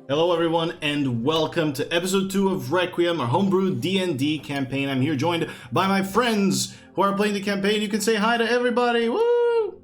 Hello everyone and welcome to episode 2 of Requiem, our homebrew D&D campaign. I'm here joined by my friends who are playing the campaign. You can say hi to everybody. Woo!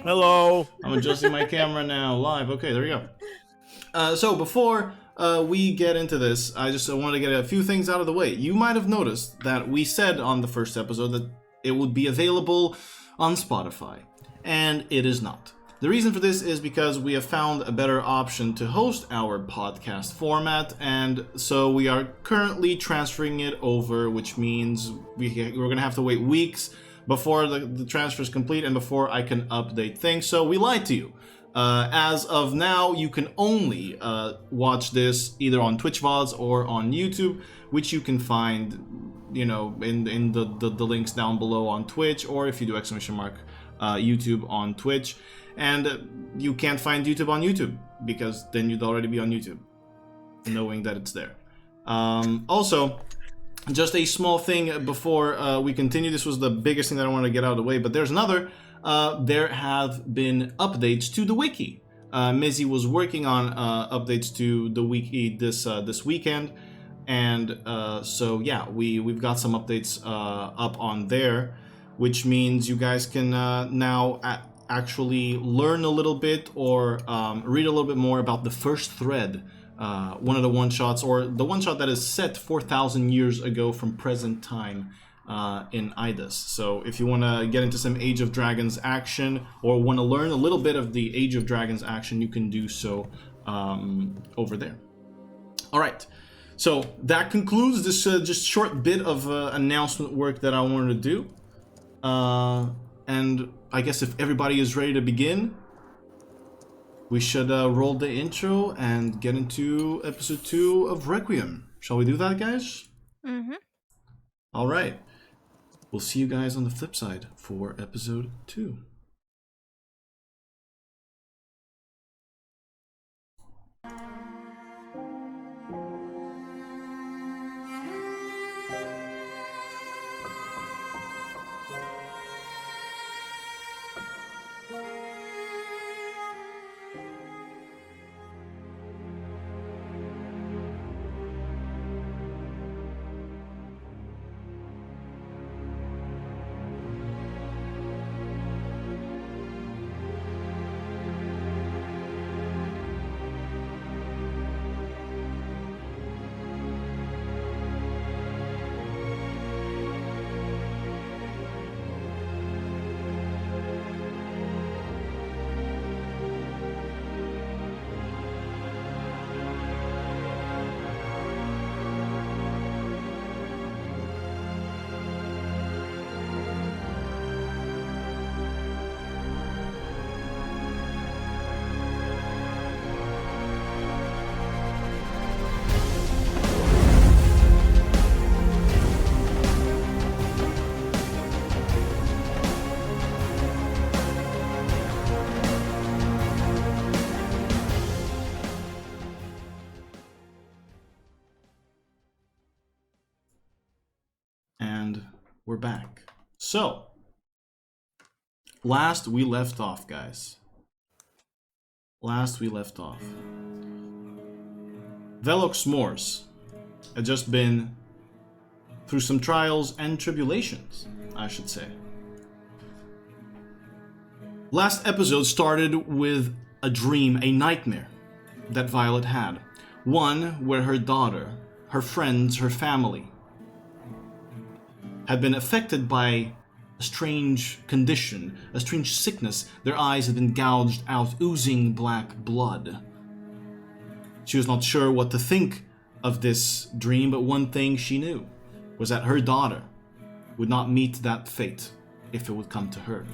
Hello. I'm adjusting my camera now live. Okay, there we go. So before we get into this, I just wanted to get a few things out of the way. You might have noticed that we said on the first episode that it would be available on Spotify, and it is not. The reason for this is because we have found a better option to host our podcast format, and so we are currently transferring it over, which means we're going to have to wait weeks before the transfer is complete and before I can update things. So we lied to you. As of now, you can only watch this either on Twitch VODs or on YouTube, which you can find, you know, in the links down below on Twitch, or if you do !YouTube on Twitch. And you can't find YouTube on YouTube, because then you'd already be on YouTube, knowing that it's there. Also, just a small thing before we continue. This was the biggest thing that I wanted to get out of the way, but there's another. There have been updates to the wiki. Mizzy was working on updates to the wiki this weekend, and so yeah, we've got some updates up on there, which means you guys can now actually learn a little bit or read a little bit more about the first thread, one of the one-shots, or the one-shot that is set 4,000 years ago from present time in Idus. So if you want to get into some Age of Dragons action, or want to learn a little bit of the Age of Dragons action, you can do so over there. Alright, so that concludes this just short bit of announcement work that I wanted to do. And I guess if everybody is ready to begin, we should roll the intro and get into episode 2 of Requiem. Shall we do that, guys? Mm-hmm. All right. We'll see you guys on the flip side for episode 2. We're back. So, last we left off, guys. Last we left off, Velox Mors had just been through some trials and tribulations, I should say. Last episode started with a dream, a nightmare that Violet had. One where her daughter, her friends, her family had been affected by a strange condition, a strange sickness. Their eyes had been gouged out, oozing black blood. She was not sure what to think of this dream, but one thing she knew was that her daughter would not meet that fate if it would come to her.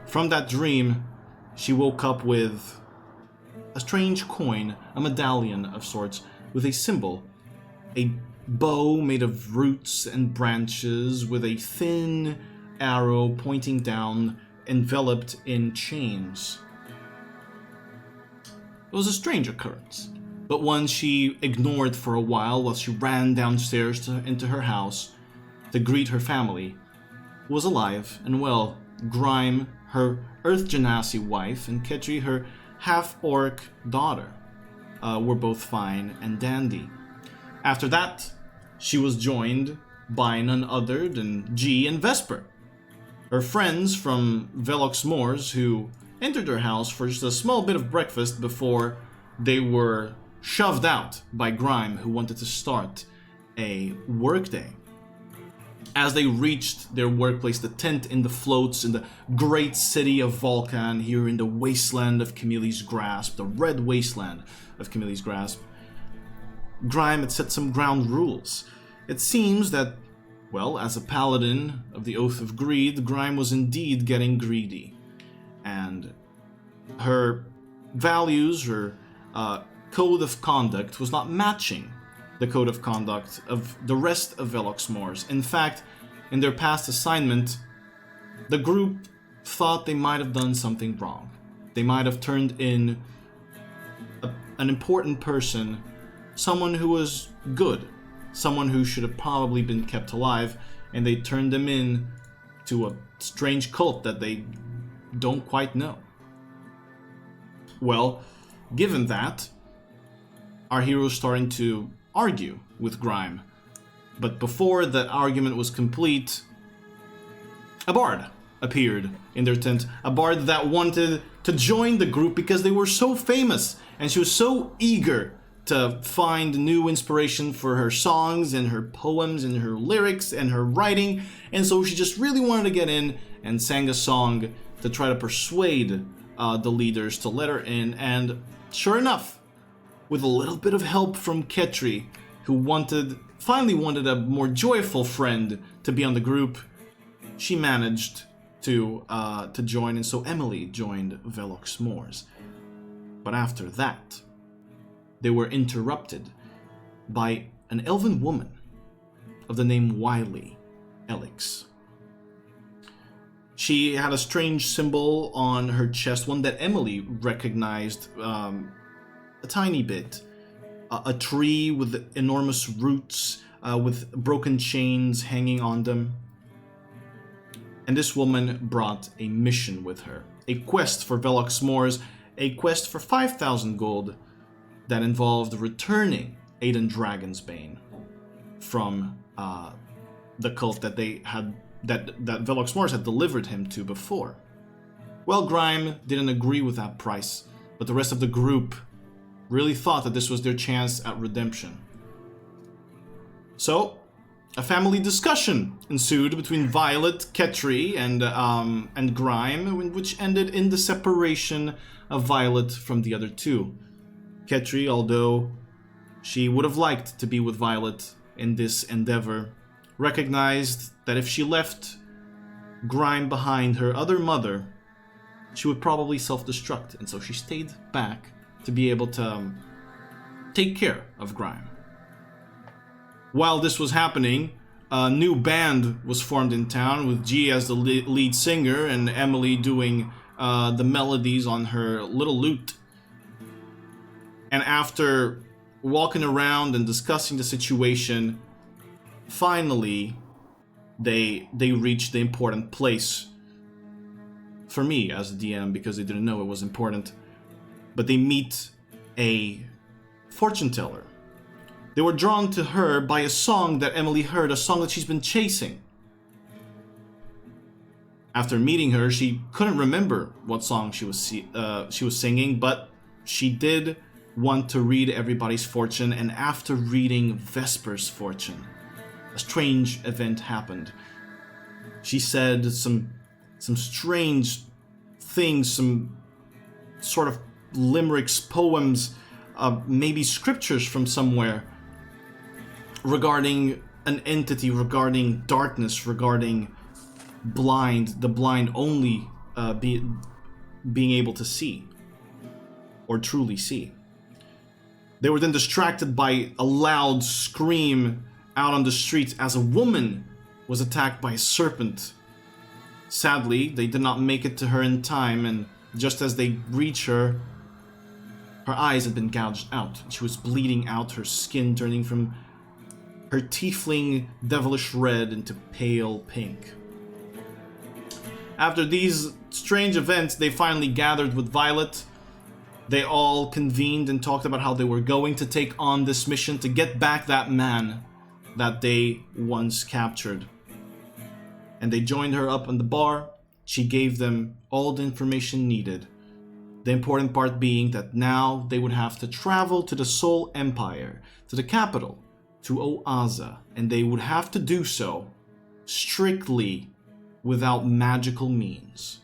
From that dream, she woke up with a strange coin, a medallion of sorts, with a symbol, a bow made of roots and branches with a thin arrow pointing down, enveloped in chains. It was a strange occurrence, but one she ignored for a while she ran downstairs into her house to greet her family, who was alive and well. Grime, her Earth Genasi wife, and Ketri, her half-orc daughter. were both fine and dandy. After that, she was joined by none other than G and Vesper, her friends from Velox Mors, who entered her house for just a small bit of breakfast before they were shoved out by Grime, who wanted to start a workday. As they reached their workplace, the tent in the floats in the great city of Vulcan, here in the wasteland of Camille's Grasp, the red wasteland of Camille's Grasp, Grime had set some ground rules. It seems that, well, as a paladin of the Oath of Greed, Grime was indeed getting greedy. And her values, her code of conduct was not matching the code of conduct of the rest of Velox Mors. In fact, in their past assignment, the group thought they might have done something wrong. They might have turned in an important person, someone who was good, someone who should have probably been kept alive, and they turned them in to a strange cult that they don't quite know. Well, given that, our hero's starting to argue with Grime. But before that argument was complete, a bard appeared in their tent. A bard that wanted to join the group because they were so famous, and she was so eager to find new inspiration for her songs and her poems and her lyrics and her writing, and so she just really wanted to get in and sang a song to try to persuade the leaders to let her in. And sure enough, with a little bit of help from Ketri, who finally wanted a more joyful friend to be on the group, she managed to join, and so Emily joined Velox Mors. But after that, they were interrupted by an elven woman of the name Wiley Elix. She had a strange symbol on her chest, one that Emily recognized a tiny bit. A tree with enormous roots, with broken chains hanging on them. And this woman brought a mission with her. A quest for Velox Mors, a quest for 5,000 gold that involved returning Aiden Dragonsbane from the cult that they had, that Velox Mors had delivered him to before. Well, Grime didn't agree with that price, but the rest of the group really thought that this was their chance at redemption. So, a family discussion ensued between Violet, Ketri, and Grime, which ended in the separation of Violet from the other two. Ketri, although she would have liked to be with Violet in this endeavor, recognized that if she left Grime behind her other mother, she would probably self-destruct, and so she stayed back to be able to take care of Grime. While this was happening, a new band was formed in town with G as the lead singer and Emily doing the melodies on her little lute. And after walking around and discussing the situation, finally they reached the important place for me as a DM, because they didn't know it was important. But they meet a fortune teller. They were drawn to her by a song that Emily heard, a song that she's been chasing. After meeting her, she couldn't remember what song she was singing, but she did want to read everybody's fortune, and after reading Vesper's fortune, a strange event happened. She said some strange things, some sort of limericks, poems, maybe scriptures from somewhere regarding an entity, regarding darkness, regarding the blind only being able to see or truly see. They were then distracted by a loud scream out on the street as a woman was attacked by a serpent. Sadly, they did not make it to her in time, and just as they reached her, her eyes had been gouged out. She was bleeding out, her skin turning from her tiefling devilish red into pale pink. After these strange events, they finally gathered with Violet, They all convened and talked about how they were going to take on this mission to get back that man that they once captured. And they joined her up in the bar. She gave them all the information needed. The important part being that now they would have to travel to the Soul Empire, to the capital, to Oaza, and they would have to do so strictly without magical means.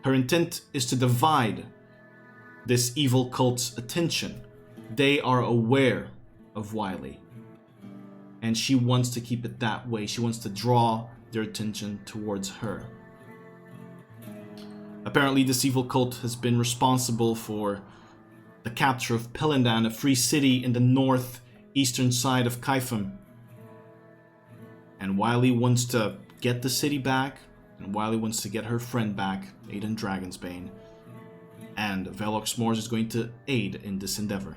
Her intent is to divide this evil cult's attention. They are aware of Wily, and she wants to keep it that way. She wants to draw their attention towards her. Apparently, this evil cult has been responsible for the capture of Pelindan, a free city in the northeastern side of Kaifem. And Wily wants to get the city back, and Wily wants to get her friend back, Aiden Dragonsbane. And Velox Mors is going to aid in this endeavor.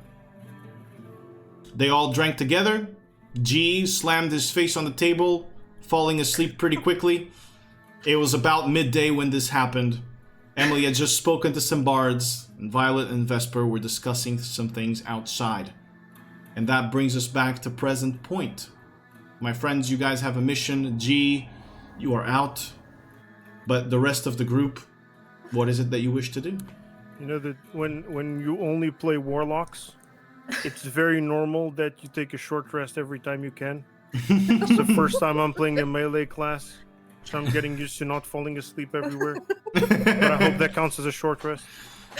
They all drank together. G slammed his face on the table, falling asleep pretty quickly. It was about midday when this happened. Emily had just spoken to some bards, and Violet and Vesper were discussing some things outside. And that brings us back to present point. My friends, you guys have a mission. G, you are out. But the rest of the group, what is it that you wish to do? You know that when you only play warlocks, it's very normal that you take a short rest every time you can. It's the first time I'm playing a melee class, so I'm getting used to not falling asleep everywhere. But I hope that counts as a short rest.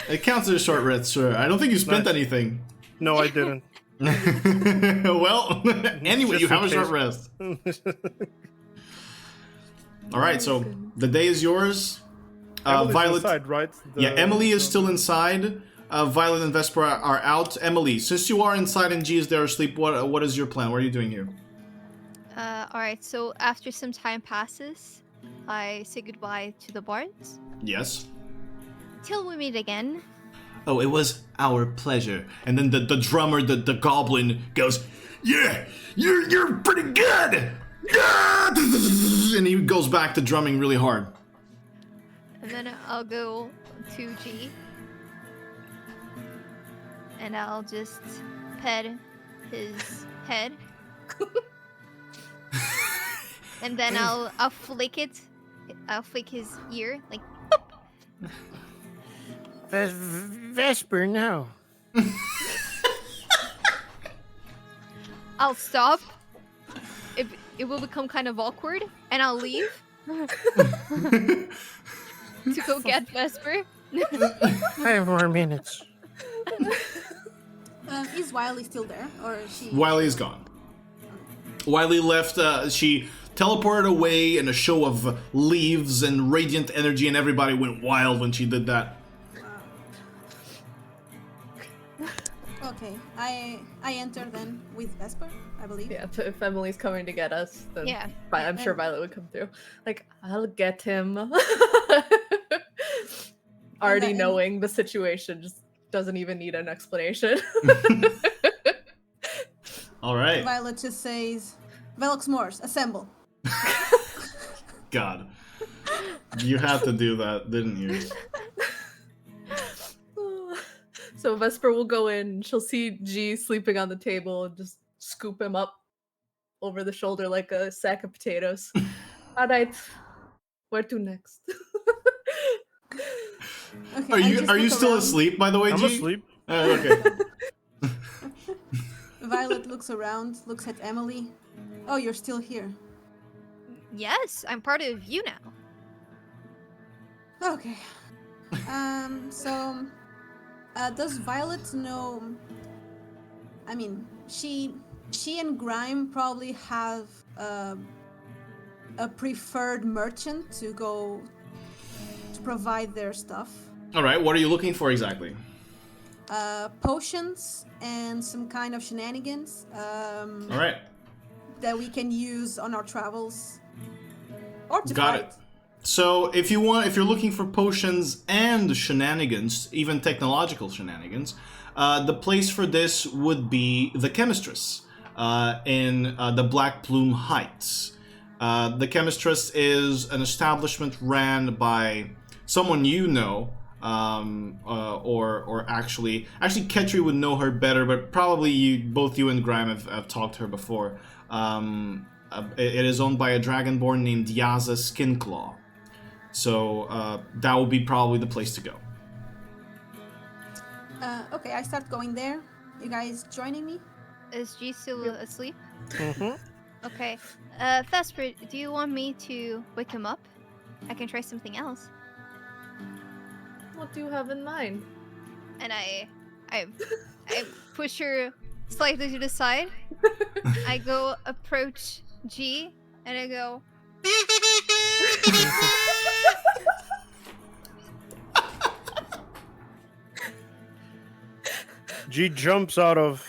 It counts as a short rest, sure. I don't think you spent anything. No, I didn't. Well, anyway, you have a short rest. Alright, so the day is yours. Violet, inside, right? Emily is still inside. Violet and Vesper are out. Emily, since you are inside and G is there asleep, what is your plan? What are you doing here? Alright, so after some time passes, I say goodbye to the bards. Yes. Till we meet again. Oh, it was our pleasure. And then the drummer, the goblin, goes, "Yeah, you're pretty good!" And he goes back to drumming really hard. And then I'll go to G. And I'll just pet his head. And then I'll flick it. I'll flick his ear, like, boop. Vesper, no. I'll stop. It will become kind of awkward, and I'll leave. To go get Vesper. 5 more minutes. Is Wily still there, or is she? Wily is gone. Wily left. She teleported away in a show of leaves and radiant energy, and everybody went wild when she did that. Okay, I enter then with Vesper, I believe. Yeah, if Emily's coming to get us, then Yeah. I'm sure Violet would come through. Like, I'll get him. Already knowing the situation just doesn't even need an explanation. All right. Violet just says, "Velox Mors, assemble." God. You had to do that, didn't you? So Vesper will go in, she'll see G sleeping on the table and just scoop him up over the shoulder like a sack of potatoes. Alright, where to next? Okay, Are you still around. asleep, by the way, I'm G? asleep. Okay. Violet looks around, looks at Emily. Oh, you're still here. Yes, I'm part of you now. Okay. So, does Violet know? I mean, she and Grime probably have a preferred merchant to go to provide their stuff. All right. What are you looking for exactly? Potions and some kind of shenanigans. All right. That we can use on our travels. Or to Got fight. it. So if you're looking for potions and shenanigans, even technological shenanigans, the place for this would be the Chemistress in the Black Plume Heights. The Chemistress is an establishment ran by someone you know, or actually Ketri would know her better, but probably both you and Graham have talked to her before. It is owned by a dragonborn named Yaza Skinclaw, so that would be probably the place to go. Okay, I start going there. You guys joining me? Is G still asleep? Mm-hmm. Okay. Vesper, do you want me to wake him up? I can try something else. What do you have in mind? And I push her slightly to the side. I go approach G, and I go. G jumps out of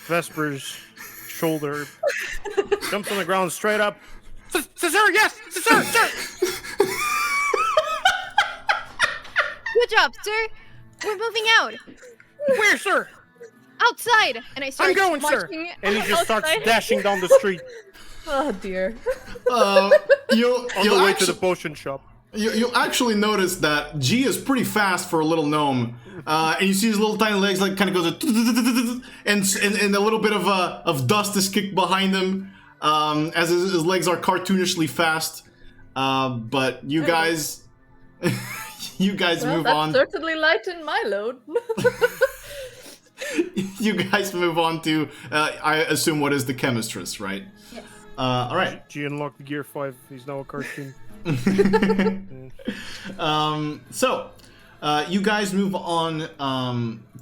Vesper's shoulder, jumps on the ground straight up. Sir, yes, sir. Good job, sir. We're moving out. Where, sir? Outside. And I start I'm going, sir. marching And he just starts outside. dashing down the street Oh dear. on the way to the potion shop. You actually notice that G is pretty fast for a little gnome, and you see his little tiny legs like kind of goes, and a little bit of dust is kicked behind him, as his legs are cartoonishly fast. But you guys, you guys Well, move that on. certainly lightened my load. You guys move on to, I assume, what is the Chemistress, right? Yes. All right. G unlocked Gear 5. He's now a cartoon. So you guys move on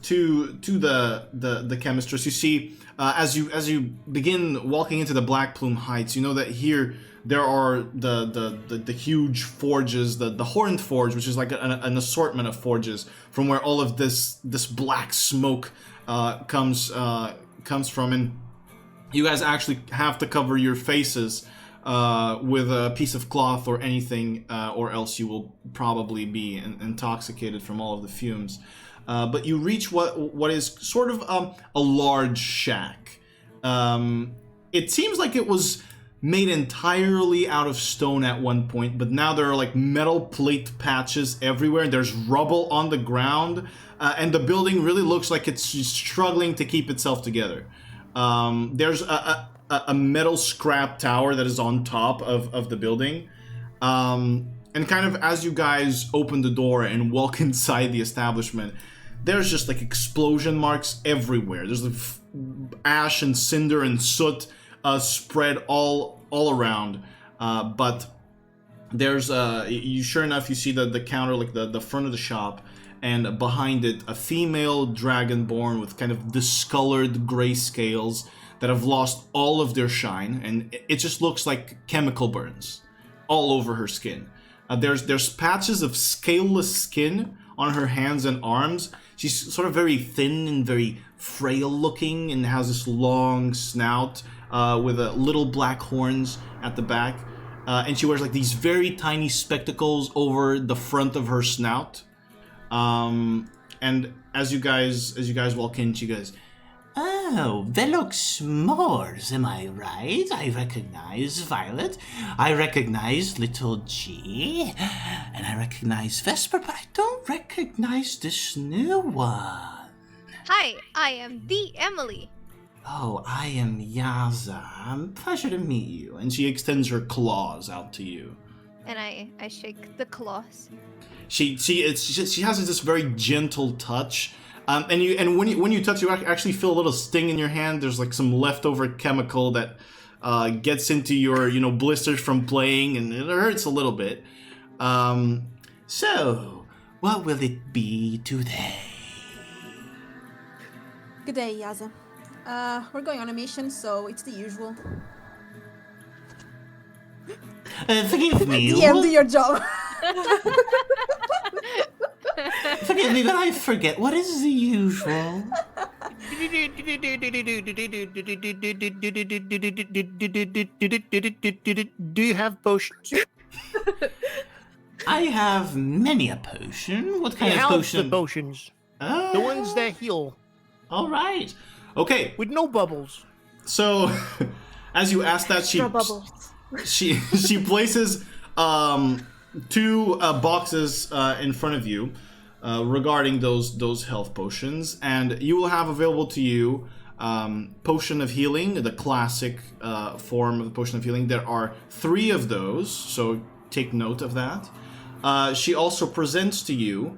to the Chemistress. You see, as you begin walking into the Black Plume Heights, you know that here there are the huge forges, the Horned Forge, which is like an assortment of forges from where all of this black smoke comes from, and you guys actually have to cover your faces with a piece of cloth or anything, or else you will probably be intoxicated from all of the fumes. But you reach what is sort of a large shack. It seems like it was made entirely out of stone at one point, but now there are like metal plate patches everywhere. There's rubble on the ground, and the building really looks like it's struggling to keep itself together. There's a metal scrap tower that is on top of the building. And kind of as you guys open the door and walk inside the establishment, there's just like explosion marks everywhere. There's like ash and cinder and soot spread all around. But there's sure enough, you see the counter, like the front of the shop, and behind it a female dragonborn with kind of discolored gray scales that have lost all of their shine, and it just looks like chemical burns all over her skin. There's patches of scaleless skin on her hands and arms. She's sort of very thin and very frail looking, and has this long snout with little black horns at the back. And she wears like these very tiny spectacles over the front of her snout. And as you guys walk in, she goes, "Oh, Velox Mors, am I right? I recognize Violet, I recognize Little G, and I recognize Vesper, but I don't recognize this new one." Hi, I am the Emily. "Oh, I am Yaza. Pleasure to meet you." And she extends her claws out to you. And I shake the claws. She has this very gentle touch. And when you touch, you actually feel a little sting in your hand. There's like some leftover chemical that gets into your blisters from playing, and it hurts a little bit. So, what will it be today? Good day, Yaza. We're going on a mission, so it's the usual. Forgive me. DM, do your job. Forgive me, but I forget. What is the usual? Do you have potions? I have many a potion. What kind of How's potion? the potions? The ones that heal. All right. Okay. With no bubbles. So, as you ask that, Straw bubbles. she places two boxes in front of you. regarding those health potions, and you will have available to you Potion of Healing, the classic form of the Potion of Healing. There are 3 of those, so take note of that. She also presents to you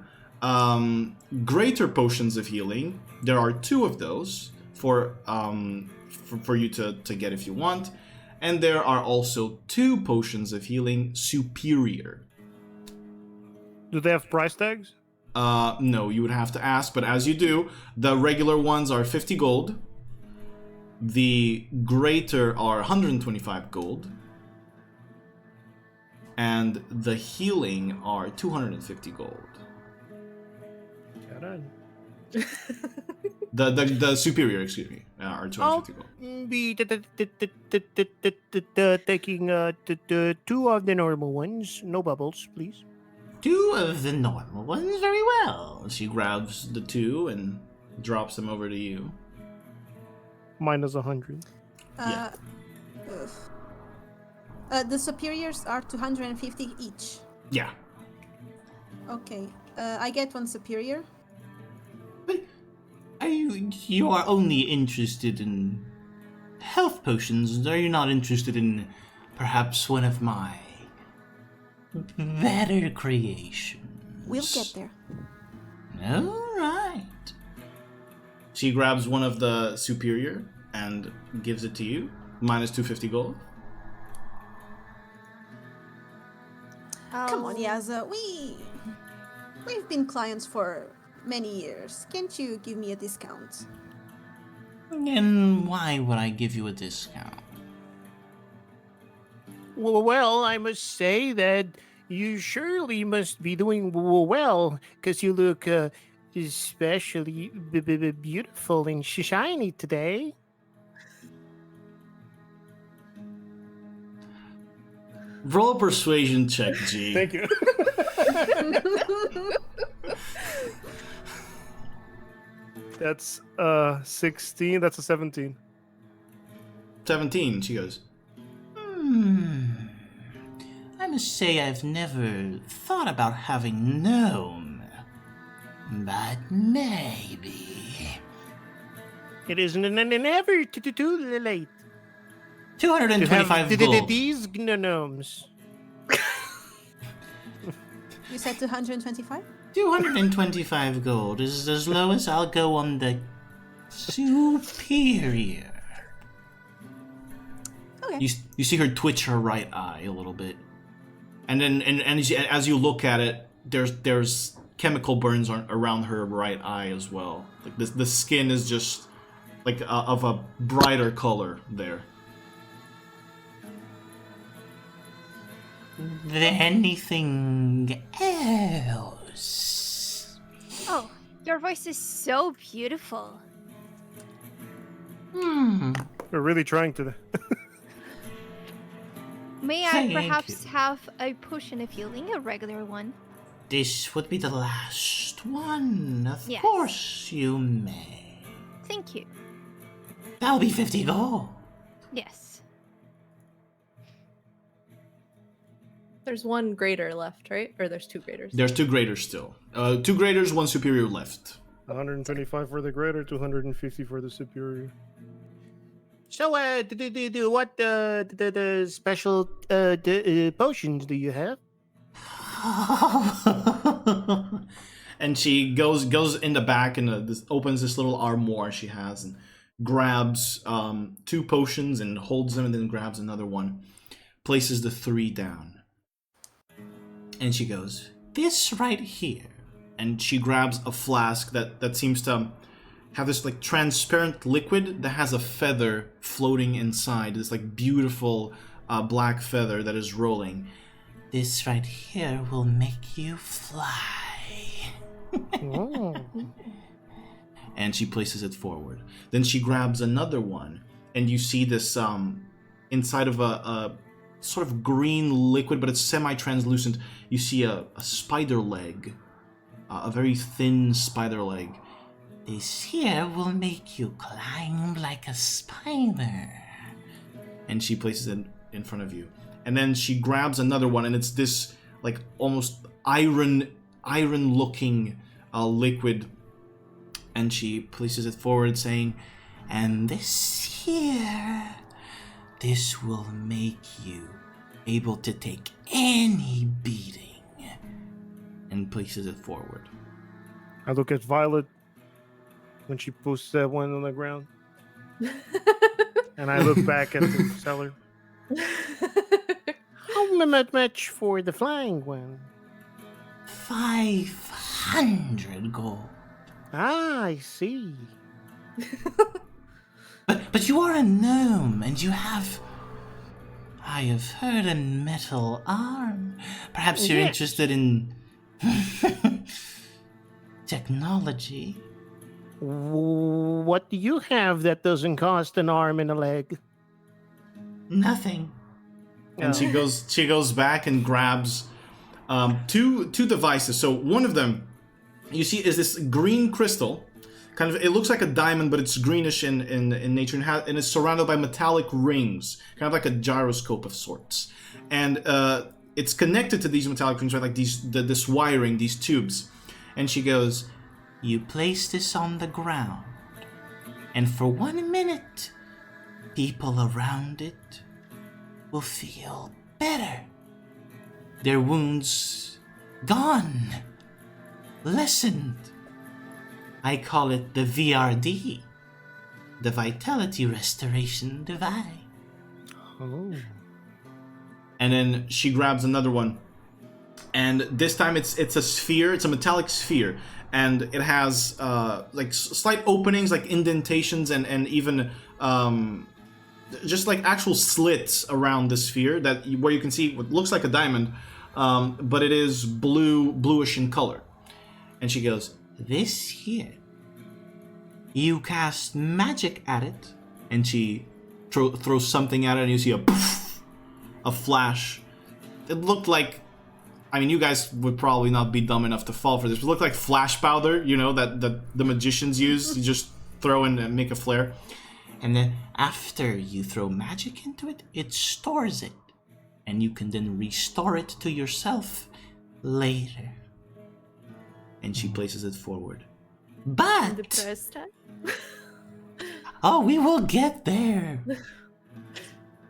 Greater Potions of Healing. There are 2 of those for you to get if you want. And there are also 2 Potions of Healing Superior. Do they have price tags? No, you would have to ask, but as you do, the regular ones are 50 gold. The greater are 125 gold. And the healing are 250 gold. The superior, excuse me, are 250 gold. Be taking 2 of the normal ones. No bubbles, please. 2 of the normal ones, very well. She grabs the 2 and drops them over to you. Minus 100. Yeah. The superiors are 250 each. Yeah. Okay. I get 1 superior. But you are only interested in health potions. Are you not interested in perhaps one of my better creations? We'll get there. Alright. She grabs one of the superior and gives it to you. Minus 250 gold. Come on, Yaza. We've been clients for many years. Can't you give me a discount? And why would I give you a discount? Well, I must say that you surely must be doing well, because you look especially beautiful and shiny today. Roll a persuasion check, G. Thank you. That's 16. That's a 17. 17, she goes. I must say I've never thought about having Gnome. But maybe. It isn't never too late. 225 to gold. have these gnomes. You said 225? 225 gold is as low as I'll go on the superior. Okay. You see her twitch her right eye a little bit, and then as you look at it, there's chemical burns around her right eye as well. Like the skin is just like of a brighter color there. Anything else? Oh, your voice is so beautiful. We're really trying today. May I Thank perhaps you. have a potion of healing, a regular one? This would be the last one. Of Yes. course you may. Thank you. That'll be 50 gold. Yes. There's 1 greater left, right? Or there's 2 graders. There's 2 graders still. 2 graders, 1 superior left. 125 for the greater, 250 for the superior. So, what the special potions do you have? And she goes in the back and opens this little armoire she has and grabs 2 potions and holds them, and then grabs another one, places the 3 down, and she goes, "This right here," and she grabs a flask that seems to have this like transparent liquid that has a feather floating inside. This like beautiful black feather that is rolling. "This right here will make you fly." Oh. And she places it forward. Then she grabs another one, and you see this inside of a sort of green liquid, but it's semi-translucent. You see a spider leg, a very thin spider leg. "This here will make you climb like a spider." And she places it in front of you. And then she grabs another one, and it's this like almost iron-looking liquid, and she places it forward, saying, "And this here, this will make you able to take any beating," and places it forward. I look at Violet when she posts that one on the ground, and I look back at the seller. How much for the flying one? 500 gold. Ah, I see. But you are a gnome, and you have, I have heard, a metal arm. Perhaps you're Yes. interested in technology. What do you have that doesn't cost an arm and a leg? Nothing. And Oh. she goes back and grabs two devices. So one of them, you see, is this green crystal. Kind of, it looks like a diamond, but it's greenish in nature, and it's surrounded by metallic rings, kind of like a gyroscope of sorts. And it's connected to these metallic rings, right? Like this wiring, these tubes. And she goes, "You place this on the ground, and for 1 minute, people around it will feel better. Their wounds gone, lessened. I call it the VRD, the Vitality Restoration Device." Oh. And then she grabs another one, and this time it's a sphere. It's a metallic sphere, and it has like slight openings, like indentations, and even just like actual slits around the sphere where you can see what looks like a diamond, but it is bluish in color. And she goes, "This here, you cast magic at it," and she throws something at it, and you see a poof, a flash. It looked like, I mean, you guys would probably not be dumb enough to fall for this, but it looked like flash powder, that the magicians use. You just throw in and make a flare. And then after you throw magic into it, it stores it. And you can then restore it to yourself later. And she places it forward. I'm But, depressed. oh, we will get there.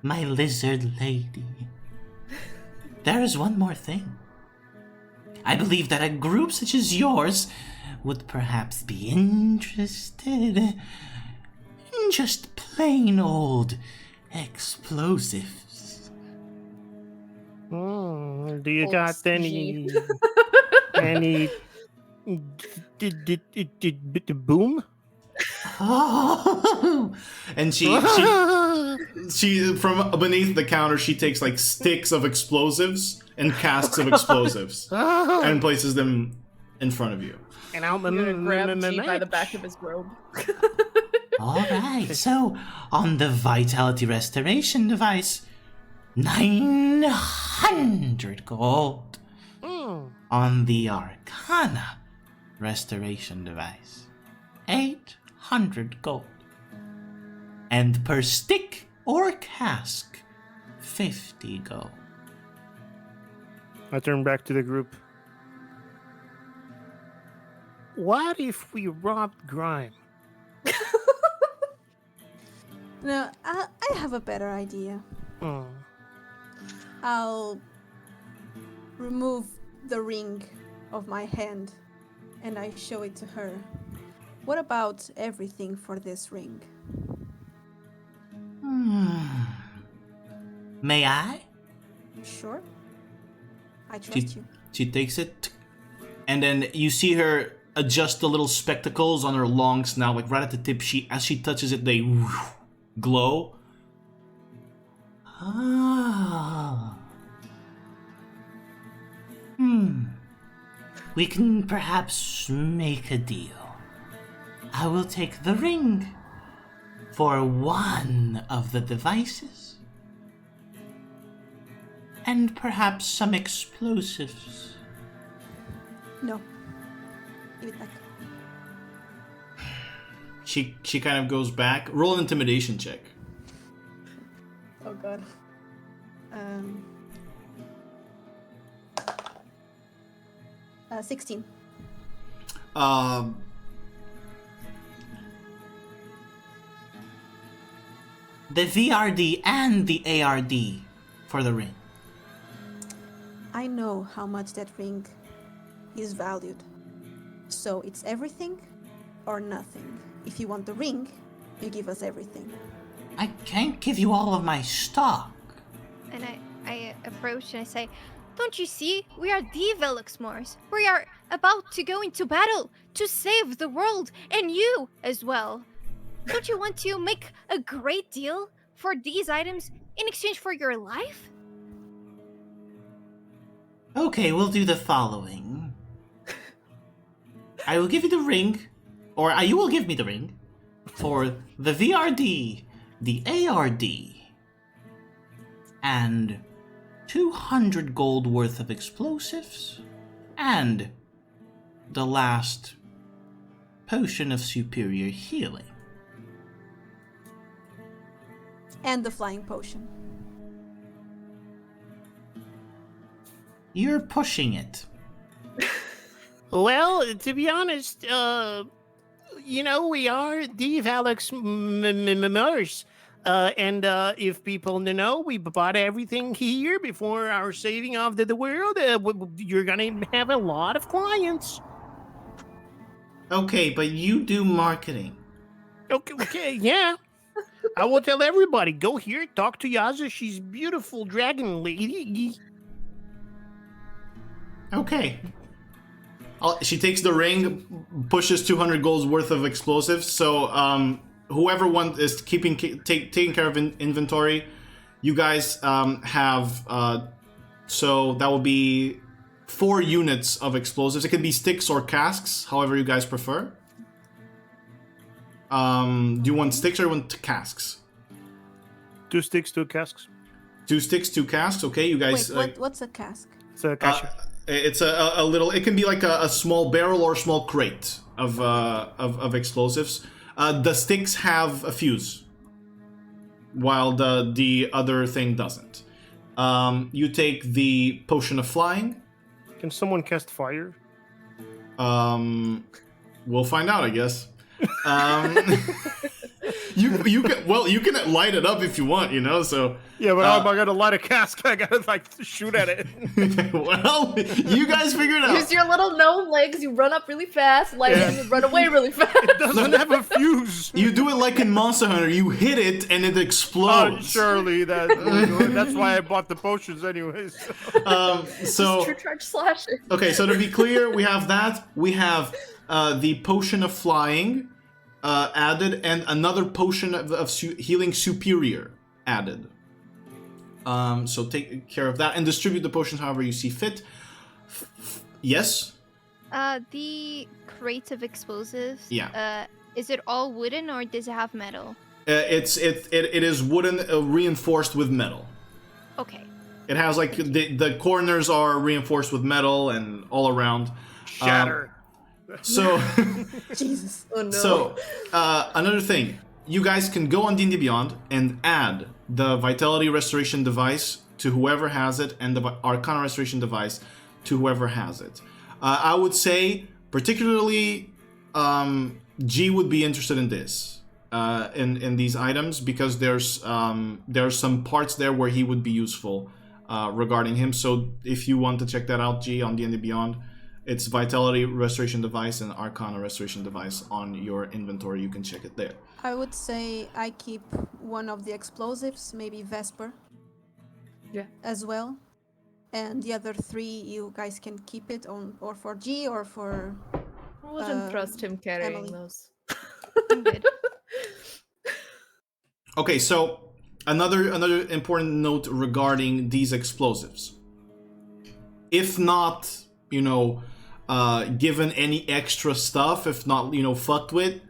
My lizard lady. There is one more thing. I believe that a group such as yours would perhaps be interested in just plain old explosives. Do you Old got any any boom? Oh, and she from beneath the counter, she takes like sticks of explosives and casks of explosives and places them in front of you. And I'm gonna grab G by the back of his robe. All right, so on the Vitality Restoration Device, 900 gold. On the Arcana Restoration Device, 800 gold. And per stick or cask, 50 gold. I turn back to the group. What if we robbed Grime? No, I have a better idea. I'll remove the ring of my hand and I show it to her. What about everything for this ring? May I? Sure. I trust you. She takes it, and then you see her adjust the little spectacles on her long snout, like right at the tip. As she touches it, they glow. We can perhaps make a deal. I will take the ring for one of the devices, and perhaps some explosives. No. Give it back. She kind of goes back. Roll an intimidation check. Oh god. 16. the VRD and the ARD for the ring. I know how much that ring is valued. So it's everything or nothing. If you want the ring, you give us everything. I can't give you all of my stock. And I approach and I say, don't you see? We are the Velox Mors. We are about to go into battle to save the world and you as well. Don't you want to make a great deal for these items in exchange for your life? Okay, we'll do the following. I will give you the ring, or you will give me the ring, for the VRD, the ARD, and 200 gold worth of explosives, and the last potion of superior healing. And the flying potion. You're pushing it. Well, to be honest, we are the Velox Mors. And if people know, we bought everything here before our saving of the world. You're going to have a lot of clients. Okay, but you do marketing. Okay, yeah. I will tell everybody, go here, talk to Yaza. She's beautiful dragon lady. Okay. She takes the ring, pushes 200 gold's worth of explosives. So whoever is taking care of inventory, you guys have. So that will be 4 units of explosives. It can be sticks or casks, however you guys prefer. Do you want sticks or you want casks? 2 sticks, 2 casks. 2 sticks, 2 casks. Okay, you guys. Wait, what's a cask? It's a cash. It's a little. It can be like a small barrel or a small crate of explosives. The sticks have a fuse, while the other thing doesn't. You take the potion of flying. Can someone cast fire? We'll find out, I guess. You can light it up if you want, So Yeah, but I got a light of cask. I gotta shoot at it. well, you guys figure it out. Use your little gnome legs. You run up really fast, light it, and run away really fast. It doesn't have a fuse. You do it like in Monster Hunter. You hit it and it Oh, explodes. surely that's why I bought the potions, anyways. So True charge slashing. okay, so to be clear, we have that. We have the potion of flying added, and another potion of healing superior added. So take care of that and distribute the potions however you see fit. Yes? The crate of explosives. Yeah. Is it all wooden or does it have metal? It is wooden, reinforced with metal. Okay. It has the corners are reinforced with metal and all around. Shatter. So, Jesus. Oh no. so another thing, you guys can go on D&D Beyond and add the Vitality Restoration device to whoever has it, and the Arcana Restoration device to whoever has it. I would say, particularly, G would be interested in this, in these items, because there's some parts there where he would be useful regarding him. So if you want to check that out, G, on D&D Beyond. It's Vitality Restoration Device and Arcana Restoration Device on your inventory. You can check it there. I would say I keep one of the explosives, maybe Vesper. Yeah. As well. And the other 3 you guys can keep it on, or for G or for I wouldn't trust him carrying Emily. those. I'm good. Okay, so another important note regarding these explosives. If not, given any extra stuff, if not, fucked with,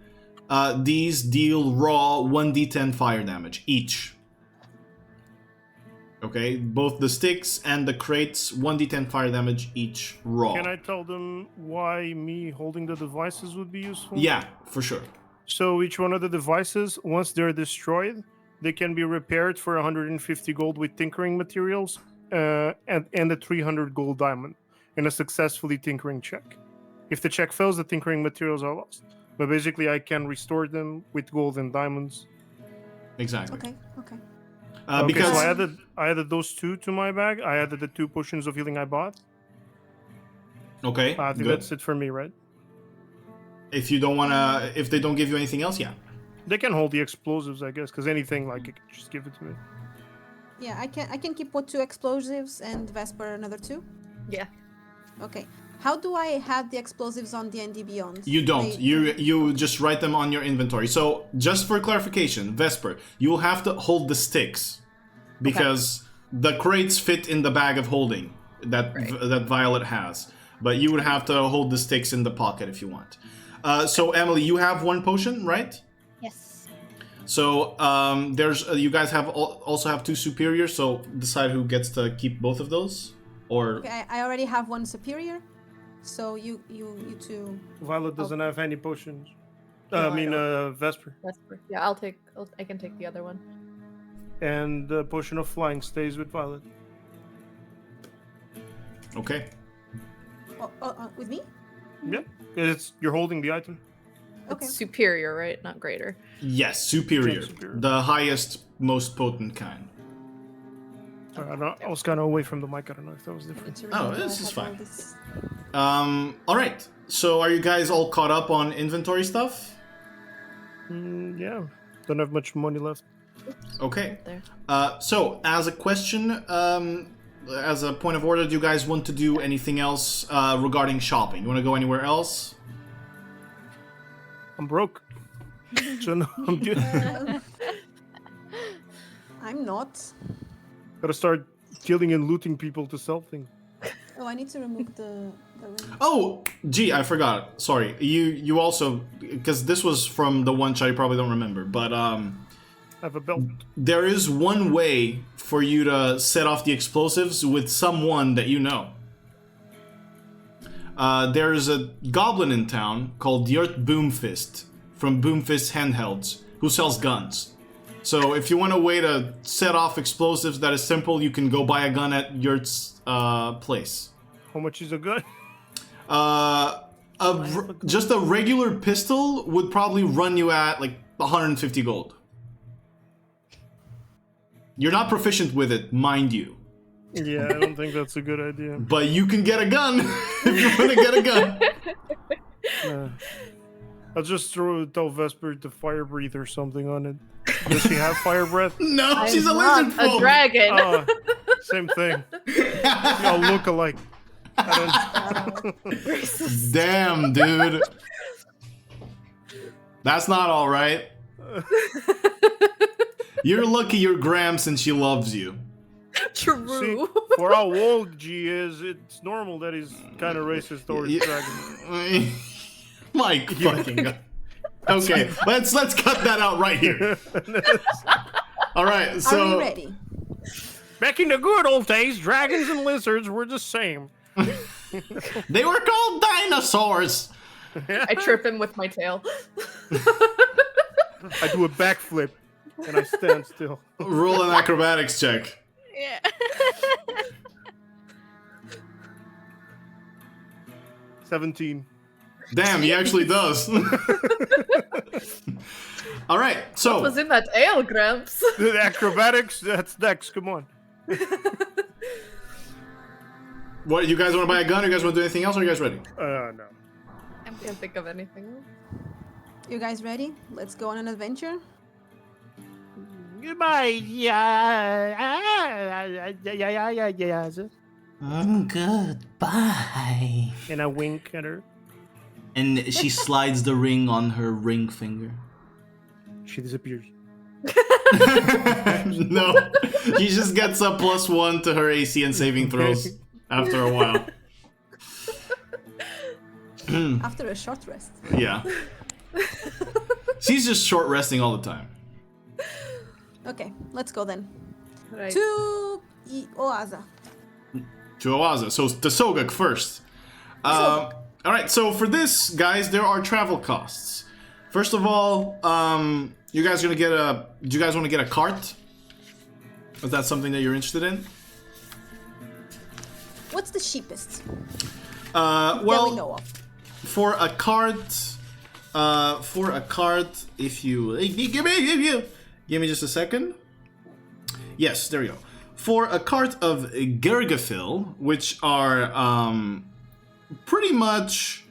these deal raw 1d10 fire damage each. Okay, both the sticks and the crates, 1d10 fire damage each raw. Can I tell them why me holding the devices would be useful? Yeah, for sure. So each one of the devices, once they're destroyed, they can be repaired for 150 gold with tinkering materials and a 300 gold diamond in a successfully tinkering check. If the check fails, the tinkering materials are lost. But basically, I can restore them with gold and diamonds. Exactly. Okay. Okay, Because so I added those 2 to my bag. I added the 2 potions of healing I bought. okay, I think good. that's it for me, right? If you don't wanna, if they don't give you anything else, yeah. They can hold the explosives, I guess, because anything like it can just give it to me. Yeah, I can keep 2 explosives and Vesper another 2. Yeah. Okay. How do I have the explosives on D&D Beyond? You don't. You just write them on your inventory. So just for clarification, Vesper, you will have to hold the sticks because the crates fit in the bag of holding that that Violet has. But you would have to hold the sticks in the pocket if you want. So Emily, you have 1 potion, right? Yes. So there's you guys have also have 2 superiors. So decide who gets to keep both of those, or Okay, I already have 1 superior. So you 2. Violet doesn't have any potions. No, I mean, Vesper. Vesper. Yeah, I can take the other one. And the potion of flying stays with Violet. okay. With me? Yeah, you're holding the item. Okay. It's superior, right? Not greater. Yes, superior, Superior. the highest, most potent kind. Sorry, I was kind of away from the mic. I don't know if that was different. Oh, this is fine. All right. So, are you guys all caught up on inventory stuff? Yeah, don't have much money left. Okay. There. So, as a question, as a point of order, do you guys want to do anything else regarding shopping? You want to go anywhere else? I'm broke. So no, I'm good. I'm not. Gotta start killing and looting people to sell things. Oh, I need to remove the ring. Oh, gee, I forgot. Sorry. You also, because this was from the one shot you probably don't remember, but I have a belt. there is one way for you to set off the explosives with someone that you know. There's a goblin in town called Yurt Boomfist from Boomfist Handhelds who sells guns. So if you want a way to set off explosives that is simple, you can go buy a gun at Yurt's place. How much is a gun? Just a regular pistol would probably run you at like 150 gold. You're not proficient with it, mind you. Yeah, I don't think that's a good idea. But you can get a gun if you want to get a gun. I'll just tell Vesper to fire breathe or something on it. Does she have fire breath? No, she's a not lizard a folk. dragon. Same thing. Y'all look alike. Damn, dude. That's not all right. You're lucky you're Gramps and she loves you. True. See, for how old G is, it's normal that he's kind of racist towards dragons. My fucking God. Okay, let's cut that out right here. All right, so Are we ready? Back in the good old days, dragons and lizards were the same. they were called dinosaurs. I trip him with my tail. I do a backflip and I stand still. Roll an acrobatics check. Yeah. 17. Damn, he actually does. All right, so What was in that ale, Gramps? The acrobatics, that's next. Come on. what you guys want to buy a gun? Or you guys want to do anything else? Or are you guys ready? No. I can't think of anything. You guys ready? Let's go on an adventure. Goodbye. Yeah. Goodbye. And I wink at her. And she slides the ring on her ring finger. She disappears. No, she just gets a +1 to her AC and saving throws after a while. After a short rest. Yeah. She's just short resting all the time. Okay, let's go then. Right. To Oaza. To Oaza. So to Sogak first. All right, so for this, guys, there are travel costs. First of all, you guys gonna get a... Do you guys want to get a cart? Is that something that you're interested in? What's the cheapest? Well, that we know of. for a cart, if you give me just a second. Yes, there we go. For a cart of Gergafil, which are pretty much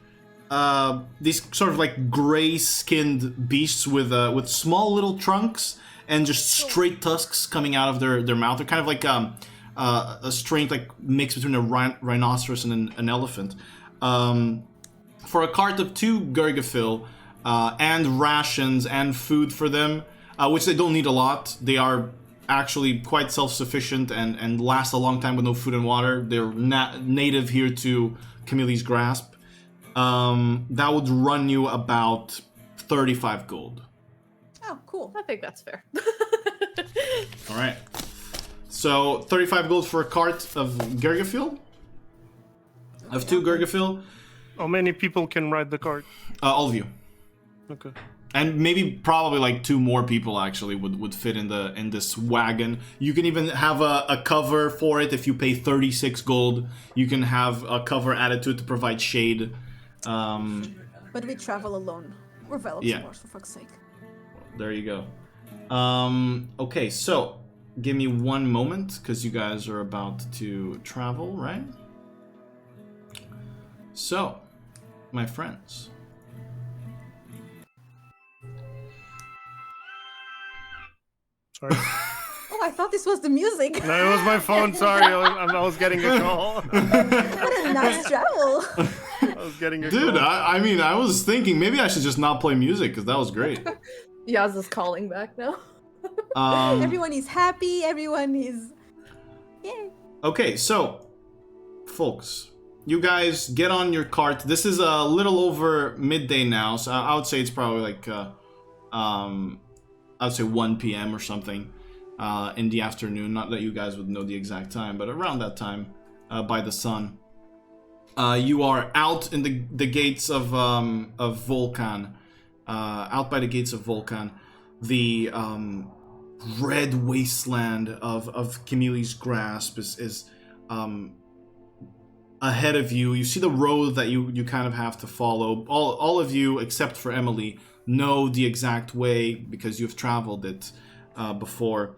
these sort of like gray-skinned beasts with small little trunks and just straight tusks coming out of their mouth. They're kind of like a strange like mix between a rhinoceros and an elephant. For a cart of 2 Gergafil and rations and food for them, which they don't need a lot. They are actually quite self-sufficient and last a long time with no food and water. They're native here to Camille's Grasp. That would run you about 35 gold. Oh, cool. I think that's fair. All right. So 35 gold for a cart of Gergafil. Of 2 Gergafil. How many people can ride the cart? All of you. Okay. And maybe probably like 2 more people actually would fit in this wagon. You can even have a cover for it if you pay 36 gold. You can have a cover added to it to provide shade. But we travel alone. We're Velox Mors, for fuck's sake. There you go. Okay, so give me one moment because you guys are about to travel, right? So, my friends. Sorry. Oh, I thought this was the music. No, it was my phone. Sorry, I was getting a call. Nice travel. I was getting a Dude, call. I mean, I was thinking maybe I should just not play music because that was great. Yaz is calling back now. Everyone is happy. Everyone is... Yay. Okay, so, folks, you guys get on your cart. This is a little over midday now, so I would say it's probably like, I would say 1 p.m. or something in the afternoon. Not that you guys would know the exact time, but around that time by the sun. You are out in the gates of Vulcan. Out by the gates of Vulcan. The red wasteland of Camille's Grasp is ahead of you. You see the road that you kind of have to follow. All of you, except for Emily, know the exact way because you've traveled it before.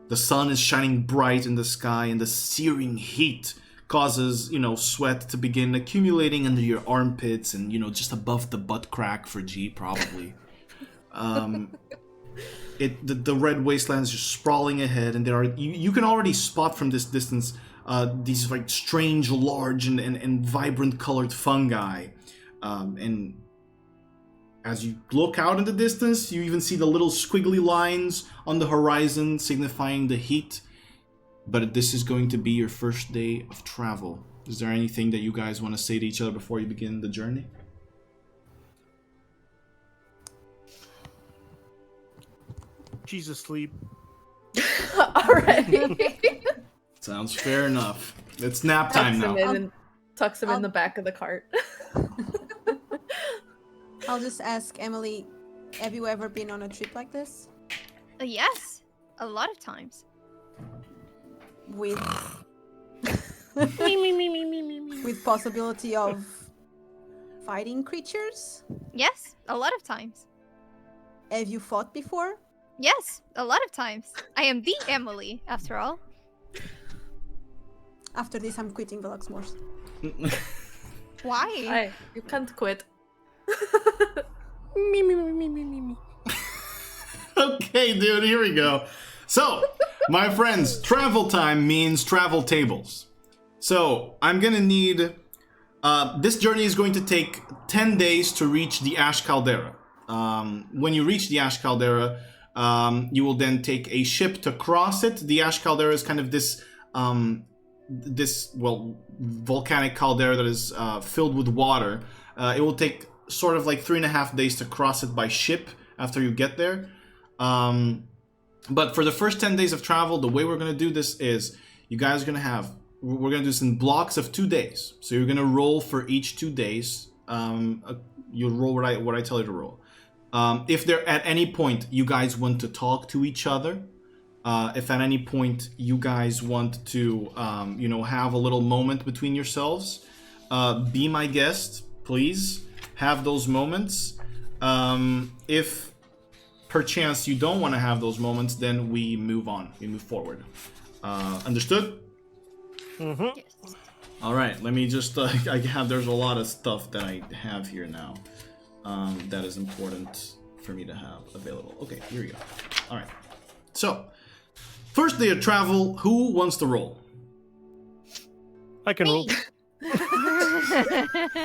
The sun is shining bright in the sky, and the searing heat causes, sweat to begin accumulating under your armpits and, just above the butt crack for G, probably. The red wasteland is just sprawling ahead, and there are you can already spot from this distance these like strange, large, and vibrant colored fungi, and as you look out in the distance, you even see the little squiggly lines on the horizon signifying the heat. But this is going to be your first day of travel. Is there anything that you guys want to say to each other before you begin the journey? She's asleep. Already. Sounds fair enough. It's nap time now. Tucks him in the back of the cart. I'll just ask Emily, have you ever been on a trip like this? Yes, a lot of times. With with possibility of fighting creatures? Yes, a lot of times. Have you fought before? Yes, a lot of times. I am the Emily, after all. After this, I'm quitting Velox Mors. Why? You can't quit. Okay, dude, here we go. So, my friends, travel time means travel tables. So, I'm gonna need... this journey is going to take 10 days to reach the Ash Caldera. When you reach the Ash Caldera, you will then take a ship to cross it. The Ash Caldera is kind of this volcanic caldera that is filled with water. It will take sort of like 3.5 days to cross it by ship after you get there. But for the first 10 days of travel, the way we're going to do this is you guys are going to have... We're going to do this in blocks of 2 days. So you're going to roll for each 2 days. You'll roll what I tell you to roll. If there at any point you guys want to talk to each other, if at any point you guys want to, have a little moment between yourselves, be my guest, please. have those moments. If perchance you don't want to have those moments, then we move on. We move forward. Understood? Mm-hmm. Yes. All right. Let me just. There's a lot of stuff that I have here now. That is important for me to have available. Okay, here we go. All right. So, first day of travel. Who wants to roll? I can roll.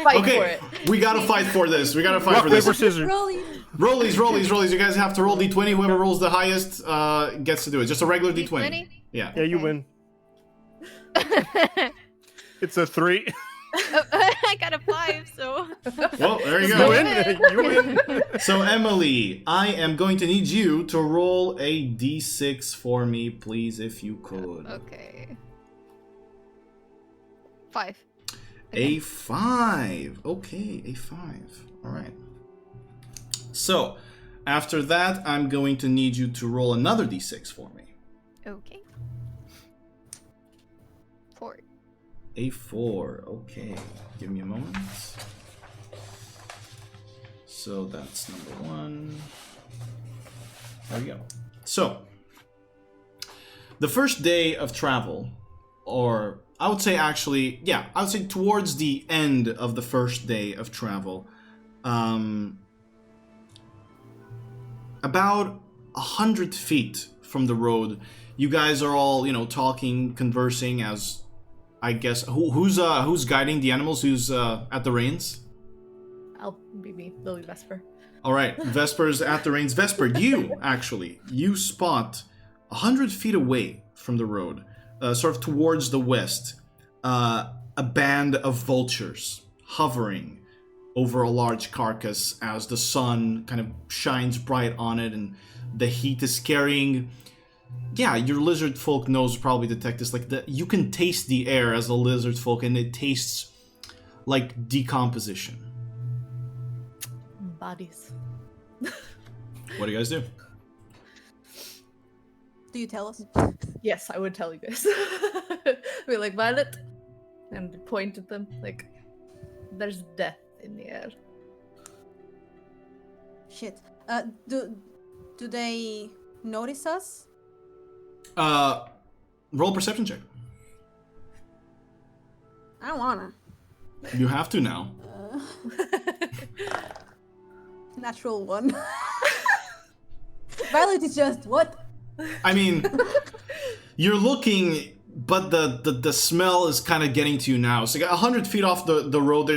Fight for it. We gotta fight for this. We gotta fight Rock, for this. paper, scissors. Rolling. Rollies. You guys have to roll d20. Whoever rolls the highest gets to do it. Just a regular d20. D20? Yeah. Yeah, you win. It's a 3. I got a 5, so. Well, there you You go. win. You win. So, Emily, I am going to need you to roll a d6 for me, please, if you could. Okay. 5. A 5. Okay, a 5. All right. So, after that, I'm going to need you to roll another d6 for me. Okay. 4. A 4. Okay. Give me a moment. So that's number 1. There we go. So, the first day of travel, or I would say actually, yeah, I would say towards the end of the first day of travel, about 100 feet from the road, you guys are all, talking, conversing as, I guess, who's guiding the animals? Who's at the reins? I'll be me, Lily Vesper. All right, Vesper's at the reins. Vesper, you spot 100 feet away from the road, sort of towards the west, a band of vultures hovering over a large carcass as the sun kind of shines bright on it, and the heat is carrying. Yeah, your lizard folk knows probably detect this. Like you can taste the air as a lizard folk, and it tastes like decomposition. Bodies. What do you guys do? Do you tell us? Yes, I would tell you guys. Be like, Violet, and point at them like, there's death in the air. Shit. Do they notice us? Roll a perception check. I don't wanna. You have to now. Natural 1. Violet is just what? I mean, you're looking, but the smell is kind of getting to you now. So 100 feet off the road,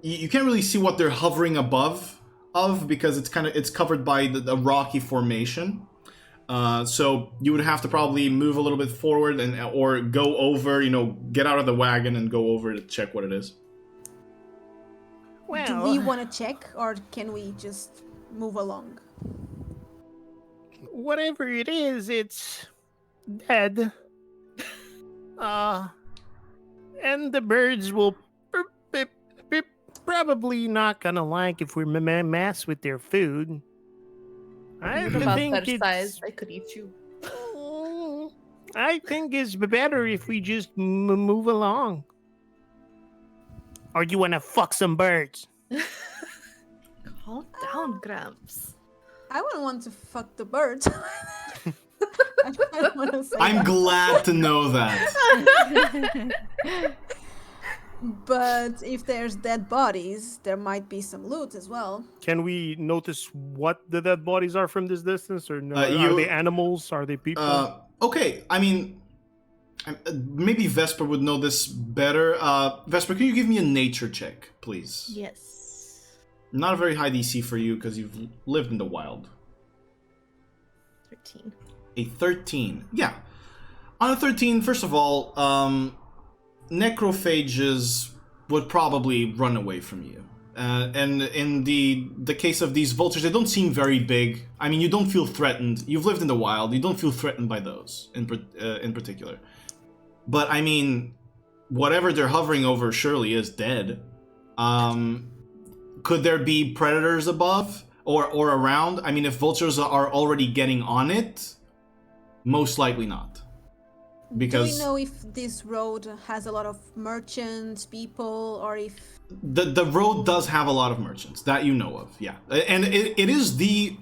you can't really see what they're hovering above of, because it's covered by the rocky formation. So you would have to probably move a little bit forward or go over, get out of the wagon and go over to check what it is. Well, Do we want to check, or can we just move along? whatever it is, it's dead. And the birds will probably not gonna like if we mess with their food. I What about think their it's, size? I could eat you. I think it's better if we just move along. Or do you want to fuck some birds? Calm down, Gramps. I wouldn't want to fuck the birds. I don't want to say I'm that. glad to know that. But if there's dead bodies, there might be some loot as well. Can we notice what the dead bodies are from this distance, or no? Are you- they animals? Are they people? Okay, I mean, maybe Vesper would know this better. Vesper, can you give me a nature check, please? Yes. Not a very high DC for you because you've lived in the wild. 13. A 13. Yeah. On a 13, first of all, necrophages would probably run away from you. And in the case of these vultures, they don't seem very big. I mean, you don't feel threatened. You've lived in the wild. You don't feel threatened by those in particular. But I mean, whatever they're hovering over surely is dead. Could there be predators above or around? I mean, if vultures are already getting on it, most likely not. Because Do we know if this road has a lot of merchants, people, or if the road does have a lot of merchants that you know of, yeah, and it is the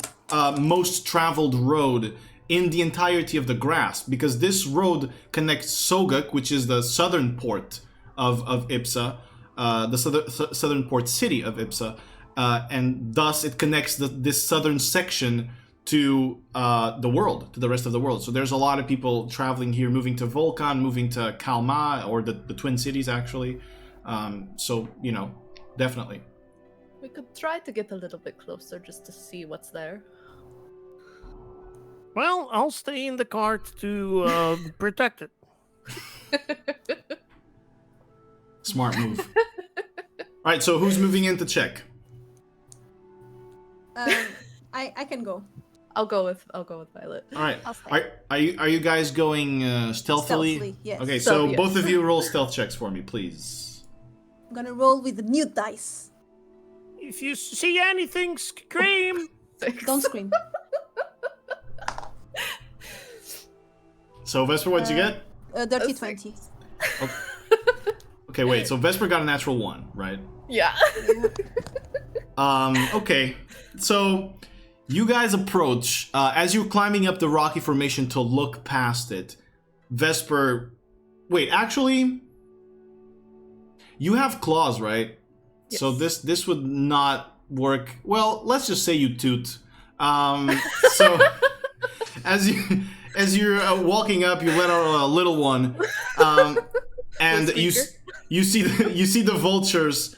most traveled road in the entirety of the Grasp, because this road connects Soguk, which is the southern port of Ipsa, the southern port city of Ipsa, and thus it connects this southern section to the world, to the rest of the world. So there's a lot of people traveling here, moving to Vulcan, moving to Kalma, or the Twin Cities, actually. So, you know, definitely. We could try to get a little bit closer just to see what's there. Well, I'll stay in the cart to protect it. Smart move. All right, so who's moving in to check? I can go. I'll go with Violet. All right. I'll stay. Are you guys going stealthily? Stealthily, yes. Okay, So, so yes. both of you roll stealth checks for me, please. I'm gonna roll with the new dice. If you see anything, scream. Don't scream. So Vesper, what'd you get? Dirty That's 20. Okay, wait. So Vesper got a natural 1, right? Yeah. Okay. So you guys approach as you're climbing up the rocky formation to look past it. Vesper, wait. Actually, you have claws, right? Yes. So this would not work. Well, let's just say you toot. So as you're walking up, you let out a little one, and you see the vultures.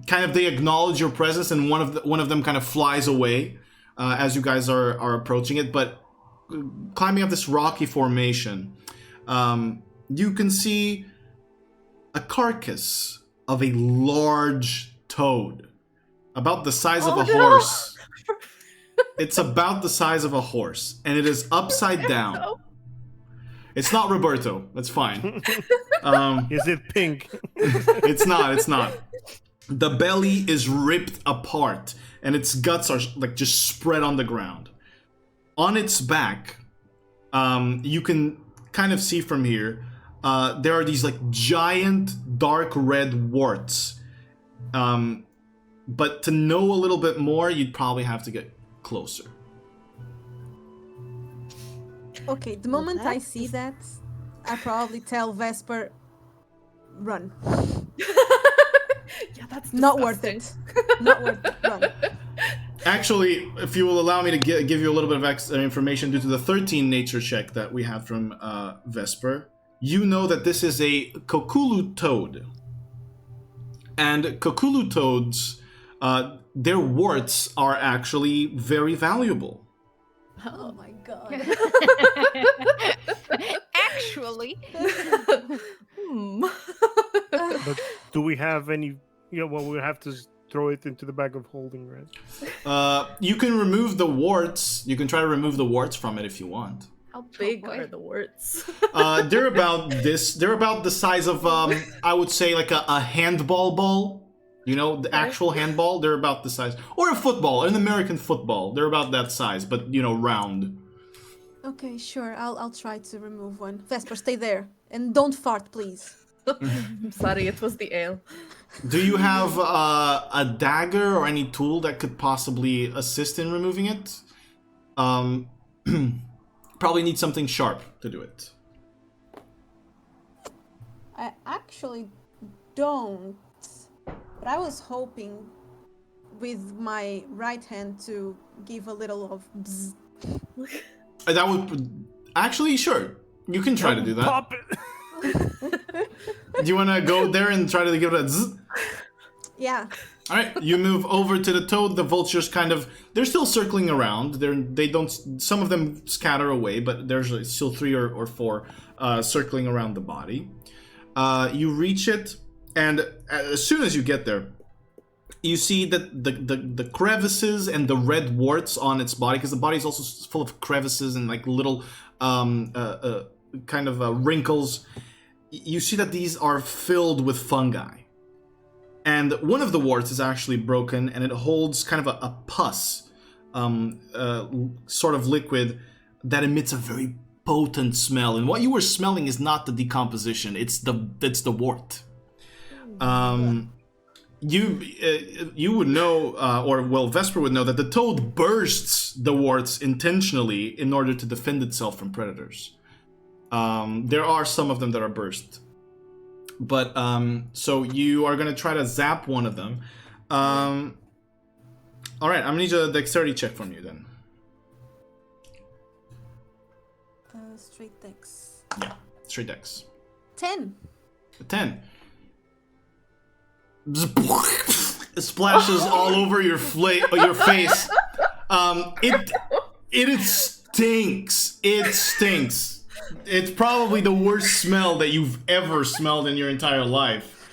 Kind of they acknowledge your presence, and one of them kind of flies away as you guys are approaching it. But climbing up this rocky formation, you can see a carcass of a large toad, about the size of a horse. It's about the size of a horse, and it is upside down. No. It's not Roberto. That's fine. Is it pink? It's not. The belly is ripped apart, and its guts are like just spread on the ground. On its back, you can kind of see from here, there are these like giant dark red warts. But to know a little bit more, you'd probably have to get closer. Okay, the moment I see that, I probably tell Vesper, run. Yeah, that's Not worth disgusting. it. Not worth it. Run. Actually, if you will allow me to give you a little bit of extra information due to the 13 nature check that we have from Vesper, you know that this is a Kokulu toad. And Kokulu toads, their warts are actually very valuable. Oh my god. Actually. But do we have any? Yeah, well, we have to throw it into the bag of holding, right? You can remove the warts. You can try to remove the warts from it if you want. How big boy. are the warts? They're about this. They're about the size of, I would say, like a handball ball. You know, the actual handball. They're about the size, or a football, an American football. They're about that size, but you know, round. Okay, sure. I'll try to remove one. Vesper, stay there. And don't fart, please. I'm sorry, it was the ale. Do you have a dagger or any tool that could possibly assist in removing it? Probably need something sharp to do it. I actually don't. But I was hoping with my right hand to give a little of bzz. That would actually, sure. You can try to do that. Pop it. Do you want to go there and try to give it a zzz? Yeah. All right, you move over to the toad. The vultures they're still circling around. They don't, some of them scatter away, but there's still 3 or 4 circling around the body. You reach it, and as soon as you get there, you see that the crevices and the red warts on its body, because the body is also full of crevices and like little wrinkles. You see that these are filled with fungi. And one of the warts is actually broken, and it holds kind of a pus, sort of liquid that emits a very potent smell. And what you were smelling is not the decomposition; it's the wart. You would know, Vesper would know that the toad bursts the warts intentionally in order to defend itself from predators. There are some of them that are burst. But, so you are going to try to zap one of them. Alright, I'm going to need a dexterity check from you then. Straight dex. Yeah, straight dex. 10. 10. It splashes all over your face. It stinks. It stinks. It's probably the worst smell that you've ever smelled in your entire life.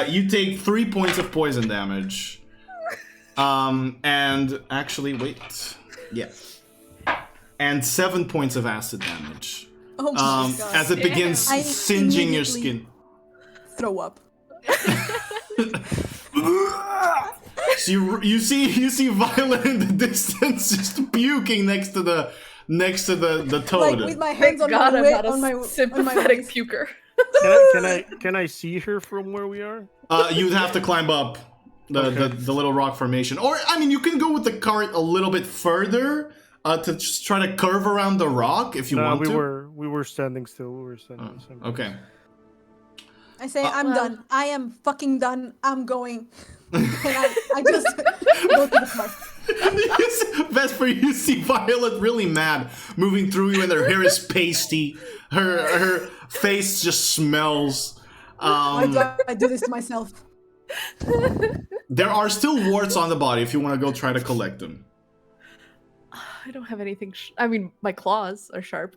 You take 3 points of poison damage. And actually, wait. Yeah. And 7 points of acid damage. Oh my god. As it begins singeing your skin. Throw up. So you see Violet in the distance just puking next to the toad. Like with my hands on God, my I'm way, not a on my sympathetic waist. puker. Can I see her from where we are? You'd have to climb up the little rock formation, or I mean, you can go with the cart a little bit further to just try to curve around the rock if you want to. We were standing still. We were standing. Okay. I say, I'm done. I am fucking done. I'm going. And I just go to the park. Vesper, you see Violet really mad, moving through you, and her hair is pasty. Her face just smells. Why do I do this to myself? There are still warts on the body if you want to go try to collect them. I don't have anything. I mean, my claws are sharp.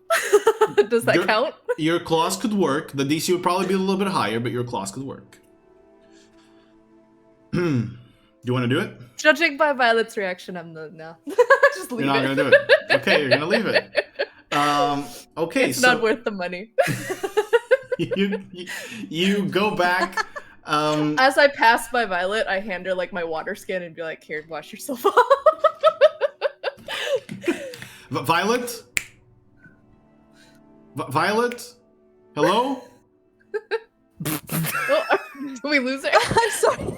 Does that count? Your claws could work. The DC would probably be a little bit higher, but your claws could work. Do you want to do it? Judging by Violet's reaction, I'm no. Just leave You're not it. going to do it. Okay, you're going to leave it. Okay, it's not worth the money. you go back. As I pass by Violet, I hand her like my water skin and be like, "Here, wash yourself off." Violet? Violet? Hello? Oh, did we lose her? I'm sorry.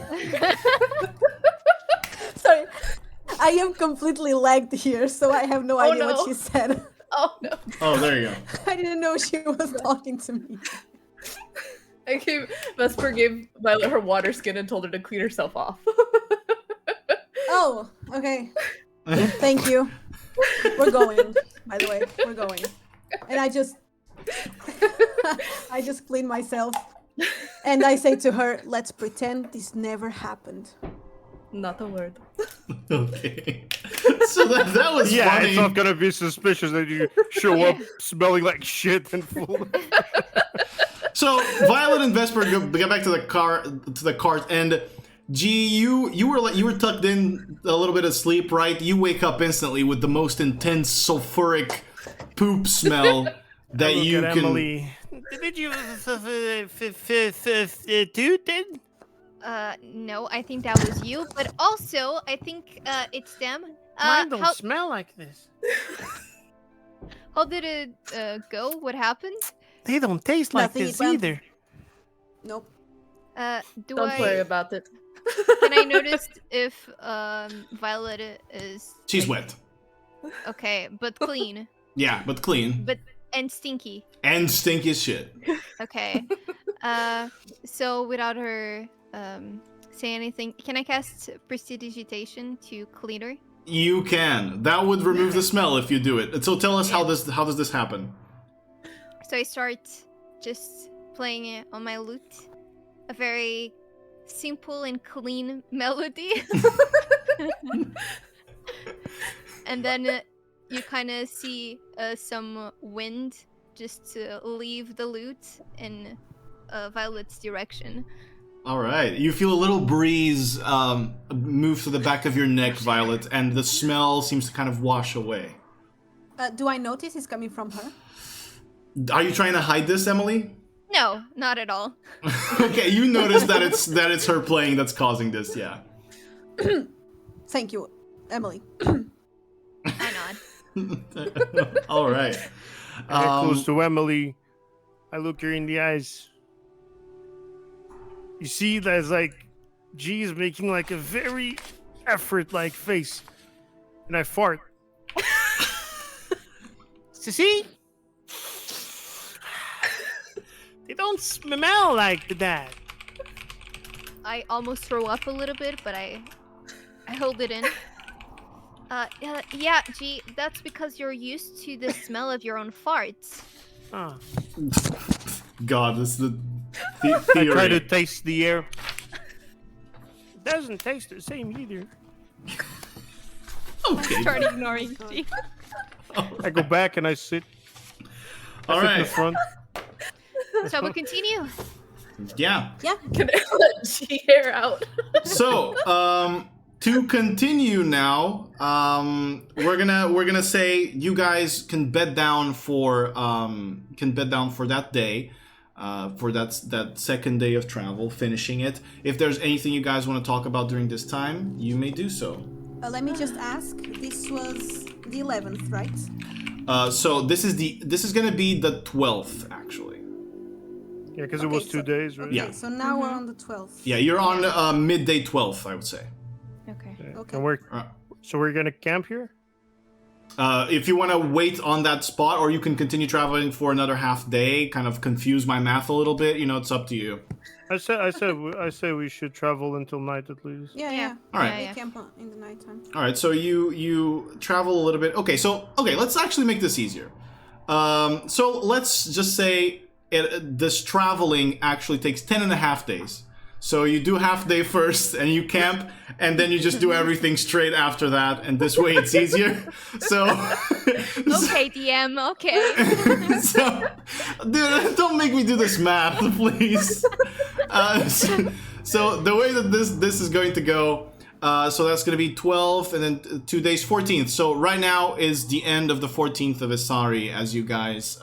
Sorry. I am completely lagged here, so I have no idea what she said. Oh no. Oh, there you go. I didn't know she was talking to me. Vesper gave Violet her water skin and told her to clean herself off. Oh, okay. Thank you. We're going, by the way. We're going. And I just clean myself. And I say to her, let's pretend this never happened. Not a word. Okay. So that was funny. It's not gonna be suspicious that you show up smelling like shit and full. So Violet and Vesper get back to the cart, and G, you were tucked in a little bit of sleep, right? You wake up instantly with the most intense sulfuric poop smell that you can. Emily. Did you toot then? No, I think that was you. But also, I think it's them. Mine don't smell like this. How did it go? What happened? They don't taste like Nothing, this well- either. Nope. Don't worry about it. Can I notice if Violet is? She's wet. Okay, but clean. Yeah, but clean. And stinky. And stinky as shit. Okay. So without her say anything, can I cast Prestidigitation to clean her? You can. That would remove the smell if you do it. And so tell us how does this happen? So I start just playing it on my lute. A very simple and clean melody. And then you kind of see some wind just leave the lute in Violet's direction. All right. You feel a little breeze move to the back of your neck, Violet, and the smell seems to kind of wash away. Do I notice it's coming from her? Are you trying to hide this, Emily? No, not at all. Okay, you notice that it's her playing that's causing this, yeah. Thank you, Emily. I nod. All right. I get close to Emily. I look her in the eyes. You see, there's like G is making like a very effort-like face, and I fart. See? They don't smell like that. I almost throw up a little bit, but I hold it in. Yeah, G, that's because you're used to the smell of your own farts. Oh. God, this is the I theory. try to taste the air. It doesn't taste the same either. Okay. Start ignoring G. I go back and I sit. I All sit in the right. front. Shall we continue? Yeah. Yeah. Can I let G air out? So, to continue now, we're gonna say you guys can bed down for that day, for that second day of travel, finishing it. If there's anything you guys want to talk about during this time, you may do so. Let me just ask. This was the 11th, right? So this is gonna be the 12th actually. Yeah, because it Okay, was 2 days, right? Okay, Yeah. so now we're on the 12th. Yeah, you're on midday 12th, I would say. Okay. Yeah. Okay. And we're gonna camp here. If you want to wait on that spot, or you can continue traveling for another half day, kind of confuse my math a little bit. It's up to you. I say we should travel until night at least. Yeah. All right. We Yeah. camp in the nighttime. All right, so you travel a little bit. Okay, let's actually make this easier. So let's just say this traveling actually takes 10 and a half days. So you do half day first, and you camp, and then you just do everything straight after that, and this way it's easier. So, Okay, DM. Okay. so, dude, don't make me do this math, please. So the way that this is going to go, so that's going to be 12, and then 2 days, 14th. So right now is the end of the 14th of Isari as you guys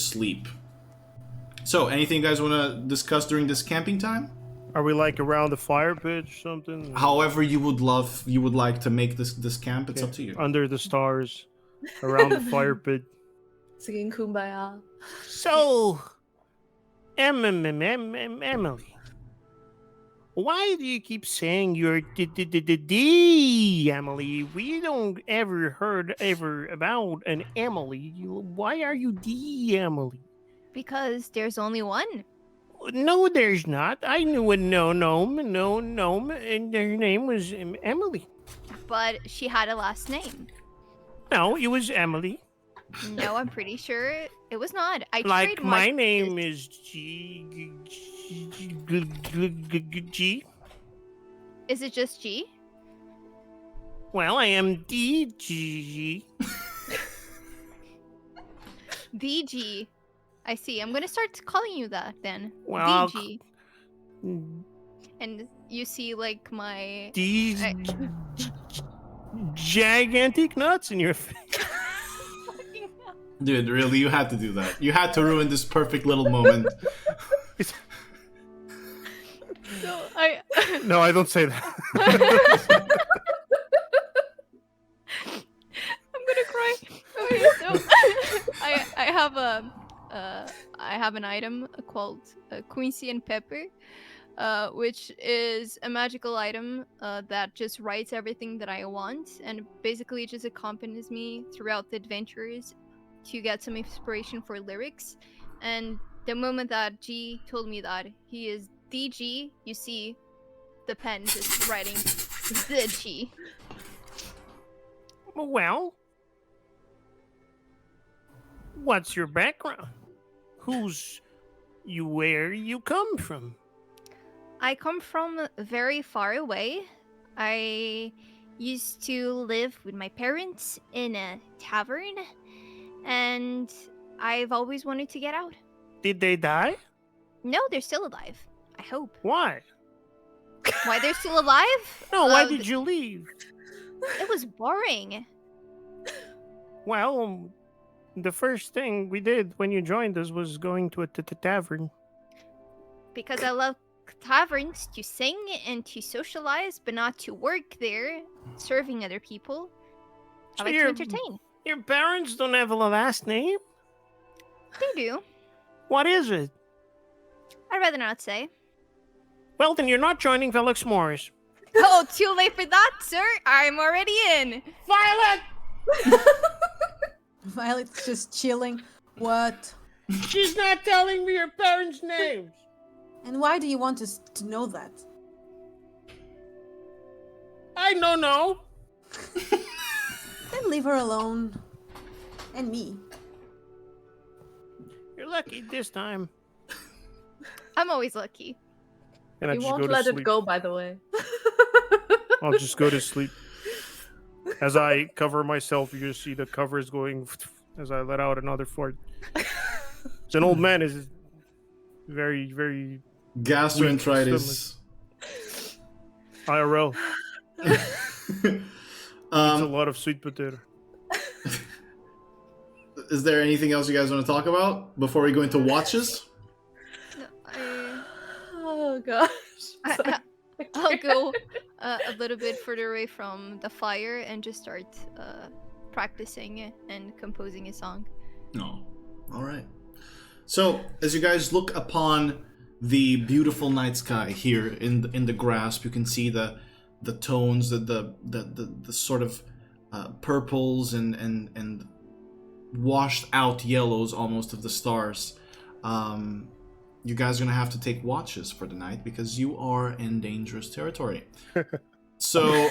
sleep. So, anything you guys want to discuss during this camping time? Are we like around the fire pit or something? However you would like to make this camp, it's up to you. Under the stars, around the fire pit. Singing Kumbaya. So, Emily, why do you keep saying you're D Emily? We don't ever heard about an Emily. Why are you D Emily? Because there's only one. No, there's not. I knew a gnome, and her name was Emily. But she had a last name. No, it was Emily. No, I'm pretty sure it was not. I Like trademarked my this. name is G. Is it just G? Well, I am DG. DG. I see. I'm gonna start calling you that then. Well, DG. And you see, like, my. These I- gigantic nuts in your face. Dude, really, you had to do that. You had to ruin this perfect little moment. So I. No, I don't say that. I'm gonna cry. Okay, so I have an item called Quincy and Pepper, which is a magical item that just writes everything that I want, and basically it just accompanies me throughout the adventures to get some inspiration for lyrics. And the moment that G told me that he is DG, you see the pen just writing the G. Well, what's your background? Where you come from? I come from very far away. I used to live with my parents in a tavern, and I've always wanted to get out. Did they die? No, they're still alive. I hope. Why? Why they're still alive? No, why did you leave? It was boring. Well, the first thing we did when you joined us was going to a tavern. Because I love taverns to sing and to socialize, but not to work there, serving other people. I So like to you're- entertain. Your parents don't have a last name? They do. What is it? I'd rather not say. Well, then you're not joining Velox Mors. Oh, too late for that, sir. I'm already in. Violet! Violet's just chilling. What? She's not telling me her parents' names. And why do you want us to know that? I don't know. Then leave her alone. And me. You're lucky this time. I'm always lucky. And I You just won't go to let sleep. it go, by the way. I'll just go to sleep. As I cover myself, you just see the covers going as I let out another fart. It's an old man. Is very, very Gastroenteritis. IRL. Eats a um, lot of sweet potato. is there anything else you guys want to talk about before we go into watches? No, Oh gosh. I'll go a little bit further away from the fire and just start practicing and composing a song. No. All right. So, as you guys look upon the beautiful night sky here in the grasp, you can see the tones, the sort of purples and washed out yellows almost of the stars. You guys are gonna have to take watches for the night because you are in dangerous territory. So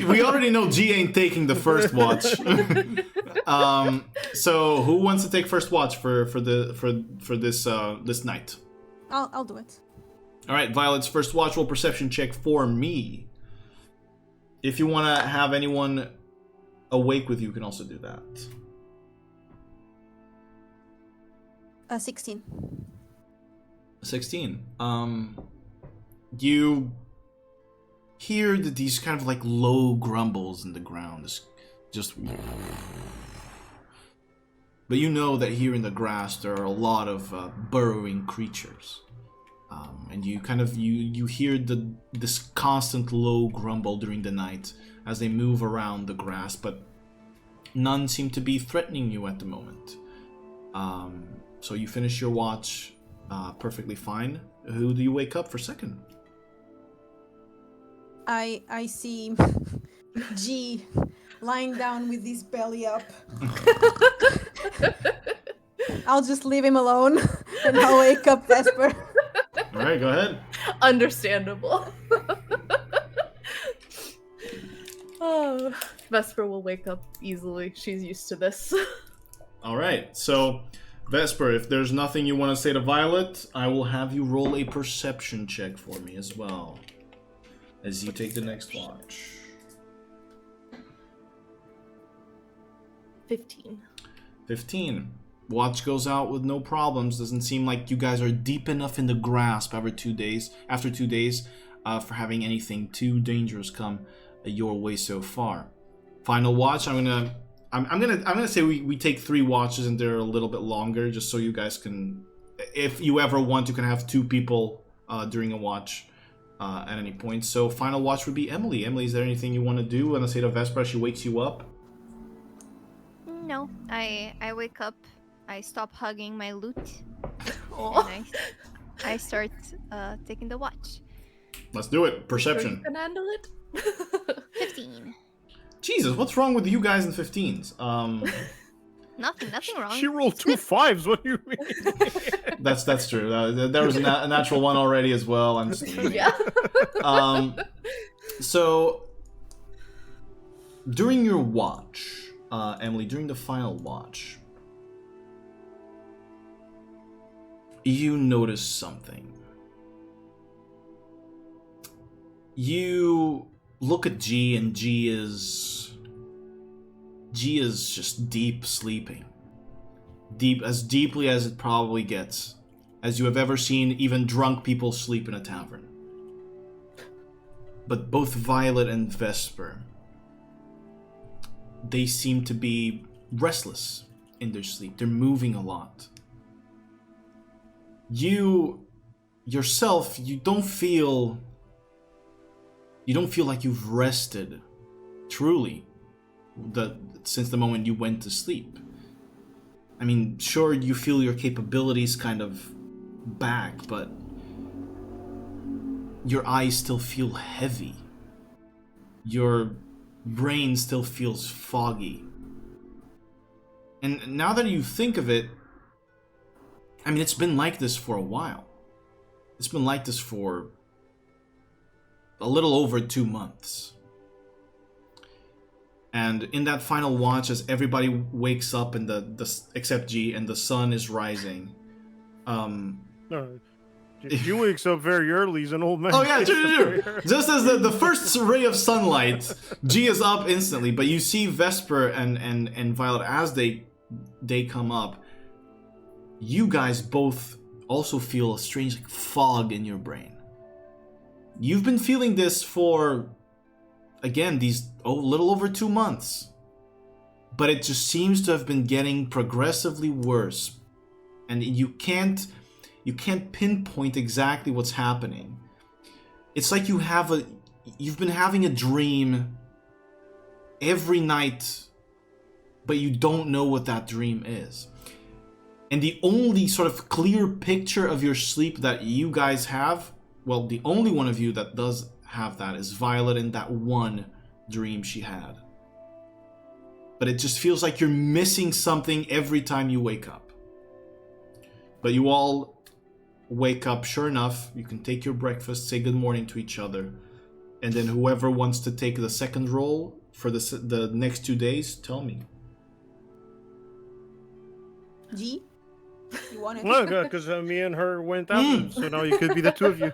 we already know G ain't taking the first watch. So who wants to take first watch for this night? I'll do it. All right, Violet's first watch. Roll perception check for me. If you want to have anyone awake with you, you can also do that. 16. 16. You hear these kind of like low grumbles in the ground. Just. But you know that here in the grass there are a lot of burrowing creatures. And you kind of you hear this constant low grumble during the night as they move around the grass, but none seem to be threatening you at the moment. So you finish your watch perfectly fine. Who do you wake up for second? I see G lying down with his belly up. I'll just leave him alone and I'll wake up Vesper. All right, go ahead. Understandable. Oh, Vesper will wake up easily. She's used to this. All right, so Vesper, if there's nothing you want to say to Violet, I will have you roll a perception check for me as well as you take the next watch. 15. 15. Watch goes out with no problems. Doesn't seem like you guys are deep enough in the grasp after 2 days for having anything too dangerous come your way so far. Final watch. I'm gonna say we take 3 watches and they're a little bit longer, just so you guys can, if you ever want, you can have 2 people during a watch at any point. So final watch would be Emily. Emily, is there anything you want to do? Want to say to Vesper she wakes you up? No, I wake up, I stop hugging my loot, Oh. and I start taking the watch. Let's do it. Perception. You can handle it? 15. Jesus, what's wrong with you guys in 15s? Nothing wrong. She rolled 2 5s. What do you mean? That's true. There was a natural one already as well. I'm just Yeah. So during your watch, Emily, during the final watch, you notice something. You look at G, and G is just deep sleeping. As deeply as it probably gets, as you have ever seen even drunk people sleep in a tavern. But both Violet and Vesper, they seem to be restless in their sleep. They're moving a lot. You yourself, you don't feel like you've rested truly since the moment you went to sleep. I mean, sure, you feel your capabilities kind of back, but your eyes still feel heavy. Your brain still feels foggy. And now that you think of it, I mean, it's been like this for a while. It's been like this for a little over 2 months. And in that final watch, as everybody wakes up and except G, and the sun is rising. No, he wakes up very early. He's an old man. Oh yeah, true. Just as the first ray of sunlight, G is up instantly. But you see Vesper and Violet as they come up. You guys both also feel a strange fog in your brain. You've been feeling this for, again, these little over 2 months. But it just seems to have been getting progressively worse. And you can't pinpoint exactly what's happening. It's like you've been having a dream every night, but you don't know what that dream is. And the only sort of clear picture of your sleep that you guys have, well, the only one of you that does have that is Violet in that one dream she had. But it just feels like you're missing something every time you wake up. But you all wake up, sure enough, you can take your breakfast, say good morning to each other, and then whoever wants to take the second roll for the next 2 days, tell me. G, you want it? No, because me and her went out, so now you could be the two of you.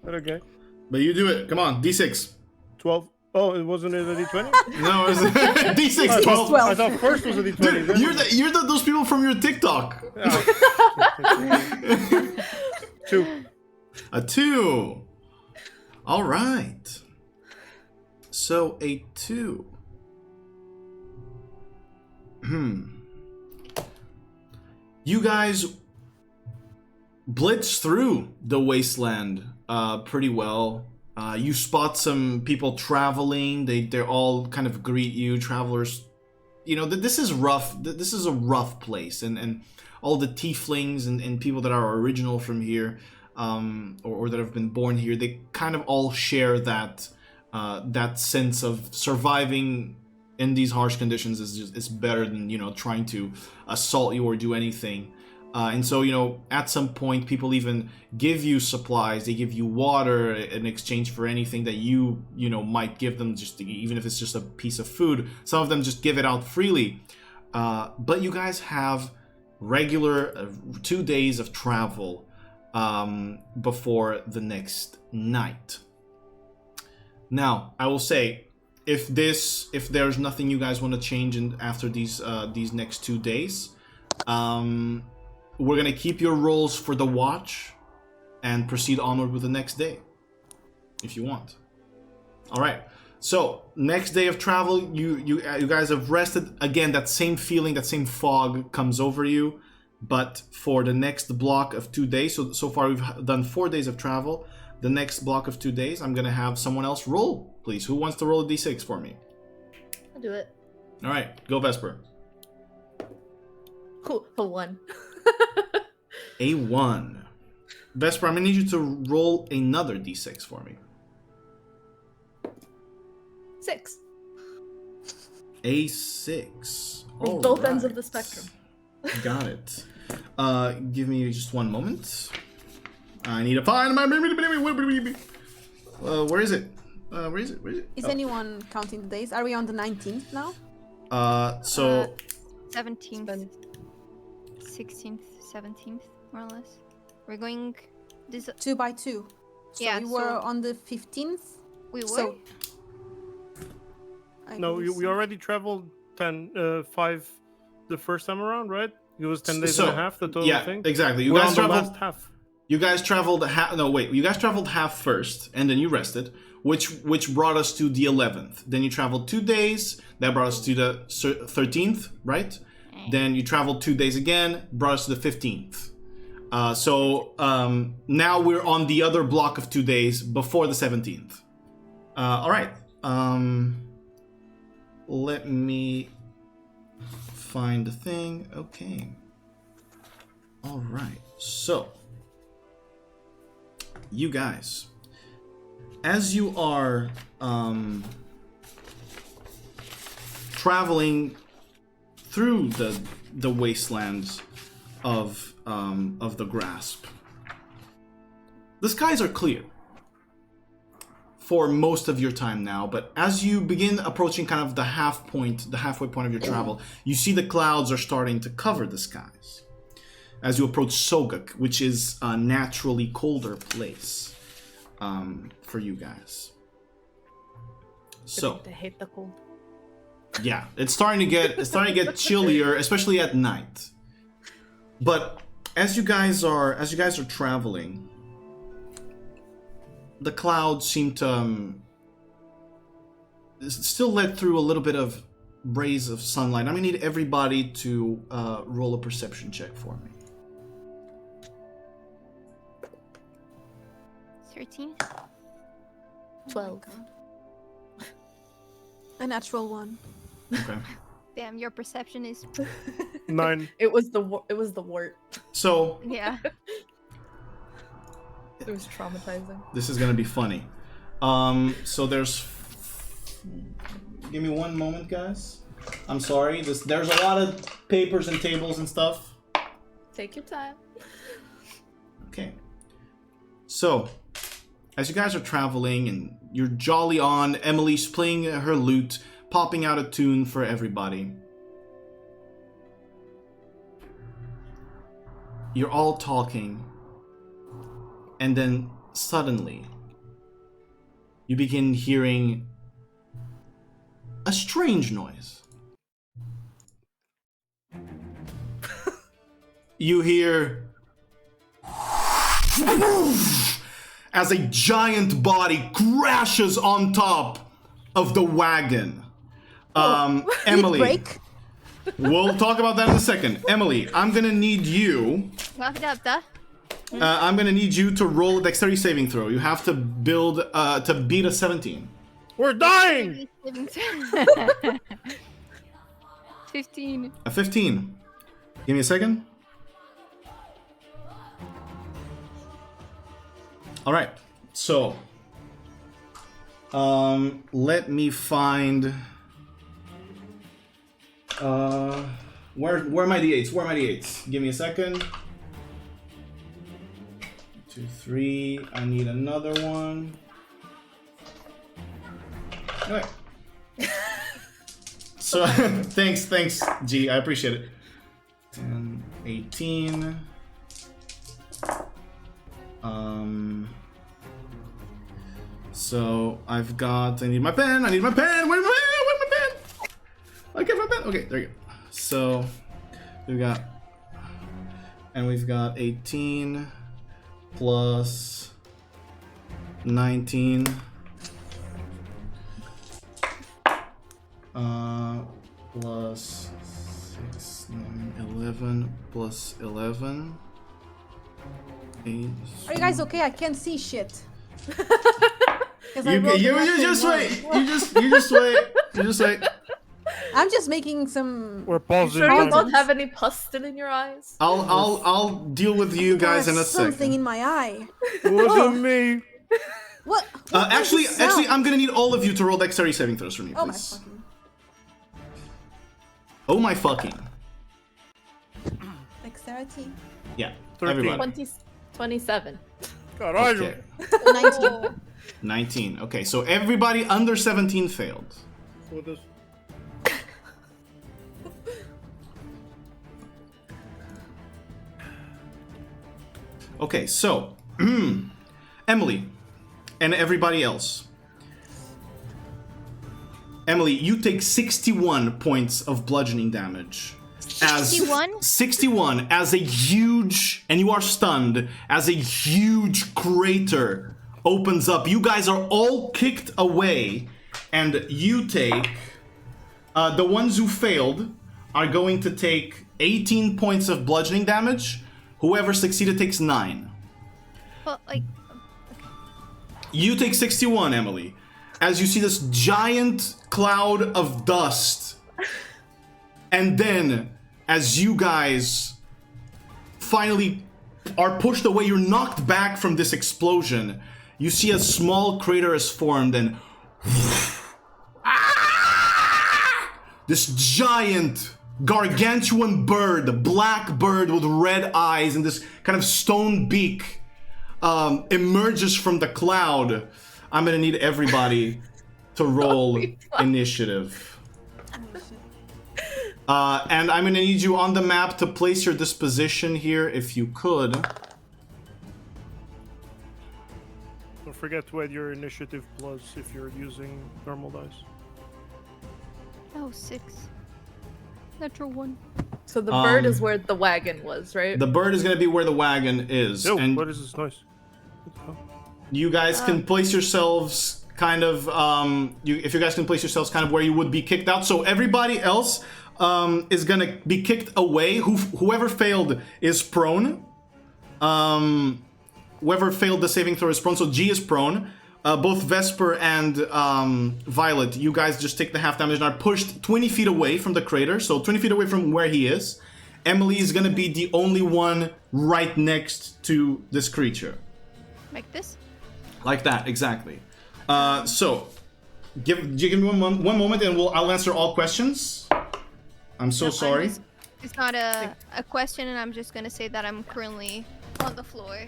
But okay. But you do it. Come on, D6. 12. Oh, it wasn't a D20? No, it's D6. 12. I thought first was a D20. Dude, you're those people from your TikTok. Oh. 2. A 2. All right. So a 2. You guys blitz through the wasteland pretty well. You spot some people traveling. They're all kind of greet you, travelers. You know, this is rough. This is a rough place, and all the tieflings and people that are original from here, or that have been born here, they kind of all share that sense of surviving in these harsh conditions is better than, you know, trying to assault you or do anything. And so, you know, at some point, people even give you supplies. They give you water in exchange for anything that you know, might give them, just even if it's just a piece of food. Some of them just give it out freely. But you guys have regular 2 days of travel before the next night. Now, I will say, if there's nothing you guys want to change after these next 2 days, we're gonna keep your rolls for the watch and proceed onward with the next day, if you want. All right. So next day of travel, you guys have rested. Again, that same feeling, that same fog comes over you, but for the next block of 2 days. So far we've done 4 days of travel. The next block of 2 days, I'm gonna have someone else roll, please. Who wants to roll a d6 for me? I'll do it. All right, go Vesper. Cool. A 1. A 1. Vesper, I'm gonna need you to roll another d6 for me. 6. A 6. From both ends of the spectrum. Got it. Give me just one moment. I need to find my... Where is it? Where is it? Is anyone counting the days? Are we on the 19th now? 17th, 16th, 17th, more or less. We're going... 2 by 2. So Yeah, we were so- on the 15th. We were? So... No, we already traveled 5 the first time around, right? It was 10 days and a half, the total thing? Exactly. We're on the last half. You guys traveled half. No, wait. You guys traveled half first, and then you rested, which brought us to the 11th. Then you traveled 2 days. That brought us to the 13th, right? Then you traveled 2 days again, brought us to the 15th. Now we're on the other block of 2 days before the 17th. All right. Let me find the thing. Okay. All right. So you guys, as you are traveling through the wastelands of the Grasp, the skies are clear for most of your time now, but as you begin approaching kind of the halfway point of your travel, you see the clouds are starting to cover the skies as you approach Sogak, which is a naturally colder place for you guys. So I hate the cold. yeah, it's starting to get chillier, especially at night. But as you guys are traveling, the clouds seem to still let through a little bit of rays of sunlight. I'm gonna need everybody to roll a perception check for me. 13. 12. A natural one. Okay. Damn, your perception is 9. It was the wart. So yeah. It was traumatizing. this is gonna be funny. So there's. Give me one moment, guys. I'm sorry. There's a lot of papers and tables and stuff. Take your time. Okay. So, as you guys are traveling and you're jolly on, Emily's playing her lute, popping out a tune for everybody. You're all talking, and then suddenly, you begin hearing a strange noise. You hear as a giant body crashes on top of the wagon. Emily, Break. we'll talk about that in a second. Emily, I'm gonna need you. I'm gonna need you to roll a dexterity saving throw. You have to beat a 17. We're dying! 15. A 15. Give me a second. All right. So, let me find. Where are my d8s? Where are my d8s? Give me a second. 2, 3. I need another one. Okay. So, thanks, G. I appreciate it. 10, 18. So I've got. I need my pen. Where's my pen? I get my pen. Okay, there you go. So we've got 18 plus 19. Plus 6, 9, 11 plus 11. 8. Are you guys okay? I can't see shit. You just wait. You just wait. I'm just making some. We're pausing. Sure you time. don't have any pustule in your eyes? I'll deal with you guys in a Something second. in my eye. It wasn't me. What? Actually, I'm gonna need all of you to roll dexterity saving throws for me, Oh my please. fucking. Oh my fucking. Dexterity. Yeah, 13. everybody. 27. Caralho. Okay. 19. 19. Okay, so everybody under 17 failed. With this. Okay, so Emily and everybody else. Emily, you take 61 points of bludgeoning damage. 61? 61 as a huge, and you are stunned, as a huge crater opens up. You guys are all kicked away, and you take, the ones who failed are going to take 18 points of bludgeoning damage. Whoever succeeded takes 9. Well, like, You take 61, Emily, as you see this giant cloud of dust. And then, as you guys finally are pushed away. You're knocked back from this explosion. You see a small crater is formed, and this giant, gargantuan bird, black bird with red eyes and this kind of stone beak, emerges from the cloud. I'm gonna need everybody to roll initiative. And I'm gonna need you on the map to place your disposition here, if you could. Don't forget to add your initiative plus if you're using normal dice. Oh, 6. Natural 1. So the bird is where the wagon was, right? The bird is gonna be where the wagon is. Yo, And what is this noise? you guys can place yourselves kind of, if you guys can place yourselves kind of where you would be kicked out. So everybody else is gonna be kicked away. Whoever failed is prone. Whoever failed the saving throw is prone. So G is prone. Both Vesper and Violet, you guys just take the half damage and are pushed 20 feet away from the crater. So 20 feet away from where he is. Emily is gonna be the only one right next to this creature. Like this? Like that, exactly. So, give me one moment and I'll answer all questions. I'm so sorry. It's not a question, and I'm just gonna say that I'm currently on the floor.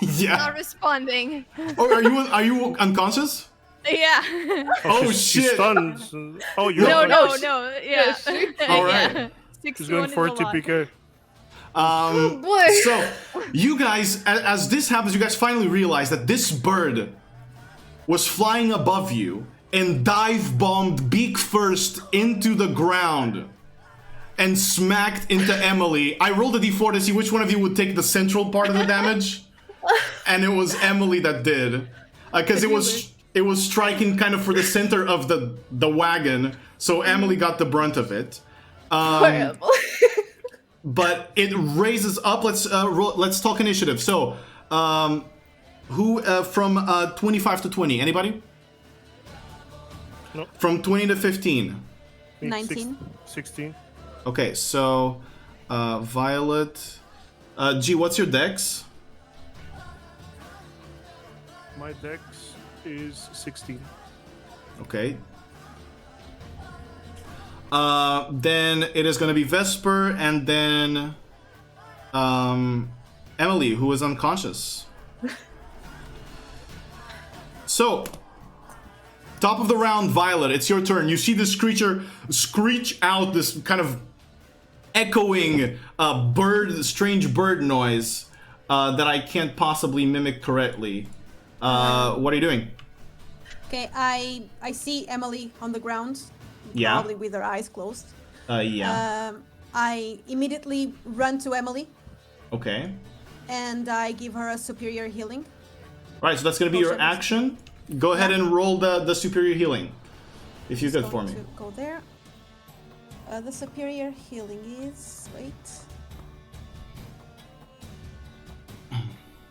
Yeah. Not responding. Oh, are you unconscious? Yeah. Oh She's shit. stunned. Oh, you're No, unconscious. no, yeah. All right. Yeah. She's going 61 for is a lot. TPK. Boy. So, you guys, as this happens, you guys finally realize that this bird was flying above you and dive bombed beak first into the ground and smacked into Emily. I rolled a d4 to see which one of you would take the central part of the damage, and it was Emily that did, because it was striking kind of for the center of the wagon, so Emily got the brunt of it. But it raises up. Let's talk initiative. So, who from 25 to 20? Anybody? Nope. From 20 to 15. 19. 16. Okay, so Violet. G, what's your dex? My dex is 16. Okay. Then it is going to be Vesper, and then Emily, who is unconscious. So, top of the round, Violet, it's your turn. You see this creature screech out this kind of echoing strange bird noise that I can't possibly mimic correctly. What are you doing? Okay, I see Emily on the ground. Yeah. Probably with her eyes closed. Yeah. I immediately run to Emily Okay. and I give her a superior healing. Right, so that's going to be your action. Go ahead and roll the superior healing, if you could for me. To go there. The superior healing is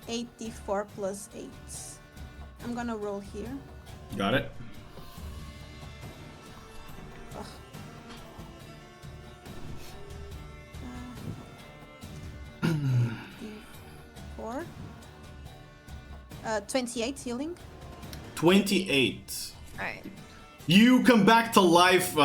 84 plus 8. I'm gonna roll here. Got it. Ugh. 4. 28 healing. 28. Alright. You come back to life,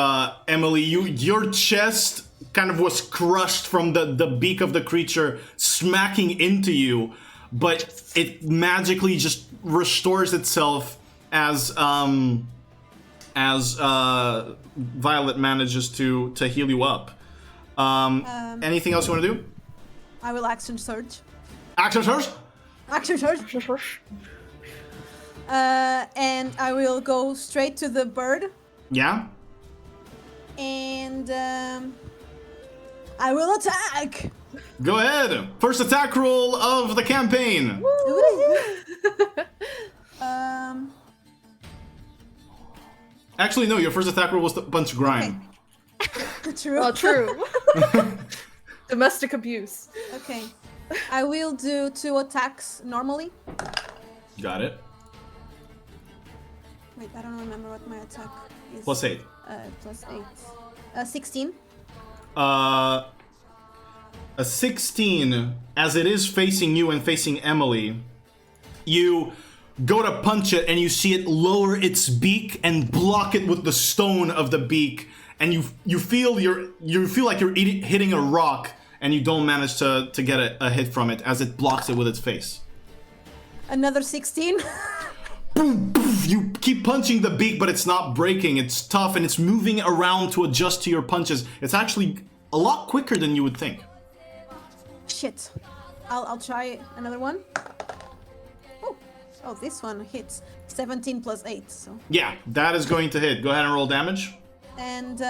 Emily. Your chest kind of was crushed from the beak of the creature smacking into you, but it magically just restores itself as Violet manages to heal you up. Anything else you want to do? I will action surge. Action surge? Action surge. And I will go straight to the bird. Yeah. And I will attack. Go ahead. First attack roll of the campaign. Actually, no. Your first attack roll was to punch Grime. True. Oh, true. Domestic abuse. Okay. I will do 2 attacks normally. Got it. Wait, I don't remember what my attack is. Plus 8. Plus 8. 16. A 16, as it is facing you and facing Emily, you go to punch it and you see it lower its beak and block it with the stone of the beak, and you feel like you're hitting a rock, and you don't manage to get a hit from it as it blocks it with its face. Another 16. Boom, boom, you keep punching the beak, but it's not breaking. It's tough and it's moving around to adjust to your punches. It's actually a lot quicker than you would think. Shit. I'll try another one. Oh, this one hits. 17 plus 8, so. Yeah, that is going to hit. Go ahead and roll damage. And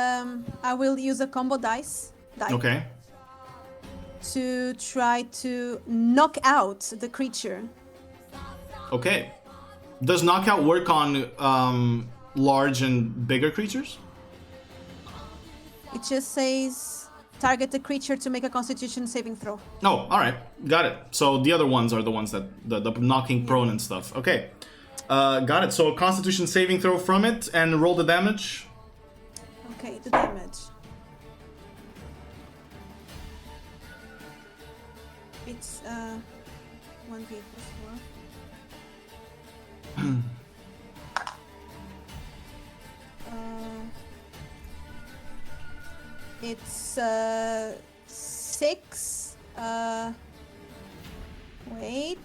I will use a combo die. Okay. To try to knock out the creature. Okay. Does knockout work on large and bigger creatures? It just says target the creature to make a Constitution saving throw. Oh, all right, got it. So the other ones are the ones that the knocking prone and stuff. Okay, got it. So a Constitution saving throw from it, and roll the damage. Okay, the damage. It's 1d plus 4. It's 6. Wait.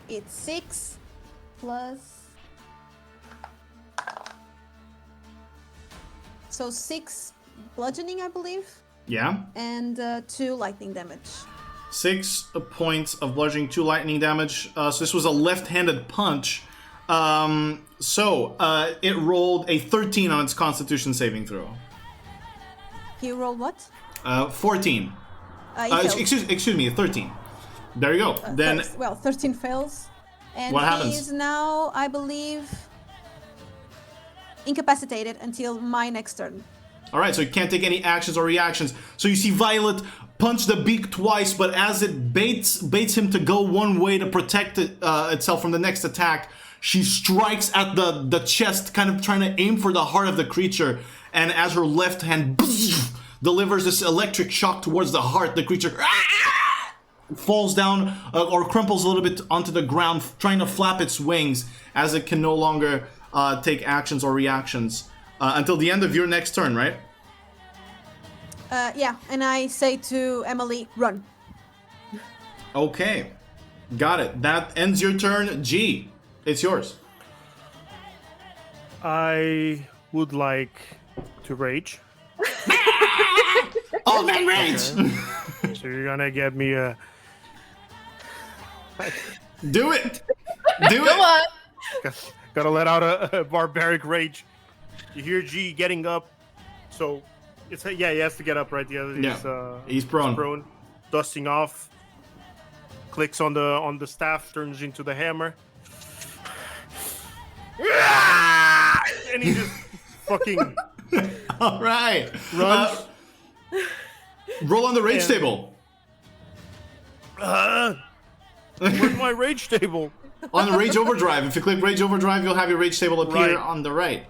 It's 6 plus. So 6 bludgeoning, I believe. Yeah. And 2 lightning damage. 6 points of bludgeoning, 2 lightning damage. So this was a left-handed punch. It rolled a 13 on its Constitution saving throw. He rolled what? 14. Excuse me, 13. There you go. Then 13 fails. And what happens? He is now, I believe, incapacitated until my next turn. All right, so you can't take any actions or reactions. So you see Violet punch the beak twice, but as it baits him to go one way to protect itself from the next attack, she strikes at the chest, kind of trying to aim for the heart of the creature. And as her left hand delivers this electric shock towards the heart, the creature falls down or crumples a little bit onto the ground, trying to flap its wings as it can no longer take actions or reactions until the end of your next turn, right? Yeah, and I say to Emily, run. Okay, got it. That ends your turn. G, it's yours. I would like to rage. All men rage! So you're gonna get me a... Do it! Do Go on. Gotta let out a barbaric rage. You hear G getting up, so it's he has to get up, right? He's prone. Dusting off, clicks on the staff, turns into the hammer, and he just fucking all right. runs. Roll on the rage table. Where's my rage table? On the Rage Overdrive. If you click Rage Overdrive, you'll have your Rage table appear Right. on the right.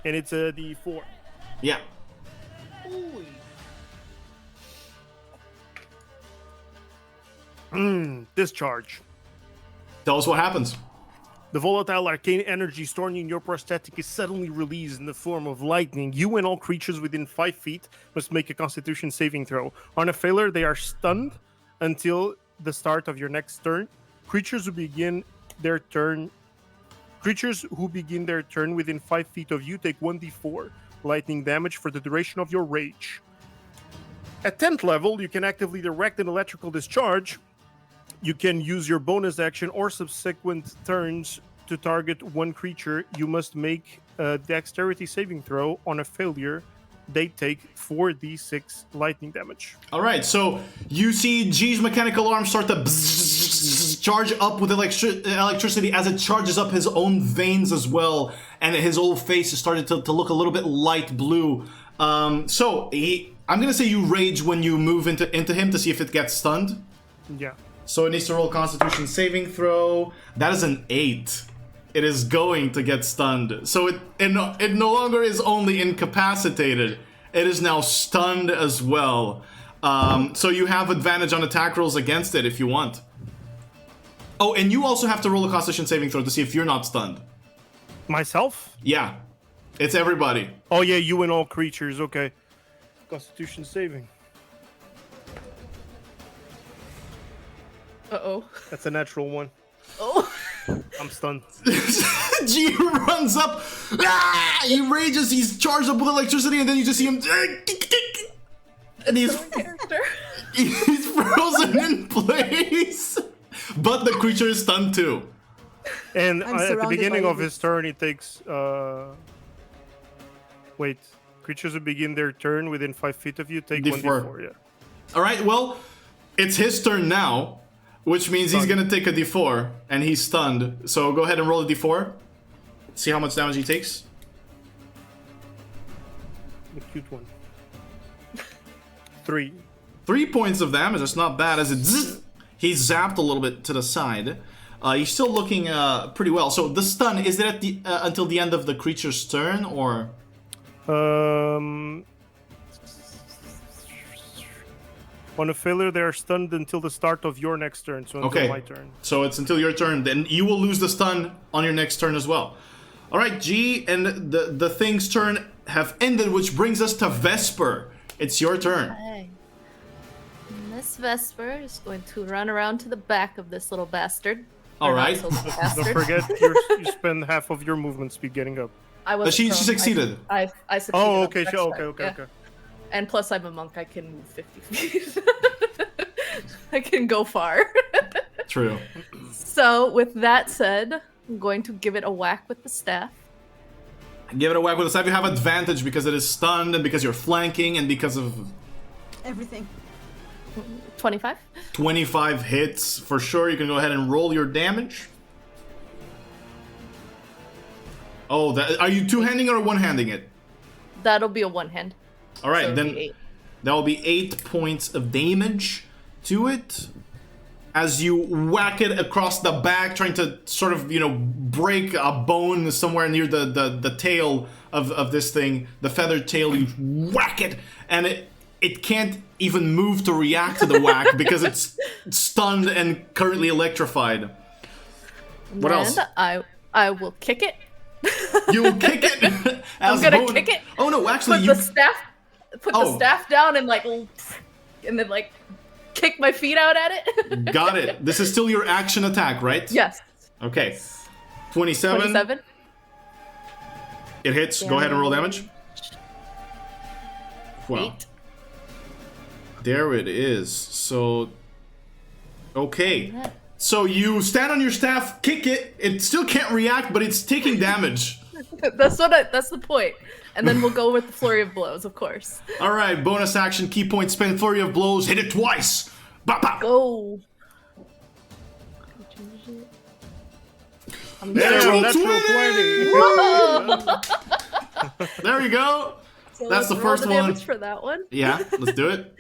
And it's a D4. Yeah. Discharge. Tell us what happens. The volatile arcane energy stored in your prosthetic is suddenly released in the form of lightning. You and all creatures within 5 feet must make a Constitution saving throw. On a failure, they are stunned until the start of your next turn. Creatures who begin their turn within 5 feet of you take 1d4 lightning damage for the duration of your rage. At 10th level, you can actively direct an electrical discharge. You can use your bonus action or subsequent turns to target one creature. You must make a dexterity saving throw. On a failure, they take 4d6 lightning damage. All right, so you see G's mechanical arm start to charge up with electricity as it charges up his own veins as well, and his whole face is starting to look a little bit light blue. I'm gonna say you rage when you move into him to see if it gets stunned. Yeah. So it needs to roll Constitution saving throw. That is an 8. It is going to get stunned. So it no longer is only incapacitated. It is now stunned as well. So you have advantage on attack rolls against it if you want. Oh, and you also have to roll a Constitution saving throw to see if you're not stunned. Myself? Yeah. It's everybody. Oh yeah, you and all creatures. Okay. Constitution saving. Uh-oh. That's a natural one. Oh. I'm stunned. G runs up. Ah! He rages. He's charged up with electricity, and then you just see him. And he's frozen in place. But the creature is stunned too. And I'm at the surrounded beginning by of his evils. turn, he takes. Wait. Creatures who begin their turn within 5 feet of you take D4. 1d4. Yeah. All right. Well, it's his turn now, which means he's Stunned. gonna take a D4, and he's stunned. So go ahead and roll a D4. See how much damage he takes. The cute one. 3. 3 points of damage. That's not bad. As it he's zapped a little bit to the side. He's still looking pretty well. So the stun, is it at the until the end of the creature's turn, or? On a failure, they are stunned until the start of your next turn. So until Okay. my turn. So it's until your turn. Then you will lose the stun on your next turn as well. All right, G and the thing's turn have ended, which brings us to Vesper. It's your turn. Okay. And this Vesper is going to run around to the back of this little bastard. All Or not right. so little Don't bastard. forget, you spend half of your movement speed getting up. I was But she prone. succeeded. I succeeded. Oh, on okay, the okay, next okay, time, okay. yeah. And plus, I'm a monk. I can move 50 feet. I can go far. True. So, with that said, I'm going to give it a whack with the staff. Give it a whack with the staff. You have advantage because it is stunned, and because you're flanking, and because of Everything. 25. 25 hits for sure. You can go ahead and roll your damage. Oh, are you two-handing or one-handing it? That'll be a one hand. All right, So it'll then be 8. that will be 8 points of damage to it as you whack it across the back, trying to sort of, break a bone somewhere near the tail of this thing, the feathered tail. You whack it, and it can't even move to react to the whack because it's stunned and currently electrified. What else? And I will kick it. You'll kick it. I'm gonna kick it. Oh no, actually, Put the Oh. staff down and then kick my feet out at it. Got it. This is still your action attack, right? Yes. Okay. 27. 27. It hits. Go ahead and roll damage. Wow. 8. There it is. So, okay. So you stand on your staff, kick it. It still can't react, but it's taking damage. That's the point. And then we'll go with the flurry of blows, of course. All right. Bonus action, key point, spend flurry of blows, hit it twice. Bop, bop. Go. I'm There, Natural natural 20! 20. There you go. So That's let's the roll first one. damage for that one. Yeah, let's do it.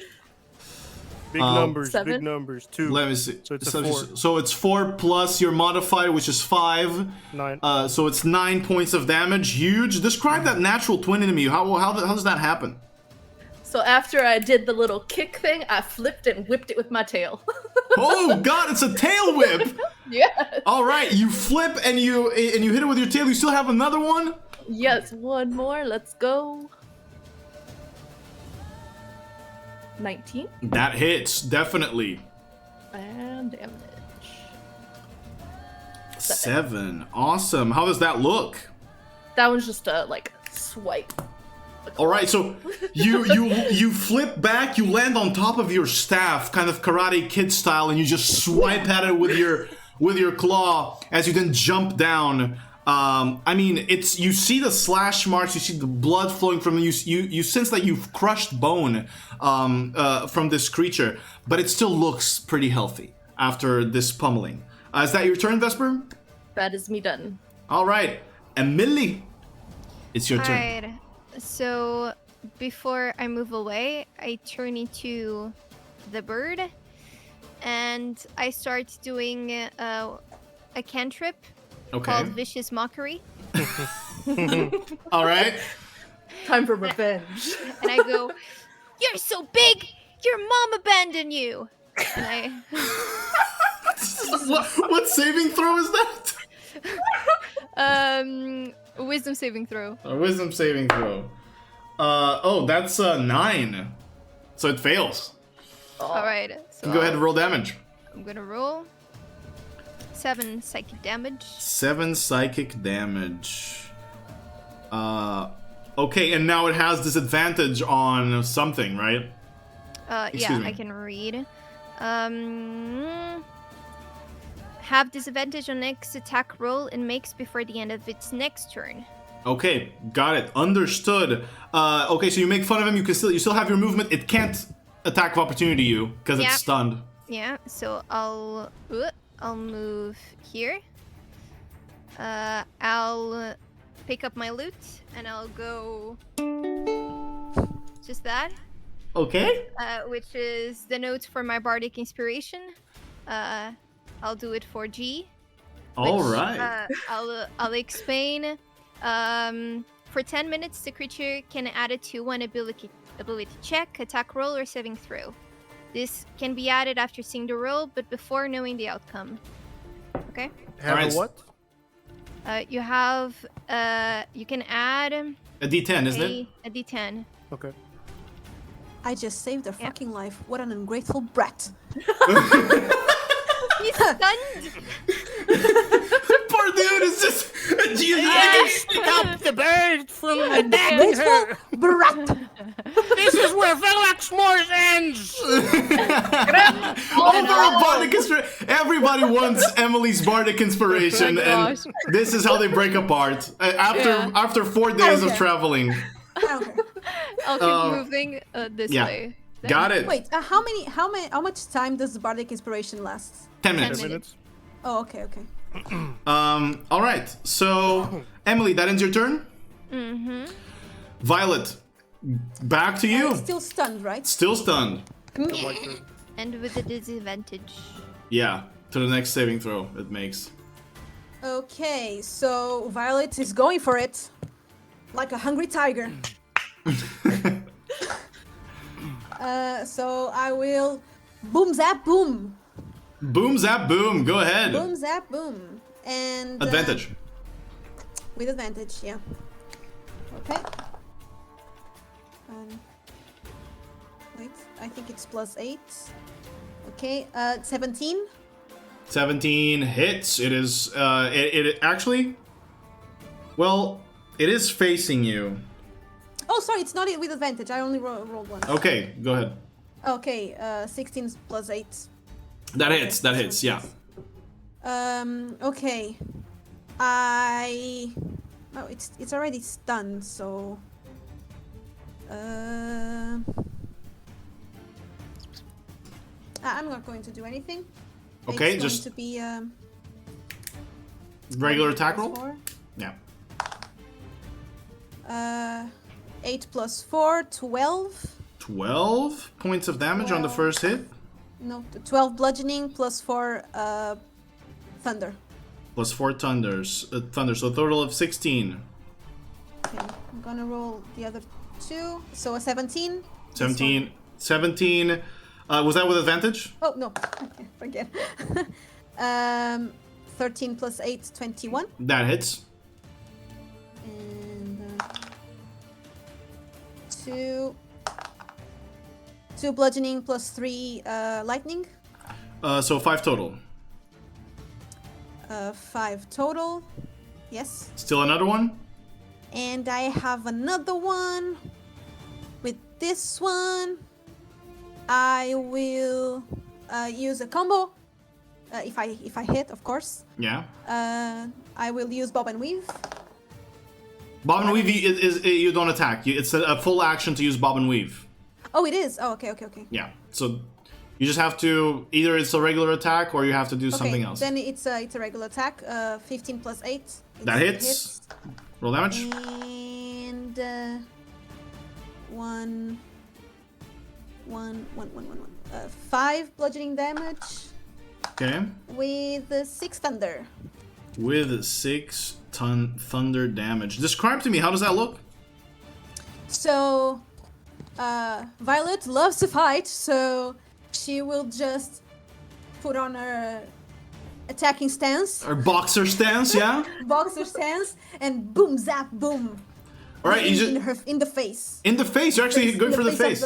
Big numbers, 7. big numbers. 2. Let me see. So it's a 4. So it's 4 plus your modifier, which is 5. 9. So it's 9 points of damage. Huge. Describe that natural 20 to me. How does that happen? So after I did the little kick thing, I flipped it and whipped it with my tail. Oh God, it's a tail whip. Yes. All right, you flip and you hit it with your tail. You still have another one? Yes, one more. Let's go. 19. That hits, definitely. And damage. 7. Awesome. How does that look? That one's just a swipe. All right, so you flip back, you land on top of your staff, kind of Karate Kid style, and you just swipe at it with your claw as you then jump down. I mean, you see the slash marks, you see the blood flowing from you. You sense that you've crushed bone from this creature, but it still looks pretty healthy after this pummeling. Is that your turn, Vesper? That is me done. All right, Emily, it's your turn. Alright, so before I move away, I turn into the bird and I start doing a cantrip Okay. called Vicious Mockery. All right. Time for revenge. And I go, "You're so big, Your mom abandoned you. And What saving throw is that? Wisdom saving throw. A wisdom saving throw. Oh, that's 9. So it fails. All right. So Go ahead and roll damage. I'm gonna roll 7 psychic damage. 7 psychic damage. Okay, and now it has disadvantage on something, right? Yeah, me. I can read. Have disadvantage on next attack roll it makes before the end of its next turn. Okay, got it. Understood. Okay, so you make fun of him. You still have your movement. It can't attack of opportunity you because Yeah. it's stunned. Yeah, so I'll move here. I'll pick up my loot and I'll go just that. Okay. Which is the notes for my bardic inspiration. I'll do it for G. All which, right. I'll explain. For 10 minutes, the creature can add a 2-1 ability check, attack roll, or saving throw. This can be added after seeing the roll, but before knowing the outcome. Okay. Have Alright. a what? You have you can add A D10, isn't it? a D10. Okay. I just saved their Yeah. fucking life. What an ungrateful brat. He's stunned. Poor dude is just. Stop the bird from attacking her. Ungrateful brat. This is where Velox Mors ends. Bardic Everybody wants Emily's bardic inspiration, Oh my and gosh. this is how they break apart. After 4 days of Okay. traveling. Okay. I'll keep moving this yeah. way. Then. Got it. Wait, how much time does the bardic inspiration last? 10 10 minutes. 10 minutes. minutes? Oh, okay, okay. All right. So, Emily, that ends your turn. Mm-hmm. Violet, back to you. It's still stunned, right? Still stunned. Like the- And with a disadvantage. Yeah. To the next saving throw it makes. Okay, so Violet is going for it. Like a hungry tiger. So I will boom zap boom. Boom zap boom. Go ahead. Boom zap boom. And Advantage. With advantage, yeah. Okay. Wait, I think it's +8. Okay, 17. 17 hits. It is. It actually. Well, it is facing you. Oh, sorry, it's not with advantage. I only rolled one. Okay, go ahead. Okay, 16 +8. That hits. That hits. Yeah. Okay. Oh, it's already stunned, so. I'm not going to do anything. Okay, it's just going to be regular attack roll. 4. Yeah. 8 + 4, 12. 12 points of damage on the 12. first hit. No, 12 bludgeoning + 4 thunder. Plus 4 thunder, so a total of 16. Okay, I'm gonna roll the other 2. So a 17. This 17. 17. Was that with advantage? one. Oh no, okay, forget. 13 + 8, 21. That hits. And 2 bludgeoning + 3 lightning. So 5 total. 5 total. Yes. Still another one? And I have another one. With this one, I will use a combo. If I hit, of course. Yeah. I will use Bob and Weave. Bob and Weave is you don't attack. It's a full action to use Bob and Weave. Oh, it is. Oh, okay. Yeah. So you just have to either it's a regular attack or you have to do something else. Then it's a regular attack. 15 + 8. That hits. Roll damage. And 5 bludgeoning damage Okay. with 6 thunder. With 6 thunder damage. Describe to me, how does that look? So Violet loves to fight, so she will just put on her attacking stance, Or boxer stance, yeah? boxer stance, and boom, zap, boom. All right, you in the face. in the face. You're actually going for the face.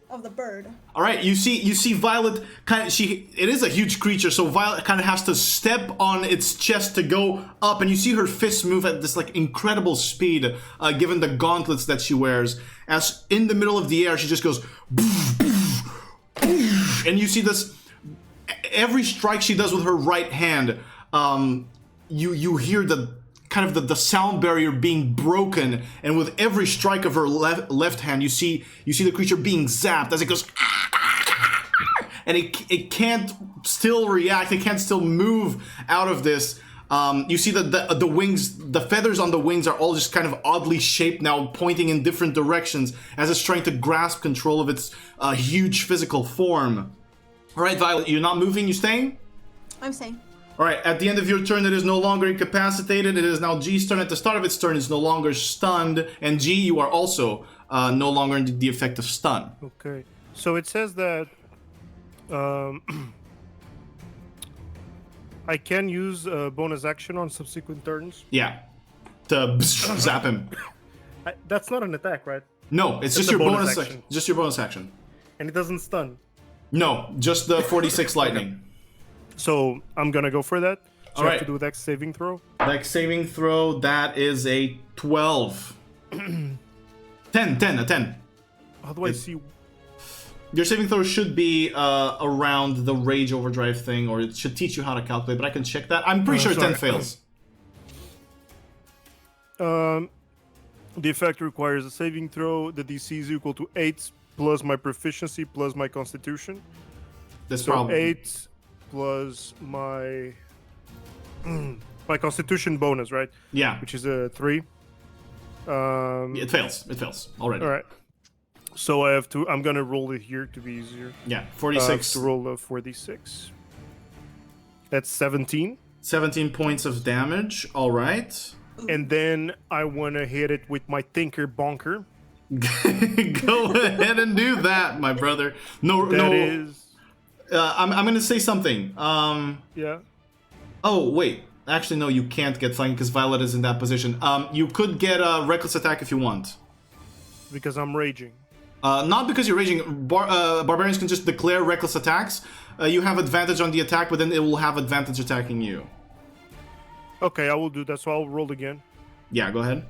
Of the bird. All right, you see Violet kind of it is a huge creature, so Violet kind of has to step on its chest to go up, and you see her fists move at this like incredible speed, given the gauntlets that she wears. As in the middle of the air, she just goes, boof, boof, boof, and you see this. Every strike she does with her right hand, you hear the kind of the sound barrier being broken, and with every strike of her left hand, you see the creature being zapped as it goes, and it can't still react, it can't still move out of this. You see that the wings, the feathers on the wings are all just kind of oddly shaped now, pointing in different directions as it's trying to grasp control of its huge physical form. All right, Violet, you're not moving, you staying? I'm saying. All right, at the end of your turn, it is no longer incapacitated. It is now G's turn. At the start of its turn, it's no longer stunned. And G, you are also no longer in the effect of stun. Okay. So it says that I can use a bonus action on subsequent turns. Yeah, to zap him. That's not an attack, right? No, it's just a your bonus bonus action. just your bonus action. And it doesn't stun. No, just the 46 lightning. So I'm gonna go for that. So I have Alright. to do a dex saving throw. Dex saving throw, that is a 12. 10. A 10. How do I see? Your saving throw should be around the Rage Overdrive thing, or it should teach you how to calculate, but I can check that. I'm pretty sure 10 sorry. fails. The effect requires a saving throw. The DC is equal to 8 plus my proficiency plus my constitution. That's So probably 8 plus my my constitution bonus, right? Yeah, Which is a 3. it fails. It fails already. All right. So I have to. I'm gonna roll it here to be easier. Yeah, I have 46. to roll a 4d6. That's 17. 17 points of damage. All right. And then I wanna hit it with my Tinker Bonker. Go ahead and do that, my brother. No, That no. is. I'm gonna say something. Yeah. Oh wait. Actually, no. You can't get flanking because Violet is in that position. You could get a reckless attack if you want. Because I'm raging. Not because you're raging. Barbarians can just declare reckless attacks. You have advantage on the attack, but then it will have advantage attacking you. Okay, I will do that. So I'll roll again. Yeah, go ahead.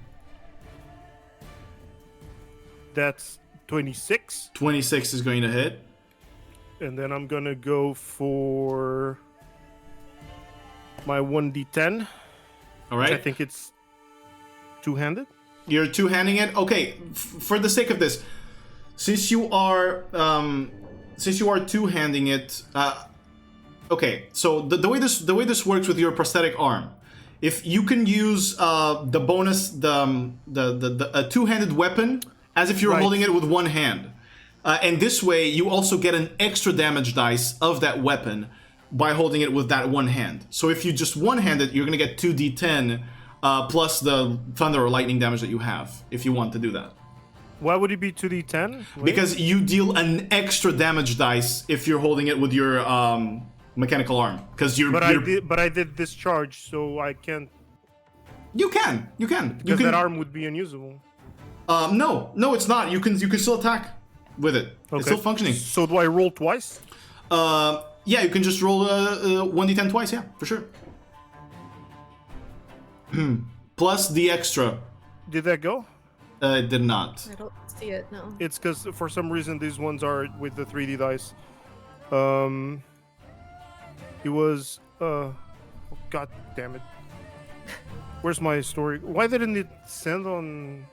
That's 26. 26 is going to hit. And then I'm gonna go for my 1d10. All I right. think it's two-handed. You're two-handing it. Okay. For the sake of this, since you are two-handing it. Okay. So the way this works with your prosthetic arm, if you can use the bonus a two-handed weapon as if you're Right. holding it with one hand. And this way, you also get an extra damage dice of that weapon by holding it with that one hand. So if you just one-hand it, you're going to get 2d10 plus the thunder or lightning damage that you have, if you want to do that. Why would it be 2d10? Wait. Because you deal an extra damage dice if you're holding it with your mechanical arm. Because you're... But I did discharge, so I can't. You can. Because that arm would be unusable. No, it's not. You can still attack with it. Okay. It's still functioning. So do I roll twice? Yeah, you can just roll 1d10 twice, yeah, for sure. Plus the extra. Did that go? It did not. I don't see it, no. It's because for some reason these ones are with the 3D dice. It was. Oh, God damn it. Where's my story? Why didn't it send on?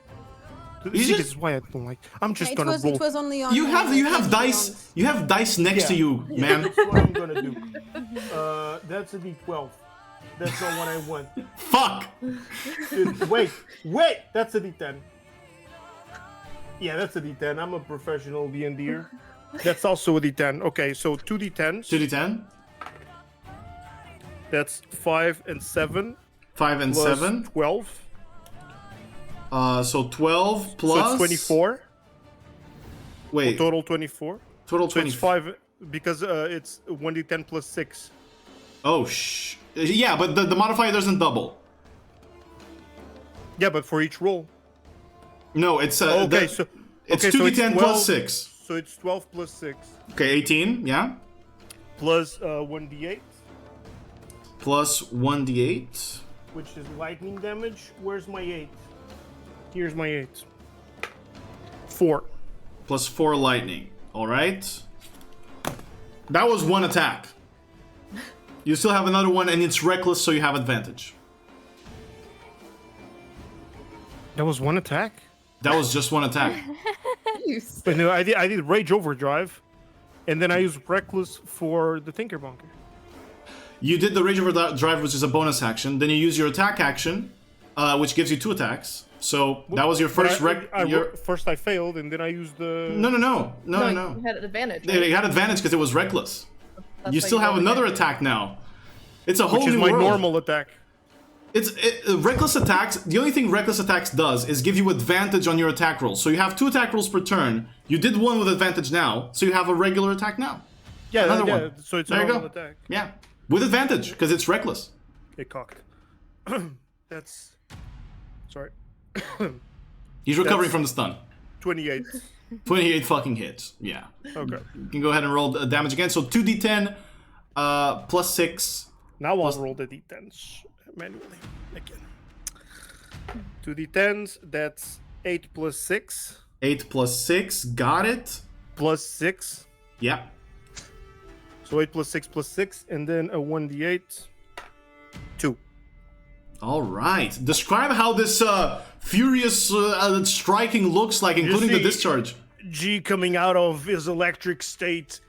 This is why I don't like. I'm just gonna roll. It was only on. You have dice. You have dice next to you, man. That's what I'm gonna do. That's a D12. That's not what I want. Fuck. Wait. That's a D10. Yeah, that's a D10. I'm a professional D&D'er. That's also a D10. Okay, so 2D10s. 2d10. That's 5 and 7. 5 and Plus 7. 12. So 12 plus. So it's 24. Wait, Total 24. total So 20. it's 5 because it's 1d10 plus 6. Oh, yeah, but the modifier doesn't double. Yeah, but for each roll. No, it's Okay, it's okay, 2d10 12, plus 6. So it's 12 plus 6 Okay, 18, yeah. plus 1d8, Plus 1d8. which is lightning damage. Where's my 8? Here's my 8. 4. Plus 4 lightning. Alright. That was one attack. You still have another one, and it's reckless, so you have advantage. That was one attack? That was just one attack. But no, I did Rage Overdrive, and then I used Reckless for the Tinker Bunker. You did the Rage Overdrive, which is a bonus action. Then you use your attack action, which gives you 2 attacks. So that was your first First I failed, and then I used the... No. You had an advantage. They had advantage because it was reckless. That's You why still have rolled another again. attack now. It's a whole Which is new my world. normal attack. Reckless attacks. The only thing reckless attacks does is give you advantage on your attack rolls. So you have 2 attack rolls per turn. You did one with advantage now, so you have a regular attack now. Yeah, Another yeah. one. So it's There a you normal go. attack. Yeah, with advantage because it's reckless. It cocked. That's... Sorry. He's recovering That's- from the stun. 28. 28 fucking hits. Yeah. Okay. You can go ahead and roll damage again. So 2d10 plus 6. Now I'll roll the d10s manually again. 2d10s, that's 8 plus 6 8 plus 6. Got it. plus 6. Yeah. So 8 plus 6 plus 6, and then a 1d8. 2. All right. Describe how this furious striking looks like, including the see- discharge. G coming out of his electric state.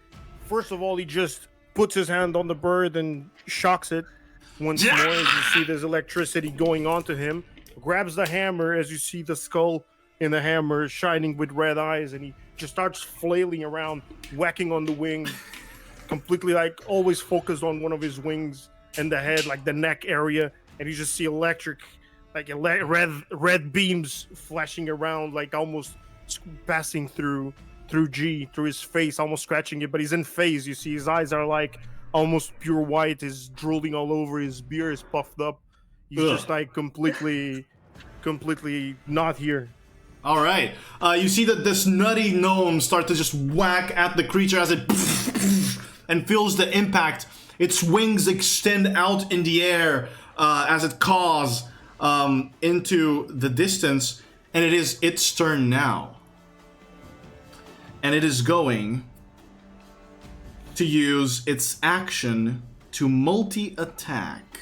First of all, he just puts his hand on the bird and shocks it once more as you see there's electricity going on to him. Grabs the hammer as you see the skull in the hammer shining with red eyes, and he just starts flailing around, whacking on the wing, completely like always focused on one of his wings and the head, like the neck area, and you just see electric, like red beams flashing around, like almost passing through his face, almost scratching it, but he's in phase. You see his eyes are like almost pure white, is drooling all over, his beard is puffed up. He's just like completely not here. All right. You see that this nutty gnome start to just whack at the creature as it and feels the impact. Its wings extend out in the air as it caws into the distance, and it is its turn now. And it is going to use its action to multi-attack.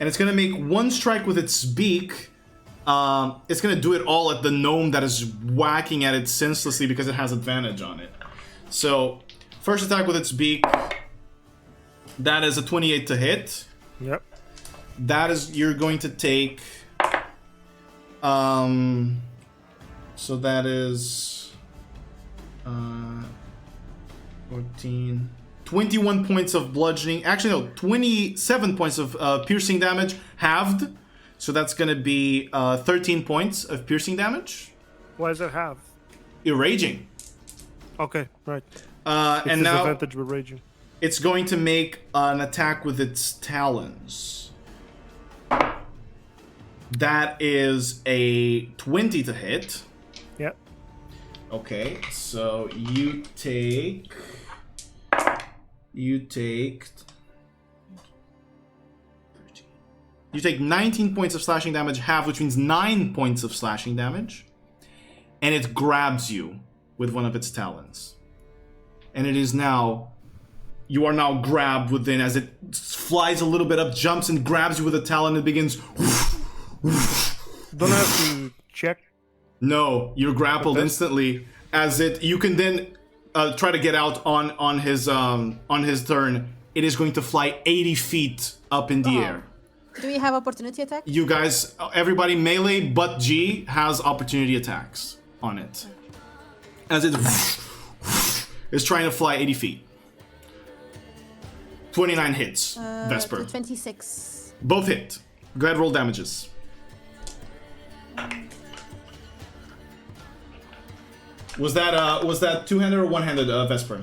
And it's going to make one strike with its beak. It's going to do it all at the gnome that is whacking at it senselessly because it has advantage on it. So, first attack with its beak. That is a 28 to hit. Yep. That is, you're going to take... So that is... 14... 21 points of bludgeoning. Actually, no, 27 points of piercing damage, halved. So that's going to be 13 points of piercing damage. Why does it have? You're raging. Okay, right. And now Disadvantage with raging. it's going to make an attack with its talons. That is a 20 to hit. Yep. Okay, so you take 19 points of slashing damage, half, which means 9 points of slashing damage. And it grabs you with one of its talons. And it is now... You are now grabbed within as it flies a little bit up, jumps and grabs you with a talon and begins... Don't have to check. No, you're grappled instantly. As it... You can then try to get out on his turn. It is going to fly 80 feet up in the air. Do we have opportunity attack? You guys, everybody melee but G has opportunity attacks on it. As it is trying to fly 80 feet. 29 hits, Vesper. 26. Both hit. Go ahead, roll damages. Was that two-handed or one-handed, Vesper?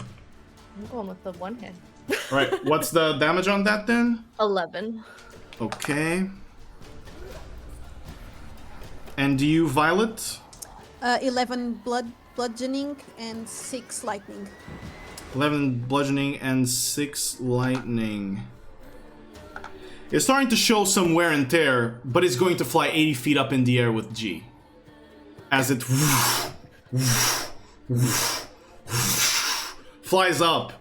I'm going with the one hand. All right. What's the damage on that then? 11. Okay. And do you Violet? 11 bludgeoning and 6 lightning. 11 bludgeoning and 6 lightning. It's starting to show some wear and tear, but it's going to fly 80 feet up in the air with G. As it flies up.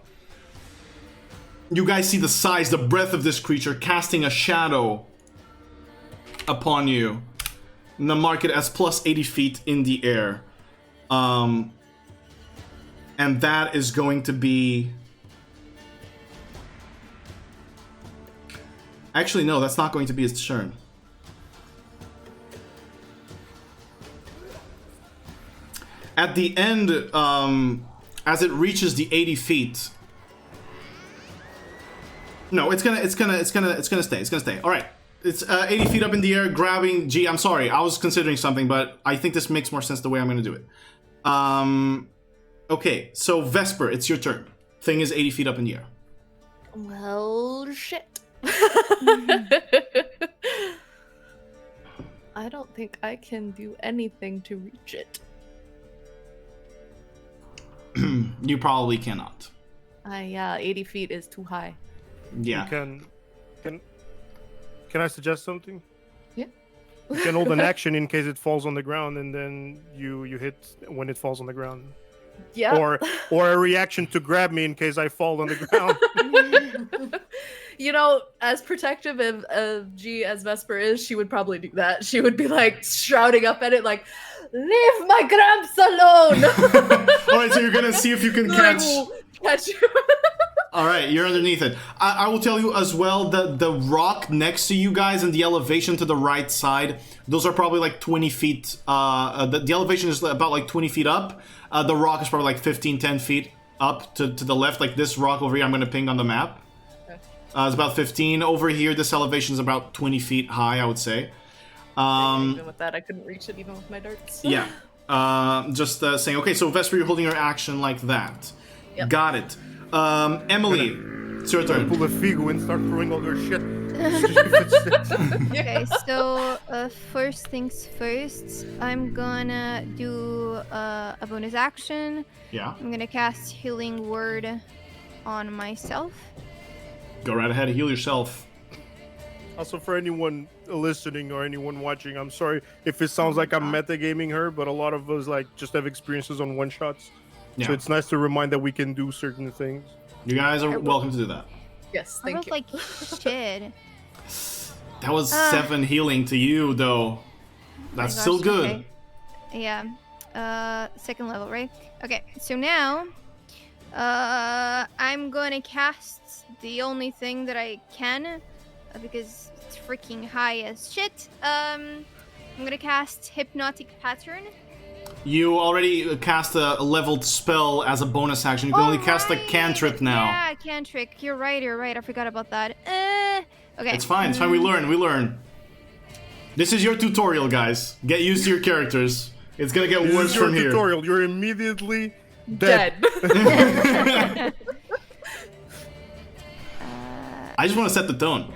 You guys see the size, the breadth of this creature casting a shadow upon you. And mark it as plus 80 feet in the air. And that is going to be... Actually, no, that's not going to be his turn. At the end, as it reaches the 80 feet... No, it's gonna stay. All right. It's 80 feet up in the air, grabbing G. I'm sorry, I was considering something, but I think this makes more sense the way I'm gonna do it. Okay, so Vesper, it's your turn. Thing is 80 feet up in the air. Well, shit. I don't think I can do anything to reach it. You probably cannot. 80 feet is too high. Yeah. Can I suggest something? Yeah. You can hold an action in case it falls on the ground, and then you hit when it falls on the ground. Yeah. Or a reaction to grab me in case I fall on the ground. You know, as protective of G as Vesper is, she would probably do that. She would be like shouting up at it like, "Leave my Gramps alone!" Alright, so you're gonna see if you can catch you. Alright, you're underneath it. I will tell you as well that the rock next to you guys and the elevation to the right side, those are probably like 20 feet. The elevation is about like 20 feet up. The rock is probably like 10 feet up to the left. Like this rock over here, I'm going to ping on the map. Okay. It's about 15. Over here, this elevation is about 20 feet high, I would say. Even with that, I couldn't reach it even with my darts. Yeah. Just saying. Okay, so Vesper, you're holding your action like that. Yep. Got it. Emily, it's your turn. Pull a Figu and start throwing all their shit. Okay, so first things first, I'm gonna do a bonus action. Yeah. I'm gonna cast Healing Word on myself. Go right ahead and heal yourself. Also, for anyone listening or anyone watching, I'm sorry if it sounds like I'm metagaming her, but a lot of us like just have experiences on one shots. Yeah. So it's nice to remind that we can do certain things. You guys are welcome to do that. Yes, I thank rolled you. like shit. That was 7 healing to you, though. That's gosh, still good. Okay. Yeah. Second level, right? Okay, so now I'm gonna cast the only thing that I can because it's freaking high as shit. I'm gonna cast Hypnotic Pattern. You already cast a leveled spell as a bonus action. You can only cast a cantrip now. Yeah, cantrip. You're right. I forgot about that. Okay. It's fine. We learn. This is your tutorial, guys. Get used to your characters. It's gonna get worse from here. Tutorial. You're immediately dead. I just want to set the tone.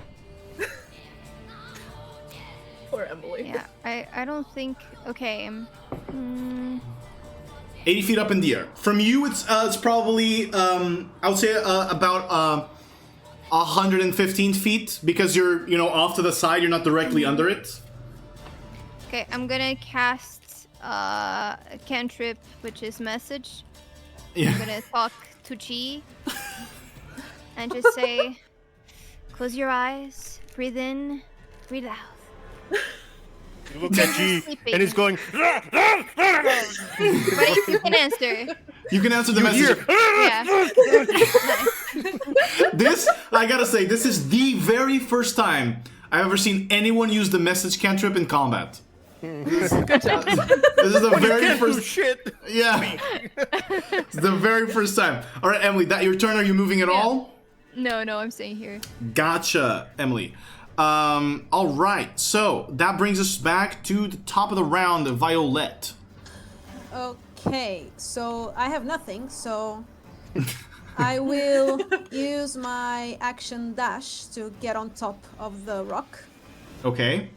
Poor Emily. Yeah, I don't think. Okay. 80 feet up in the air. From you, it's probably I would say about 115 feet because you're off to the side. You're not directly under it. Okay, I'm gonna cast a cantrip, which is message. Yeah. I'm gonna talk to Chi and just say, "Close your eyes, breathe in, breathe out." You look at G and he's going. But you can answer. You can answer the message. Yeah. This, I gotta say, this is the very first time I've ever seen anyone use the message cantrip in combat. Good job. This is the very Can't do first. shit. Yeah. It's the very first time. All right, Emily, that your turn. Are you moving at all? No, I'm staying here. Gotcha, Emily. All right. So that brings us back to the top of the round, Violet. Okay, so I have nothing, so I will use my action dash to get on top of the rock. Okay.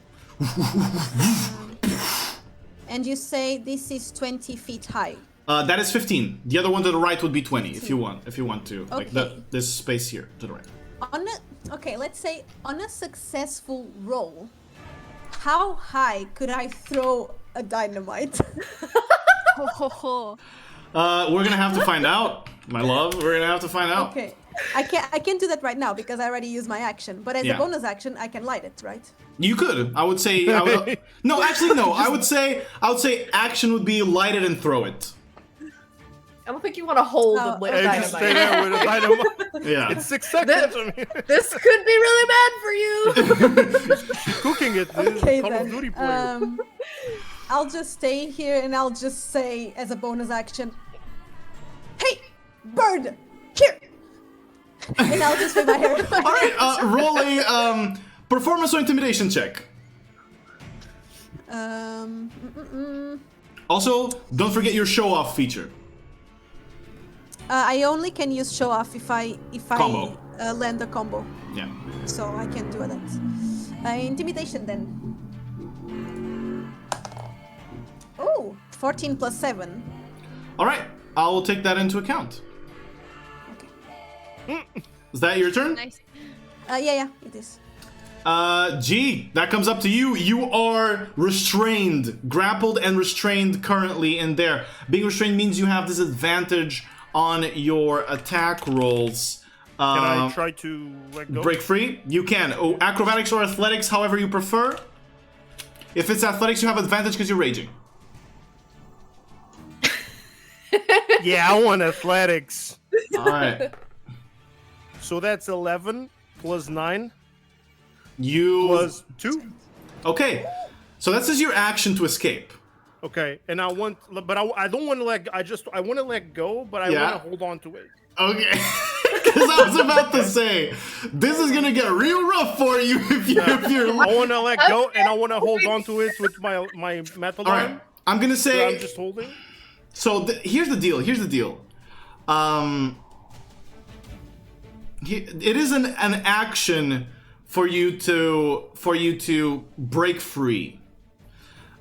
And you say this is 20 feet high. That is 15. The other one to the right would be 20 if you want. If you want to, like Okay. this space here to the right. Okay, let's say on a successful roll, how high could I throw a dynamite? Ho ho ho. We're gonna have to find out, my love. We're gonna have to find out. Okay, I can't do that right now because I already used my action. But as Yeah. a bonus action, I can light it, right? You could. I would say. No, actually, no. I would say action would be light it and throw it. I don't think you want to hold Oh, a lit Hey, okay. just stay dynamite. there with a dynamite. Yeah. It's 6 seconds. I mean, This could be really bad for you. she's cooking it. This is Okay Call of then. Duty player. I'll just stay here and I'll just say as a bonus action, "Hey, bird, here!" And I'll just wave my hair. All right. Roll a performance or intimidation check. Also, don't forget your show off feature. I only can use show off if I Combo. land a combo, Yeah. so I can do that. Intimidation then. Oh, 14 plus 7. All right. I will take that into account. Okay. Is that your turn? Nice. Yeah, it is. G, that comes up to you. You are restrained, grappled and restrained currently in there. Being restrained means you have disadvantage on your attack rolls. Can I try to let go? Break free? You can. Oh, acrobatics or athletics, however you prefer. If it's athletics, you have advantage because you're raging. Yeah, I want athletics. All right. So that's 11 plus 9 You... plus 2. Okay. So that's just your action to escape. Okay, and I want, but I don't want to let. I want to let go, but I Yeah. want to hold on to it. Okay. Because I was about to say, this is going to get real rough for you if you're... I want to let go, and I want to hold on to it with my metal All arm. right. I'm going to So say... I'm just holding. So here's the deal. It is an action for you to break free.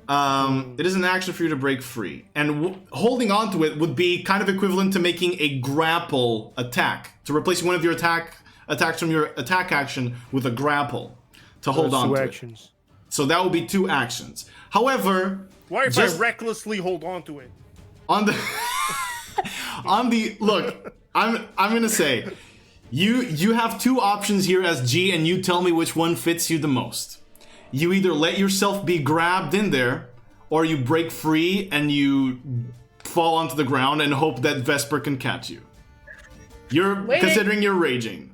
It is an action for you to break free, and holding on to it would be kind of equivalent to making a grapple attack, to replace one of your attacks from your attack action with a grapple to hold on Two to actions. it. So that would be 2 actions. However, Why if just I recklessly hold on to it? on the look, I'm gonna say, you have 2 options here as G, and you tell me which one fits you the most. You either let yourself be grabbed in there, or you break free and you fall onto the ground and hope that Vesper can catch you. You're Waiting. considering you're raging.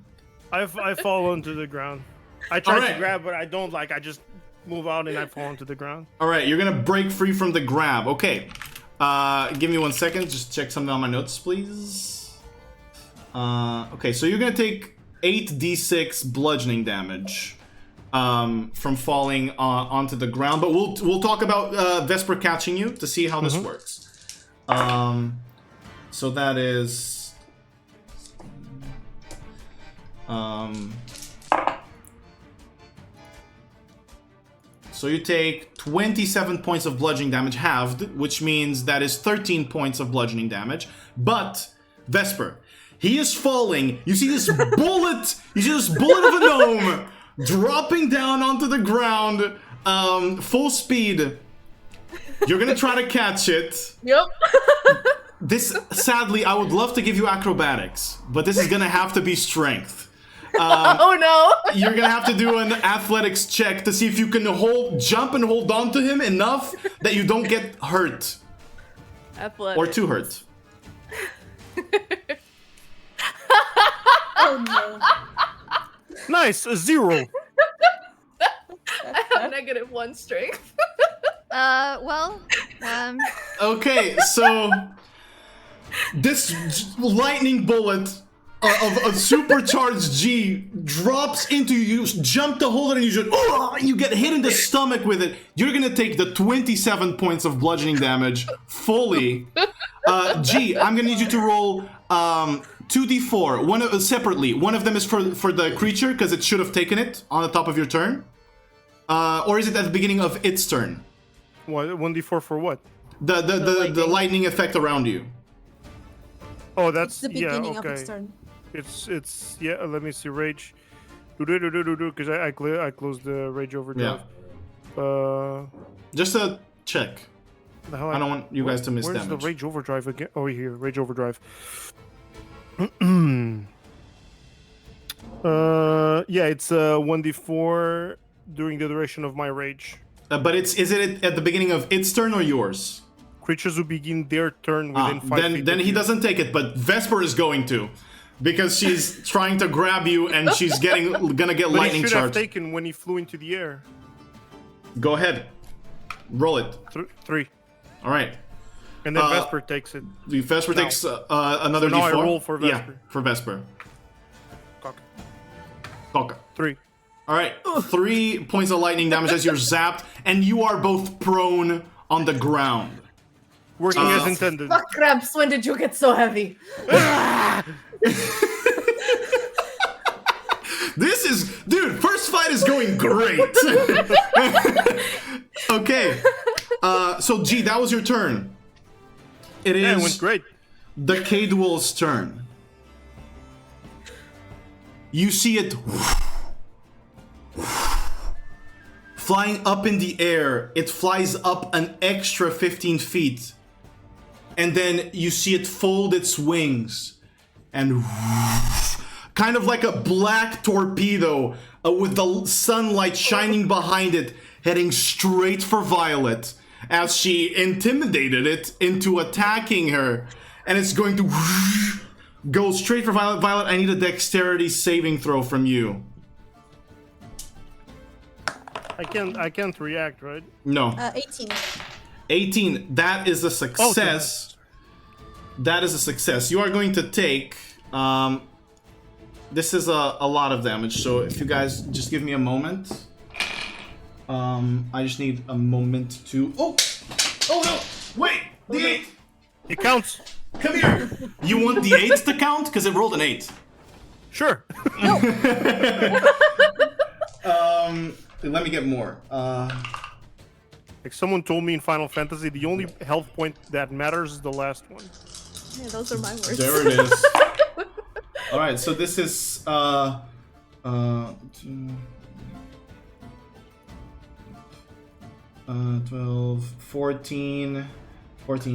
I fall onto the ground. I try Alright. to grab, but I don't like. I just move out and I fall onto the ground. All right, you're gonna break free from the grab. Okay, give me 1 second. Just check something on my notes, please. Okay, so you're gonna take 8d6 bludgeoning damage from falling onto the ground. But we'll talk about Vesper catching you to see how this works. So that is. So you take 27 points of bludgeoning damage halved, which means that is 13 points of bludgeoning damage. But Vesper, he is falling. You see this bullet. You see this bullet of a gnome dropping down onto the ground, full speed. You're gonna try to catch it. Yep. This, sadly, I would love to give you acrobatics, but this is gonna have to be strength. Oh no. You're gonna have to do an athletics check to see if you can jump and hold on to him enough that you don't get hurt Athletic. or too hurt. Oh no. Nice, a 0. I have -1 strength. Well, Okay, so this lightning bullet of a supercharged G drops into you. You jump to hold it, and you get hit in the stomach with it. You're gonna take the 27 points of bludgeoning damage fully. G, I'm gonna need you to roll 2d4, separately. One of them is for the creature because it should have taken it on the top of your turn, or is it at the beginning of its turn? What? 1d4 for what? The lightning effect around you. Oh, that's The beginning yeah, of okay. its turn. It's yeah. Let me see. Rage. Because I closed the rage overdrive. Just a check. The hell I don't want you guys to miss Where's damage. the rage overdrive again? Oh, here, rage overdrive. Yeah, it's 1d4 during the duration of my rage. But is it at the beginning of its turn or yours? Creatures who begin their turn within 5 feet. Then of he you. doesn't take it, but Vesper is going to, because she's trying to grab you and she's gonna get But lightning he should have charge. taken when he flew into the air. Go ahead, roll it. 3. All right. And then Vesper takes it. The Vesper No. takes another So now d4. I roll for Yeah, Vesper. for Vesper. Cock. Okay. 3. All right, 3 points of lightning damage as you're zapped, and you are both prone on the ground. Working as intended. Fuck, Gramps, when did you get so heavy? This is, dude, first fight is going great. Okay, so G, that was your turn. It Yeah, it is went great. the Cannonbaall's turn. You see it flying up in the air. It flies up an extra 15 feet. And then you see it fold its wings and kind of like a black torpedo with the sunlight shining behind it, heading straight for Violet as she intimidated it into attacking her. And it's going to go straight for Violet. Violet, I need a dexterity saving throw from you. I can't react, right? No. 18. 18. That is a success. That is a success. You are going to take... this is a lot of damage, so if you guys just give me a moment. I just need a moment to... Oh! Oh no! Wait! The 8! It counts. Come here! You want the 8 to count? Because it rolled an 8. Sure. Let me get more. Like someone told me in Final Fantasy, the only health point that matters is the last one. Yeah, those are my words. There it is. Alright, so this is 12, 14,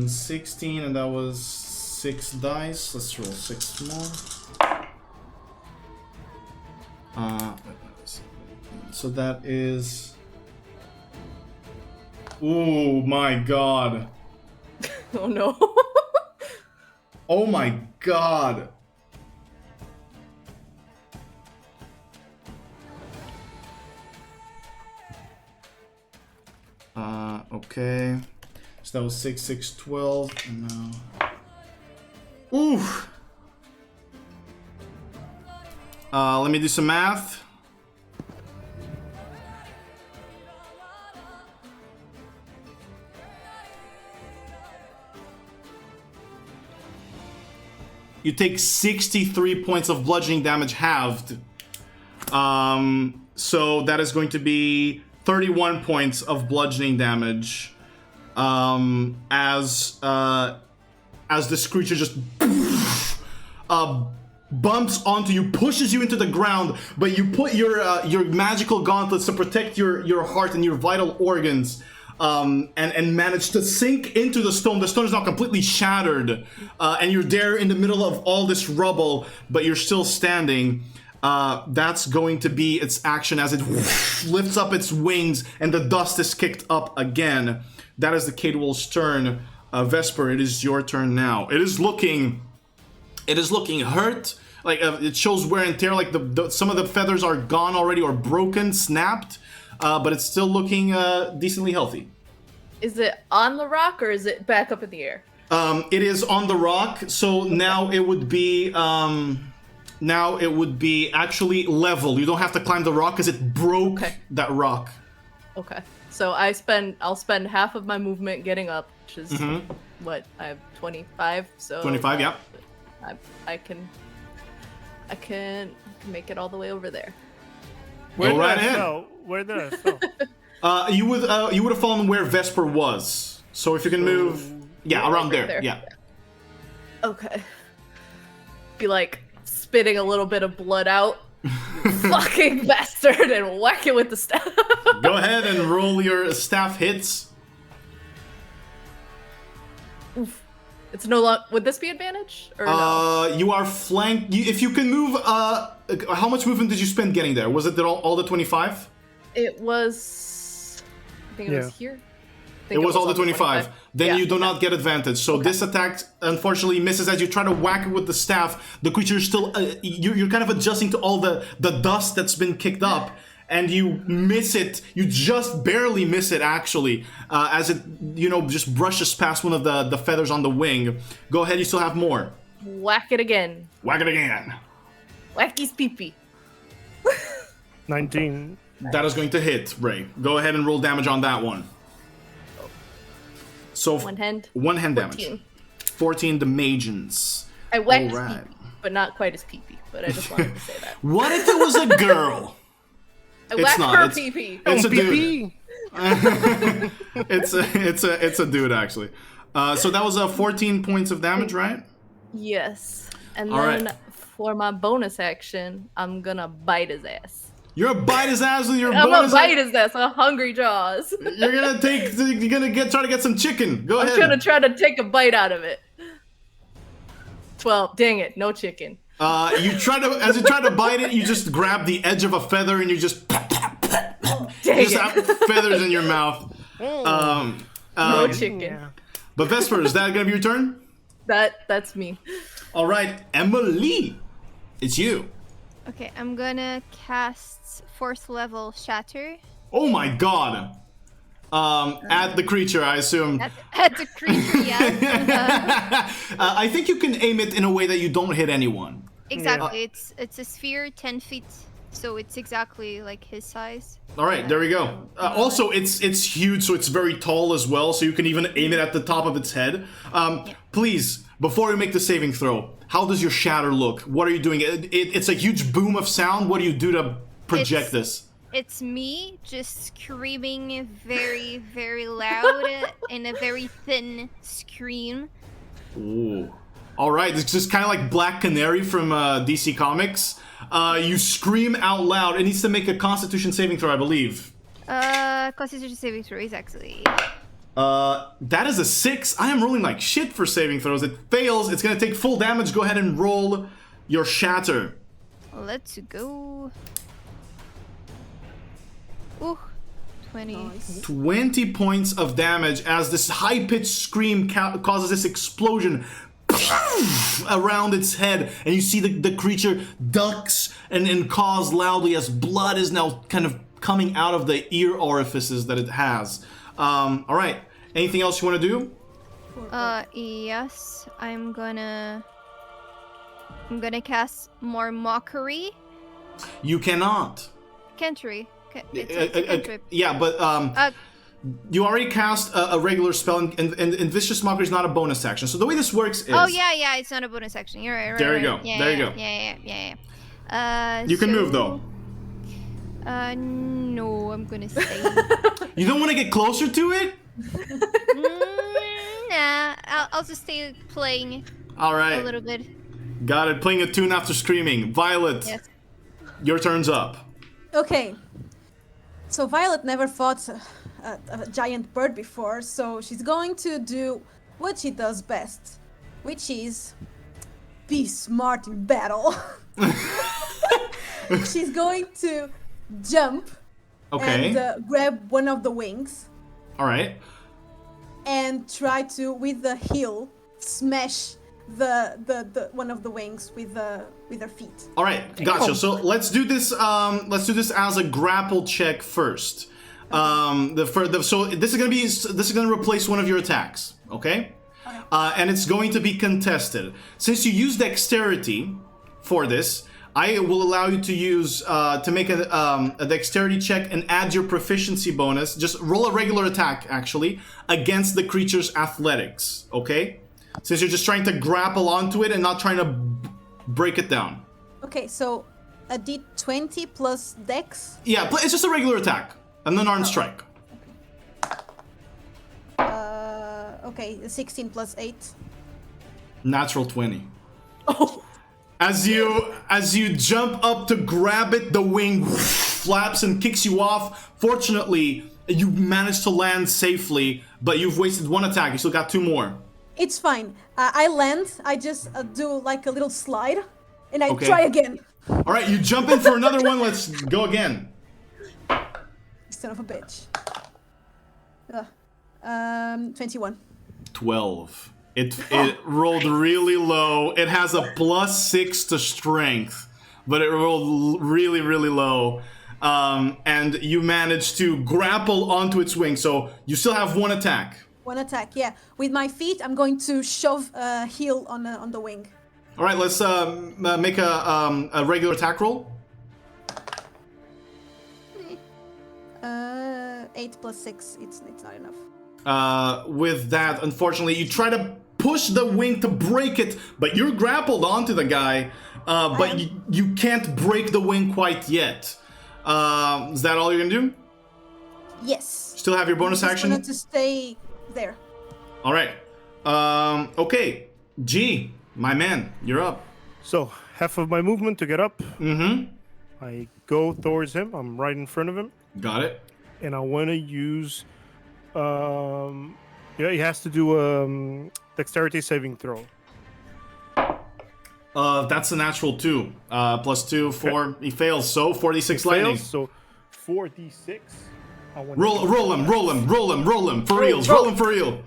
16, and that was 6 dice. Let's roll 6 more. So that is... Oh my god. Oh no. Oh my god. Okay. So that was 6, 6, 12, and now... Oof! Let me do some math. You take 63 points of bludgeoning damage halved. So that is going to be 31 points of bludgeoning damage. As this creature just bumps onto you, pushes you into the ground, but you put your magical gauntlets to protect your heart and your vital organs. And managed to sink into the stone. The stone is now completely shattered, and you're there in the middle of all this rubble, but you're still standing. That's going to be its action as it lifts up its wings, and the dust is kicked up again. That is the Cannonbaall's turn. Vesper, it is your turn now. It is looking hurt. Like it shows wear and tear. Like some of the feathers are gone already or broken, snapped. But it's still looking decently healthy. Is it on the rock or is it back up in the air? It is on the rock, so now it would be... now it would be actually level. You don't have to climb the rock because it broke that rock. Okay. So I'll spend half of my movement getting up, which is what I have 25. So 25, yeah. I can make it all the way over there. Where Go did right I ahead. fall? Where did I fall? You would have fallen where Vesper was. So if you can move, around right there. Yeah. Okay. Be like spitting a little bit of blood out. You fucking bastard, and whack it with the staff. Go ahead and roll your staff hits. Oof. It's no longer. Would this be advantage or no? You are flanked. If you can move, how much movement did you spend getting there? Was it all the 25? It was. I think it was here. I think It was all the 25. Then you do not get advantage. So this attack unfortunately misses as you try to whack it with the staff. The creature is still. You're kind of adjusting to all the dust that's been kicked up. And you miss it. You just barely miss it, actually, as it, just brushes past one of the feathers on the wing. Go ahead, you still have more. Whack it again. Whack it again. Whack his pee-pee. 19. That is going to hit, Ray. Go ahead and roll damage on that one. So One hand. One hand 14. damage. 14 damages. I whacked his Alright. pee-pee, but not quite as pee-pee. But I just wanted to say that. What if it was a girl? I It's whacked not, her it's- pee-pee. It's a dude. Pee-pee. It's a dude, actually. So that was 14 points of damage, right? Yes. And All then right. for my bonus action, I'm gonna bite his ass. You're gonna bite his ass with your I'm gonna bonus. bite his ass on Hungry Jaws. You're gonna try to get some chicken. Go I'm ahead. gonna try to take a bite out of it. 12. Dang it, no chicken. As you try to bite it, you just grab the edge of a feather and you just Dang just it. have feathers in your mouth. No chicken. But Vesper, is that gonna be your turn? That's me. All right, Emily, it's you. Okay, I'm gonna cast 4th level Shatter Oh my God. At the creature, I assume. at the creature. Yeah. I think you can aim it in a way that you don't hit anyone. Exactly. It's a sphere 10 feet, so it's exactly like his size. All right, there we go. Also, it's huge, so it's very tall as well. So you can even aim it at the top of its head. Please, before you make the saving throw, how does your shatter look? What are you doing? It's a huge boom of sound. What do you do to project this? It's me just screaming very, very loud in a very thin scream. Ooh. All right, it's just kind of like Black Canary from DC Comics. You scream out loud. It needs to make a Constitution saving throw, I believe. Constitution saving throw is actually. That is a 6. I am rolling like shit for saving throws. It fails. It's gonna take full damage. Go ahead and roll your shatter. Let's go. Ooh, 20. 20 points of damage as this high-pitched scream causes this explosion around its head, and you see the creature ducks and caws loudly as blood is now kind of coming out of the ear orifices that it has. All right, anything else you want to do? Yes, I'm gonna cast more mockery. You cannot. Cantrip. It's a cantrip. Yeah, but you already cast a regular spell, and Vicious Mockery is not a bonus action. So the way this works is... Oh yeah, it's not a bonus action. You're right. There you go. Yeah, There you go. Yeah. You can move, though. No, I'm gonna stay. You don't want to get closer to it? Nah, I'll just stay playing All a right. little bit. Got it. Playing a tune after screaming. Violet, Yes. your turn's up. Okay. So Violet never fought a giant bird before, so she's going to do what she does best, which is be smart in battle. She's going to jump Okay. and grab one of the wings All right. and try to, with the heel, smash the one of the wings with her feet. All right. Gotcha. So let's do this. Let's do this as a grapple check first. So this is gonna replace one of your attacks. Okay. And it's going to be contested. Since you use dexterity for this, I will allow you to use to make a dexterity check and add your proficiency bonus. Just roll a regular attack, actually, against the creature's athletics. Okay, since you're just trying to grapple onto it and not trying to break it down. Okay, so a d20 plus dex. Yeah, it's just a regular attack, an unarmed strike. Okay, 16 plus 8. Natural 20. Oh. As you jump up to grab it, the wing flaps and kicks you off. Fortunately, you managed to land safely, but you've wasted one attack. You still got 2 more. It's fine. I land. I just do like a little slide, and I Okay. try again. All right, you jump in for another one. Let's go again. Son of a bitch. 21. 12. It rolled really low. It has a +6 to strength, but it rolled really, really low. And you managed to grapple onto its wing, so you still have 1 attack. 1 attack, yeah. With my feet, I'm going to shove a heel on the wing. All right, let's make a regular attack roll. 8 plus 6. It's not enough. With that, unfortunately, you try to push the wing to break it, but you're grappled onto the guy, but you can't break the wing quite yet. Is that all you're gonna do? Yes. Still have your bonus Just action? wanted to stay there. All right. Okay. G, my man, you're up. So half of my movement to get up. Mm-hmm. I go towards him. I'm right in front of him, Got it. and I want to use. Yeah, he has to do a dexterity saving throw. That's a natural 2. +2, 4. He fails, so 46 lightning. Fails, so 4d6. I want Roll him. For reals. Roll him for real.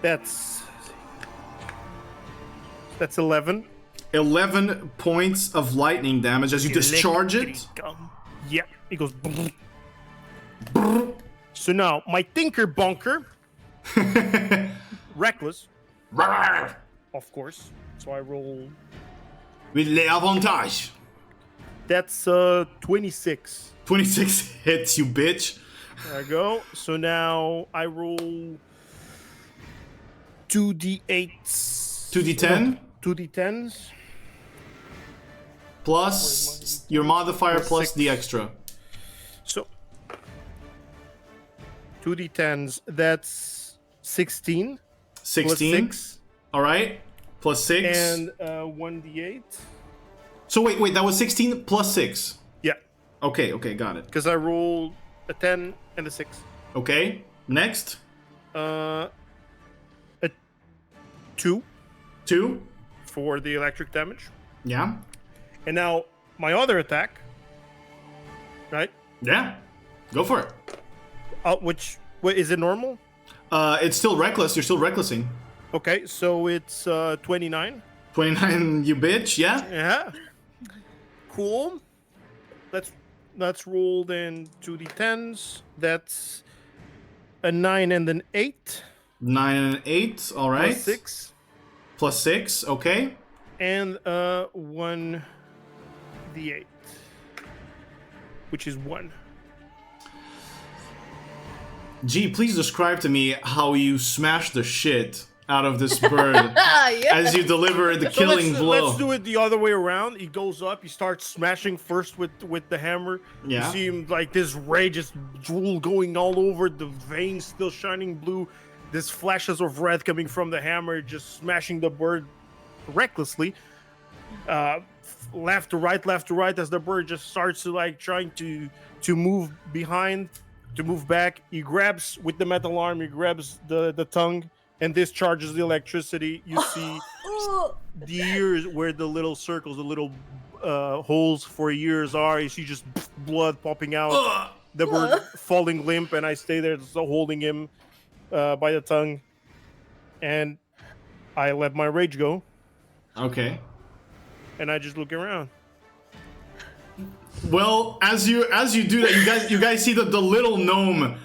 That's 11. 11 points of lightning damage as you discharge it. Yeah, it goes. So now my Tinker Bonker, reckless, of course. So I roll. With l'avantage. That's 26. 26 hits, you bitch. There I go. So now I roll 2d8s. 2d10 2d10s. plus your modifier plus 6. the extra. So 2d10s. That's 16. 16. Plus 6. All right. Plus 6. And 1d8. So wait, that was 16 plus 6. Yeah, Okay, got it. because I rolled a 10 and a 6. Okay, next. A 2 2. for the electric damage. Yeah. And now my other attack, right? Yeah. Go for it. Which is it normal? It's still reckless. You're still recklessing. Okay, so it's 29. 29, you bitch. Yeah. Yeah. Cool. Let's roll then 2d10s. That's a 9 and an 8. 9 and 8. All right. Plus 6. Plus 6. Okay. And 1d8, which is 1. Gee, please describe to me how you smash the shit out of this bird Yeah. as you deliver the So killing blow. let's do it the other way around. He goes up, he starts smashing first with the hammer. Yeah. You see him like this ray just drool going all over, the veins still shining blue. This flashes of red coming from the hammer, just smashing the bird recklessly. Left to right as the bird just starts to like trying to move behind, to move back. He grabs with the metal arm, he grabs the tongue and discharges the electricity. You see the ears where the little circles, the little holes for ears are. You see just blood popping out. The bird falling limp, and I stay there just holding him by the tongue. And I let my rage go, Okay. and I just look around. Well, as you do that, you guys see that the little gnome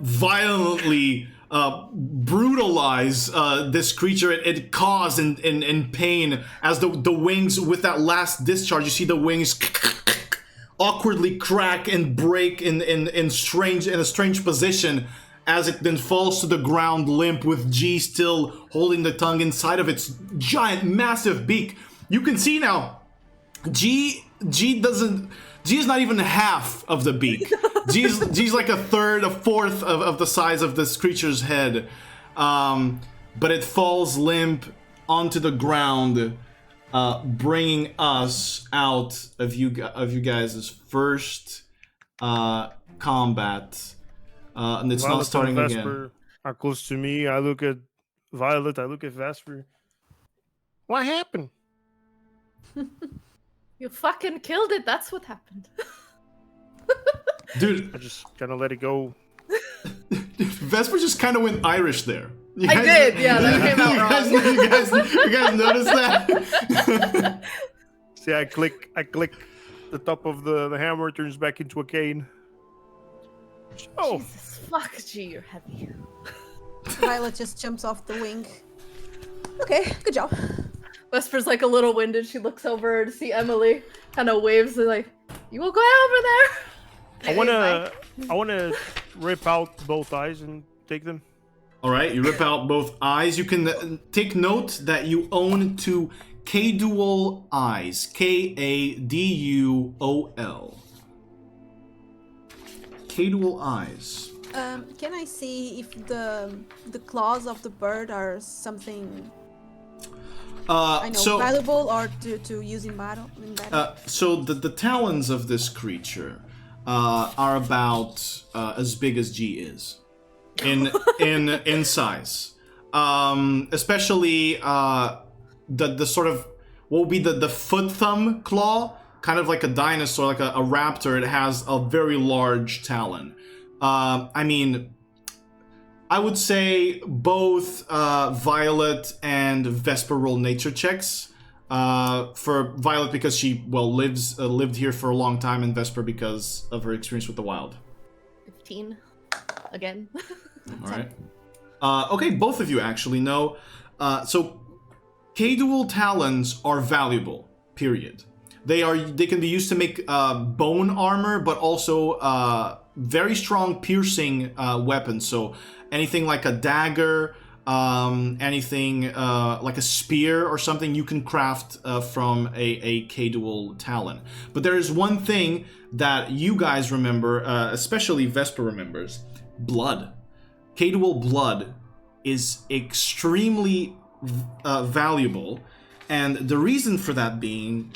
violently brutalize this creature. It caws in pain as the wings, with that last discharge, you see the wings awkwardly crack and break in a strange position as it then falls to the ground limp, with G still holding the tongue inside of its giant, massive beak. You can see now, G is not even half of the beak. G's like a third, a fourth of the size of this creature's head. But it falls limp onto the ground, bringing us out of you guys' first combat. And it's Violet not starting and again. Vesper are close to me. I look at Violet. I look at Vesper. What happened? You fucking killed it. That's what happened. Dude, I just kind of let it go. Vesper just kind of went Irish there. I did, yeah, that came out wrong. You guys noticed that? See, I click the top of the hammer, turns back into a cane. Oh, Jesus, fuck, G, you're heavy. Violet just jumps off the wing. Okay, good job. Vesper's like a little winded. She looks over to see Emily, kind of waves and like, "You will go over there." I wanna rip out both eyes and take them. All right, you rip out both eyes. You can take note that you own 2 K-Dual eyes. K-A-D-U-O-L. K-Dual eyes. Can I see if the claws of the bird are something valuable or to use in battle? So the talons of this creature are about as big as G is in size. Especially the sort of what would be the foot thumb claw, kind of like a dinosaur, like a raptor. It has a very large talon. I mean, I would say both Violet and Vesper roll nature checks. For Violet because she lived here for a long time, and Vesper because of her experience with the wild. 15 again. All right. Okay, both of you actually know. So K-Dual talons are valuable. Period. They can be used to make bone armor, but also very strong piercing weapons. So anything like a dagger, anything like a spear or something, you can craft from a K-Dual talon. But there is one thing that you guys remember, especially Vesper remembers: blood. K-Dual blood is extremely valuable, and the reason for that being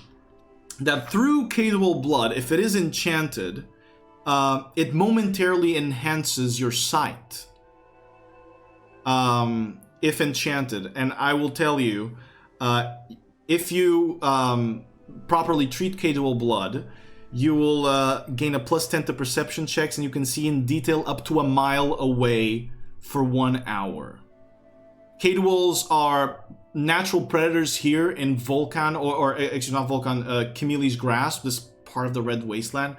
that through K-Dual blood, if it is enchanted, it momentarily enhances your sight. If enchanted, and I will tell you, if you properly treat K-Dual blood, you will gain a +10 to perception checks, and you can see in detail up to a mile away for 1 hour. K-Duals are natural predators here in Volcan, or actually not Volcan, Camille's Grasp, this part of the Red Wasteland.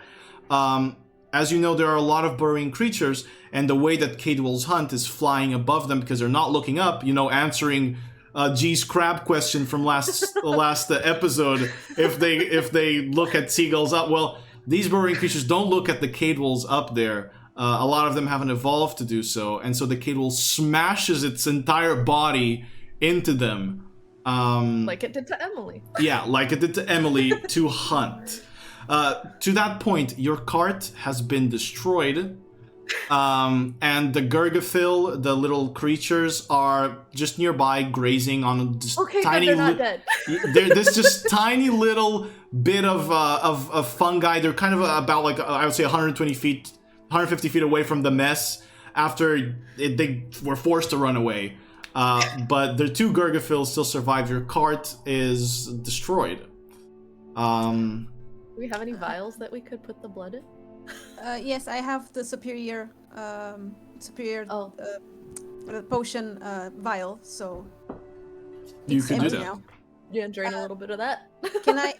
As you know, there are a lot of burrowing creatures, and the way that K-Duals hunt is flying above them because they're not looking up, answering G's crab question from last episode. If they look at seagulls up, well, these burrowing creatures don't look at the K-Duals up there. A lot of them haven't evolved to do so, and so the K-Dual smashes its entire body into them. Like it did to Emily. Yeah, like it did to Emily to hunt. To that point, your cart has been destroyed, and the Gurgaphil, the little creatures, are just nearby grazing on just tiny. They're not dead. There's just tiny little bit of fungi. They're kind of about like I would say 150 feet away from the mess. After they were forced to run away, but the 2 Gurgaphils still survive. Your cart is destroyed. Do we have any vials that we could put the blood in? Yes, I have the superior potion vial, so You it's can do empty that. now. Yeah, drain a little bit of that. Can I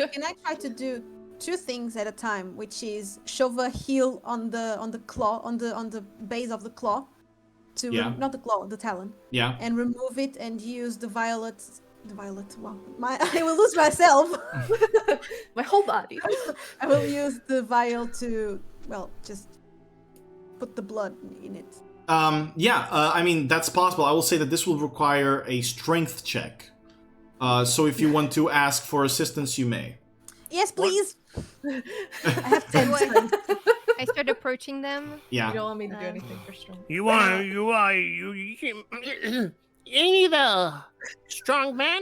try to do 2 things at a time, which is shove a heel on the claw, on the base of the claw, to Yeah. not the claw, the talon, Yeah. and remove it and use the violet. Wow, I will lose myself. My whole body. I will use the vial to just put the blood in it. I mean, that's possible. I will say that this will require a strength check. So if you want to ask for assistance, you may. Yes, please. I have 10 What? strength. I start approaching them. You Yeah. don't want me to do anything for strength. You need a strong man?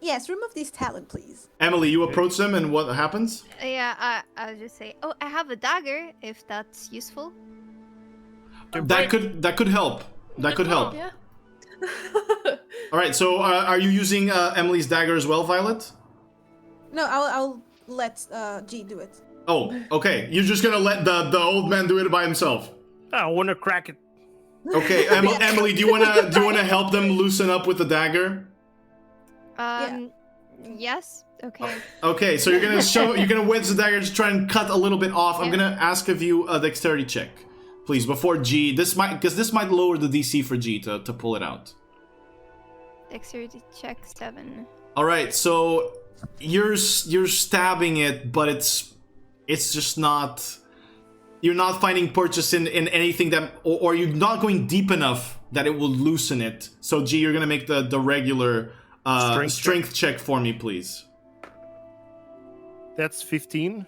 Yes, remove this talon, please. Emily, you approach them, and what happens? Yeah, I'll just say, oh, I have a dagger, if that's useful. That could help. That could help. Yeah. All right. So, are you using Emily's dagger as well, Violet? No, I'll let G do it. Oh, okay. You're just gonna let the old man do it by himself. I want to crack it. Okay, Emily, do you wanna help them loosen up with the dagger? Yes. Okay. Okay, so you're gonna wedge the dagger to try and cut a little bit off. I'm gonna ask of you a dexterity check, please, before G. This might lower the DC for G to pull it out. Dexterity check 7. All right, so you're stabbing it, but it's just not. You're not finding purchase in anything that, or you're not going deep enough that it will loosen it. So G, you're gonna make the regular strength check for me, please. That's 15.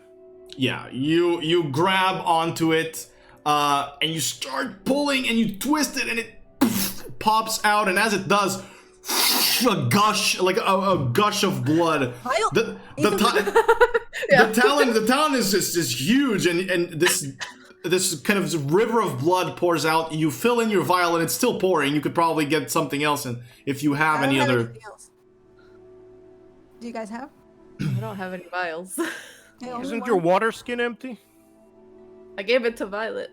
Yeah, you grab onto it, and you start pulling, and you twist it, and it pops out, and as it does, a gush, like a gush of blood. The talon is just huge, and this kind of river of blood pours out. You fill in your vial, and it's still pouring. You could probably get something else, and if you have any other. Anything else. Do you guys have? I don't have any vials. Isn't your water skin empty? I gave it to Violet.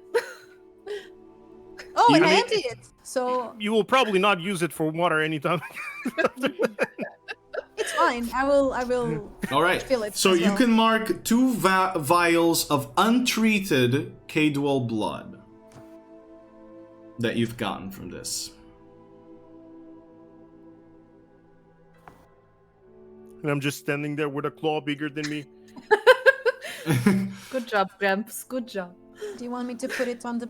Oh, You and I need- emptied it. So You will probably not use it for water anytime. it's fine. I will All right. fill it. So as you well. can mark 2 vials of untreated K-Dwell blood that you've gotten from this. And I'm just standing there with a claw bigger than me. Good job, Gramps. Good job. Do you want me to put it on the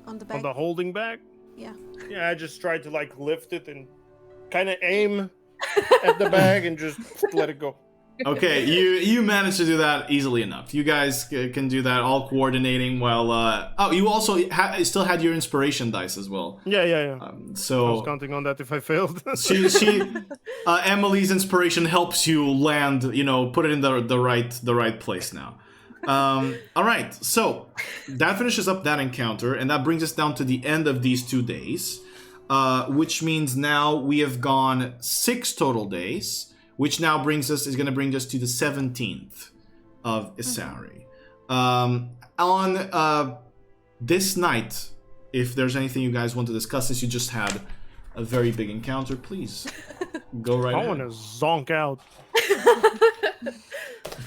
On bag? the holding bag. Yeah. Yeah, I just tried to like lift it and kind of aim at the bag and just let it go. Okay, you managed to do that easily enough. You guys can do that, all coordinating while. Oh, you also still had your inspiration dice as well. Yeah. I So was counting on that if I failed. Emily's inspiration helps you land. Put it in the right place now. All right, so that finishes up that encounter, and that brings us down to the end of these 2 days, which means now we have gone 6 total days. Which now is going to bring us to the 17th of Isari. On this night, if there's anything you guys want to discuss, since you just had a very big encounter, please go right I ahead. want to zonk out.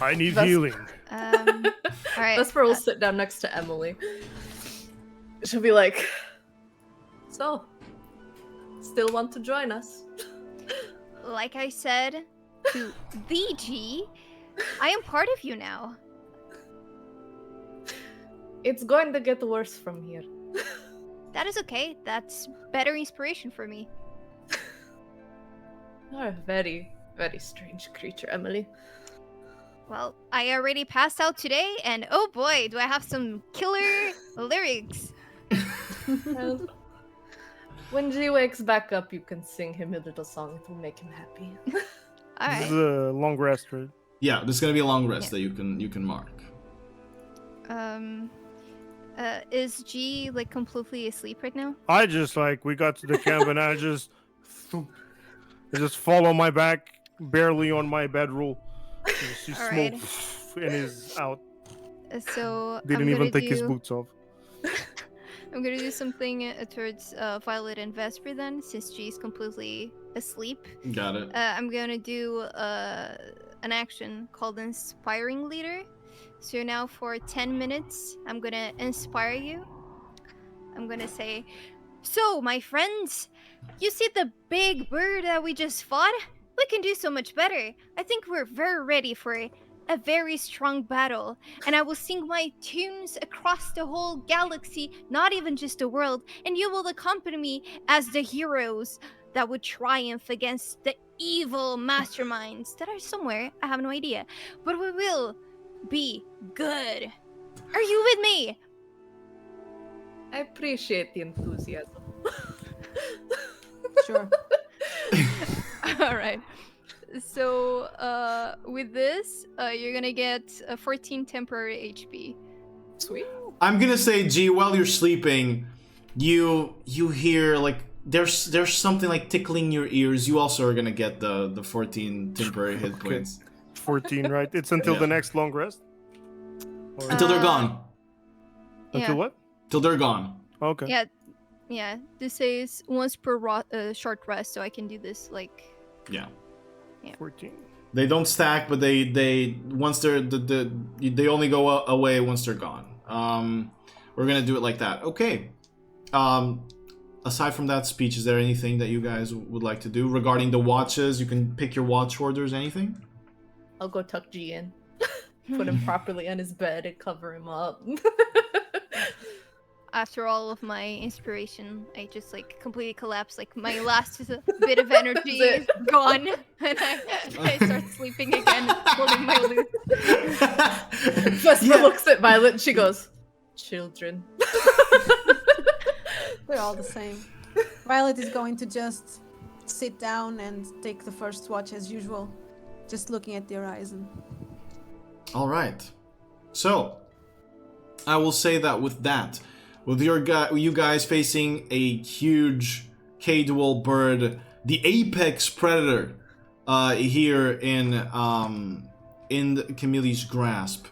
I need That's- healing. All right. Vesper will sit down next to Emily. She'll be like, "So, still want to join us?" Like I said to the G, I am part of you now. It's going to get worse from here. That is okay. That's better inspiration for me. You're a very, very strange creature, Emily. Well, I already passed out today, and oh boy, do I have some killer lyrics. Well, when G wakes back up, you can sing him a little song. It will make him happy. All This is right. a long rest, right? Yeah, there's going to be a long rest that you can mark. Is G like completely asleep right now? I just we got to the camp and I just fall on my back, barely on my bedroll. She All right. smoked and is out. So Didn't even take his boots off. I'm gonna do something towards Violet and Vesper then, since G's completely asleep. Got it. I'm gonna do an action called Inspiring Leader. So now for 10 minutes, I'm gonna inspire you. I'm gonna say, So, my friends, you see the big bird that we just fought? We can do so much better. I think we're very ready for a very strong battle, and I will sing my tunes across the whole galaxy, not even just the world, and you will accompany me as the heroes that would triumph against the evil masterminds that are somewhere. I have no idea. But we will be good. Are you with me? I appreciate the enthusiasm. Sure. All right. So, with this, you're gonna get 14 temporary HP. Sweet. I'm gonna say, G, while you're sleeping, you hear like there's something like tickling your ears. You also are gonna get the 14 temporary hit points 14, right? It's until Yeah. the next long rest? Or- until they're gone. until what? Till they're gone. Okay. Yeah. This says once per short rest, so I can do this like. Yeah. 14. They don't stack, but they once they're they only go away once they're gone. We're gonna do it like that. Okay. Aside from that speech, is there anything that you guys would like to do regarding the watches? You can pick your watch orders. Anything? I'll go tuck G in. Put him properly on his bed and cover him up. After all of my inspiration, I just like completely collapse. Like my last bit of energy is gone, and I start sleeping again, holding my lute. Vesper looks at Violet and she goes, "Children." We're all the same. Violet is going to just sit down and take the first watch as usual, just looking at the horizon. All right. So, I will say that with you guys facing a huge Cannonbaaaall bird, the apex predator, here in Camille's grasp,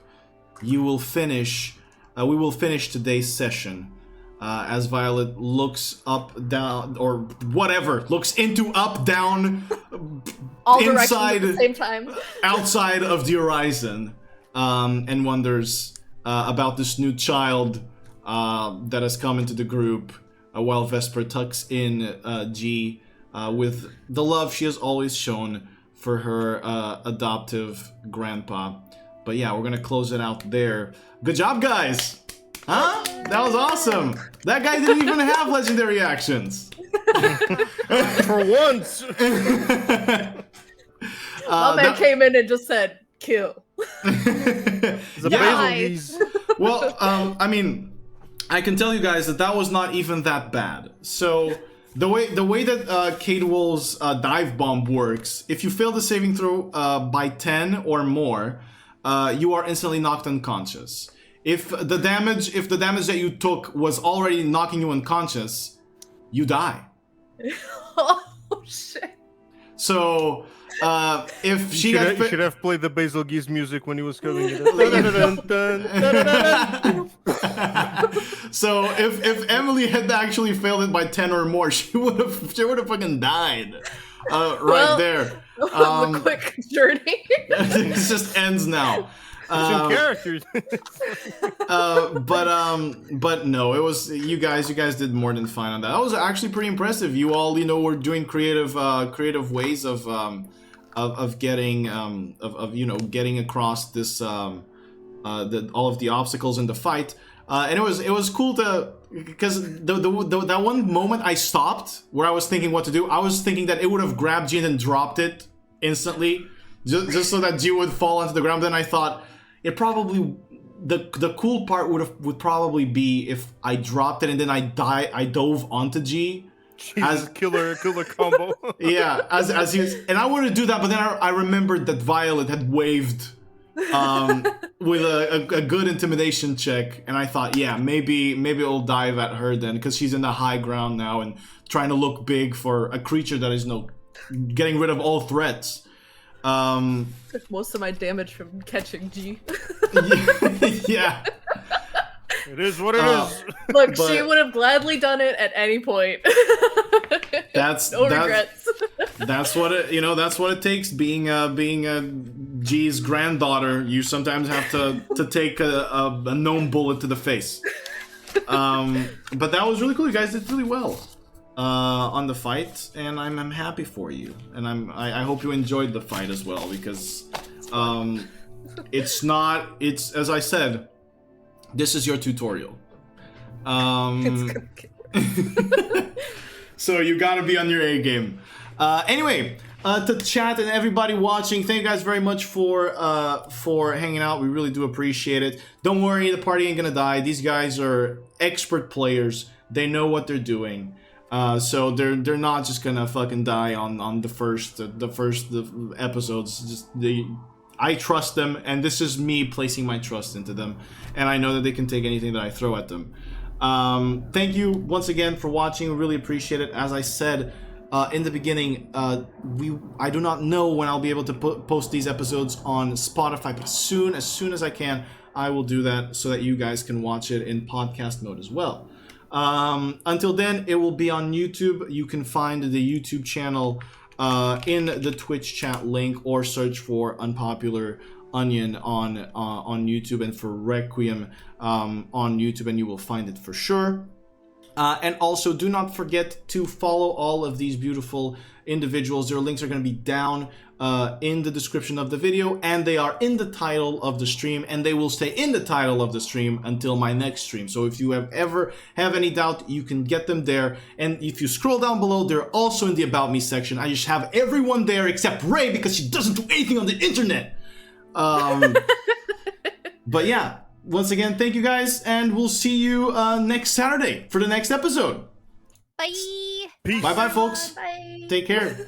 you will finish. We will finish today's session. As Violet looks up, down, or whatever, looks into, up, down, All directions inside, at the same time. outside of the horizon, and wonders about this new child that has come into the group, while Vesper tucks in G with the love she has always shown for her adoptive grandpa. But yeah, we're gonna close it out there. Good job, guys! Huh? That was awesome! That guy didn't even have legendary actions! For once! My man came in and just said, "Kill." It's a Nice. basil geese. Well, I mean, I can tell you guys that was not even that bad. So the way that Cannonbaall's dive bomb works, if you fail the saving throw by 10 or more, you are instantly knocked unconscious. If the damage that you took was already knocking you unconscious, you die. Oh shit. So if she You had should have played the basil geese music when he was coming in. So if Emily had actually failed it by 10 or more, she would have fucking died. Right there. The quick journey. It just ends now. It's in characters. But no, it was you guys did more than fine on that. That was actually pretty impressive. You all, were doing creative ways of getting getting across this all of the obstacles in the fight. And it was cool because that one moment I stopped where I was thinking what to do. I was thinking that it would have grabbed G and dropped it instantly, just so that G would fall onto the ground. Then I thought it probably the cool part would probably be if I dropped it and then I dove onto G. Jesus, killer combo. Yeah, as he was, and I wanted to do that, but then I remembered that Violet had waved with a good intimidation check, and I thought, yeah, maybe it'll dive at her then, because she's in the high ground now and trying to look big for a creature that is getting rid of all threats. Took most of my damage from catching G. Yeah. It is what it is. Look, she would have gladly done it at any point. No regrets. That's what it takes being a G's granddaughter. You sometimes have to take a gnome bullet to the face. But that was really cool. You guys did really well on the fight, and I'm happy for you. And I hope you enjoyed the fight as well, because it's as I said, this is your tutorial. So you gotta be on your A game. Anyway, to chat and everybody watching, thank you guys very much for hanging out. We really do appreciate it. Don't worry, the party ain't gonna die. These guys are expert players. They know what they're doing. So they're not just gonna fucking die on the first episodes. I trust them, and this is me placing my trust into them, and I know that they can take anything that I throw at them. Thank you once again for watching. We really appreciate it. As I said in the beginning, I do not know when I'll be able to post these episodes on Spotify, but as soon as I can, I will do that so that you guys can watch it in podcast mode as well. Until then, it will be on YouTube. You can find the YouTube channel in the Twitch chat link, or search for Unpopular Onion on YouTube, and for Requiem on YouTube, and you will find it for sure. And also, do not forget to follow all of these beautiful individuals. Their links are going to be down in the description of the video, and they are in the title of the stream, and they will stay in the title of the stream until my next stream. So if you ever have any doubt, you can get them there. And if you scroll down below, they're also in the About Me section. I just have everyone there except Ray, because she doesn't do anything on the internet. But yeah, once again, thank you guys, and we'll see you next Saturday for the next episode. Bye. Peace. Bye-bye, folks. Bye. Take care.